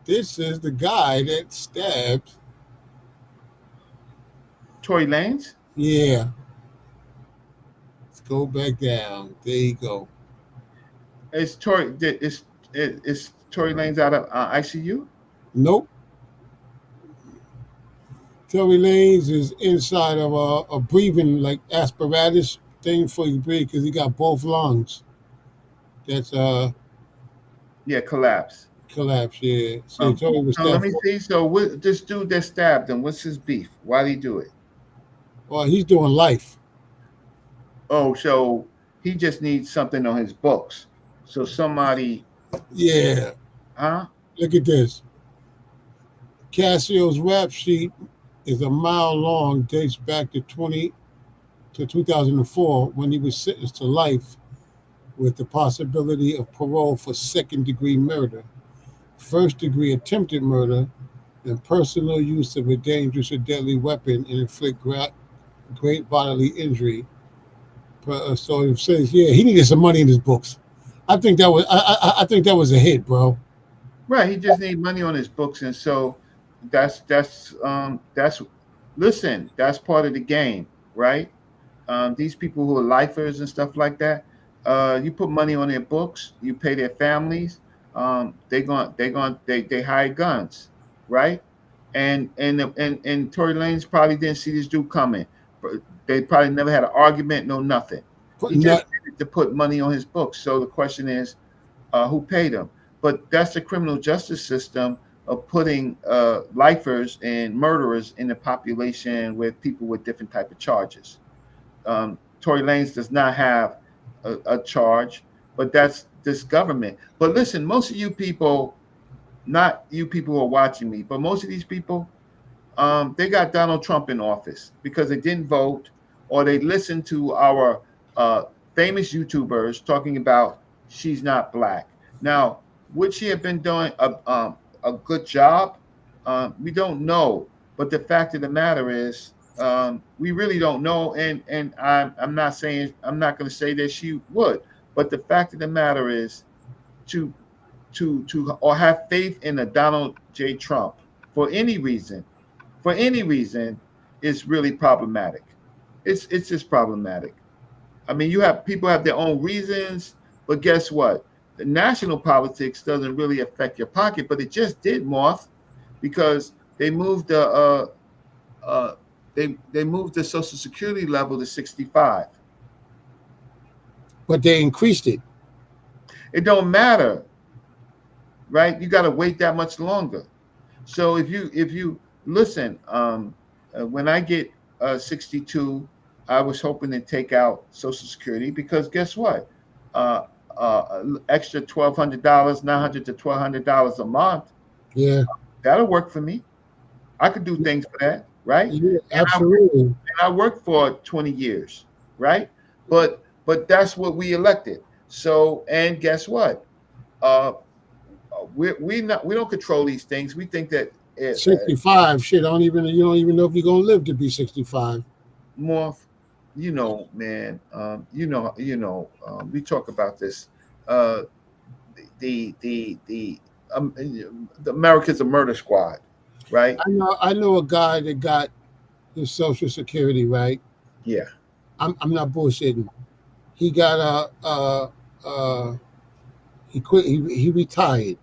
This is the guy that stabbed. Tory Lanez? Yeah. Let's go back down. There you go. Is Tory Lanez out of ICU? Nope. Tory Lanez is inside of a breathing like apparatus thing for you to breathe because he got both lungs. That's Yeah, collapse. collapse. Yeah. So Tory was So let stabbed. me see. So this dude that stabbed him, what's his beef? Why did he do it? Well, he's doing life. Oh, so he just needs something on his books. So somebody, Yeah. huh? Look at this. Cassio's rap sheet is a mile long, dates back to 2004 when he was sentenced to life with the possibility of parole for second-degree murder, first-degree attempted murder, and personal use of a dangerous or deadly weapon and inflict great bodily injury. So it says, yeah, he needed some money in his books. I think that was I think that was a hit, bro. Right. He just needs money on his books, and so that's listen, that's part of the game, right? These people who are lifers and stuff like that, you put money on their books, you pay their families, they hide guns, right? And Tory Lanez probably didn't see this dude coming. They probably never had an argument, no nothing. He just did it to put money on his books. So the question is, who paid him? But that's the criminal justice system of putting lifers and murderers in the population with people with different type of charges. Tory Lanez does not have a charge, but that's this government. But listen, most of you people, not you people who are watching me, but most of these people, they got Donald Trump in office because they didn't vote or they listened to our famous YouTubers talking about she's not black. Now, would she have been doing a good job? We don't know. But the fact of the matter is, we really don't know. And I'm not going to say that she would. But the fact of the matter is, to or have faith in a Donald J. Trump for any reason, is really problematic. It's just problematic. I mean, people have their own reasons, but guess what? The national politics doesn't really affect your pocket, but it just did, Morph, because they moved the they moved the Social Security level to 65. But they increased it. It don't matter, right? You got to wait that much longer. So if you listen, when I get 62, I was hoping to take out Social Security because guess what? Extra $1,200, $900 to $1,200 a month. Yeah, that'll work for me. I could do things for that, right? Yeah, absolutely. And I worked for 20 years, right? But that's what we elected. So, and guess what? We don't control these things. We think that 65. Shit, you don't even know if you're gonna live to be 65. More, man. We talk about this. The America's a murder squad, right? I know a guy that got his Social Security, right? Yeah. I'm not bullshitting. He got he quit. He retired.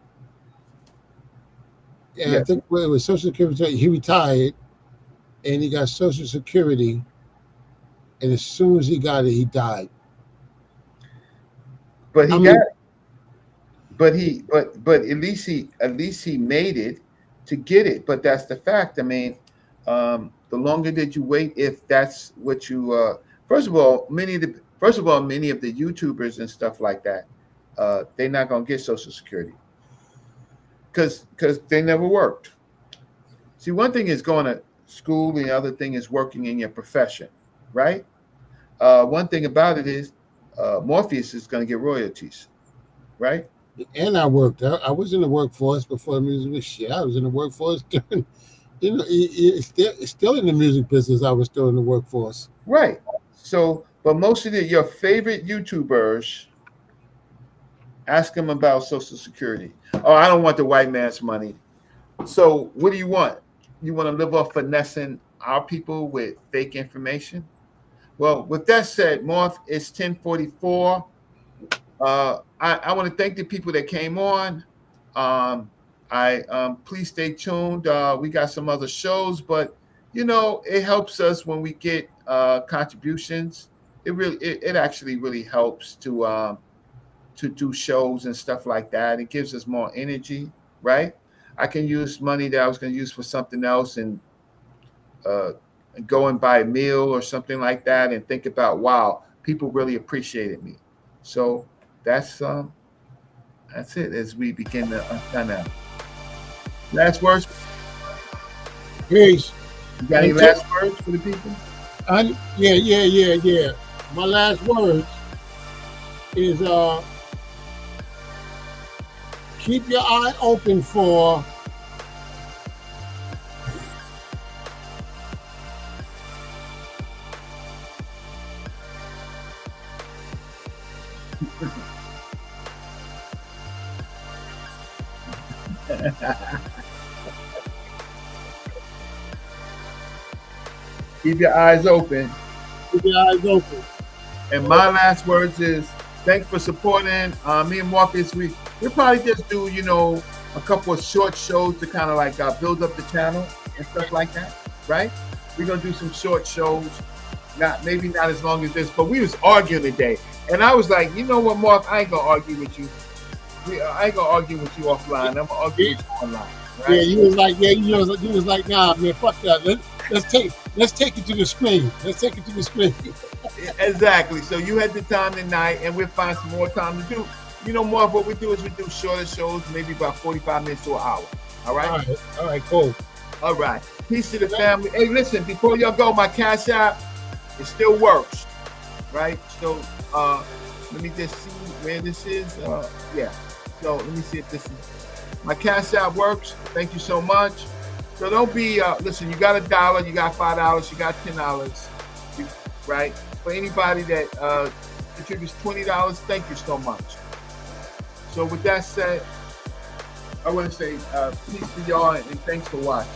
And yeah. I think it was Social Security. He retired, and he got Social Security. And as soon as he got it, he died. But he got it. But at least he made it to get it. But that's the fact. I mean, the longer that you wait, if that's what you first of all, many of the YouTubers and stuff like that, they're not gonna get Social Security because they never worked. See, one thing is going to school, and the other thing is working in your profession, right? One thing about it is Morpheus is going to get royalties, right? And I worked. I was in the workforce before the music was shit. I was in the workforce during, it's still in the music business. I was still in the workforce. Right. So, but most of your favorite YouTubers, ask them about Social Security. Oh, I don't want the white man's money. So what do you want? You want to live off finessing our people with fake information? Well, with that said, Morph, it's 10:44. I want to thank the people that came on. Please stay tuned. We got some other shows, but it helps us when we get contributions. It actually really helps to do shows and stuff like that. It gives us more energy, right? I can use money that I was going to use for something else and go and buy a meal or something like that and think about, wow, people really appreciated me. So that's it as we begin to kind of last words. Peace. You got any last words for the people? Yeah. My last words is keep your eye open for Keep your eyes open. keep your eyes open. And my last words is thanks for supporting me and Morpheus. We'll probably just do, you know, a couple of short shows to kind of like build up the channel and stuff like that, right? We're gonna do some short shows, maybe not as long as this, but we was arguing today, and I was like, you know what, Mark, I ain't gonna argue with you. I ain't gonna argue with you offline. I'm gonna argue with you online. Right? Yeah, you was like, nah, man, fuck that. Let's take it to the screen. Let's take it to the screen. Exactly. So you had the time tonight, and we'll find some more time to do. You know, Mark, what we do is we do shorter shows, maybe about 45 minutes to an hour. All right? All right, cool. All right. Peace to the family. Hey, listen, before y'all go, my Cash App, it still works, right? So let me just see where this is. Yeah. So let me see if this is my Cash App works. Thank you so much. So don't be listen, you got $1, you got $5, you got $10, right? For anybody that contributes $20, thank you so much. So with that said, I want to say peace to y'all and thanks for watching.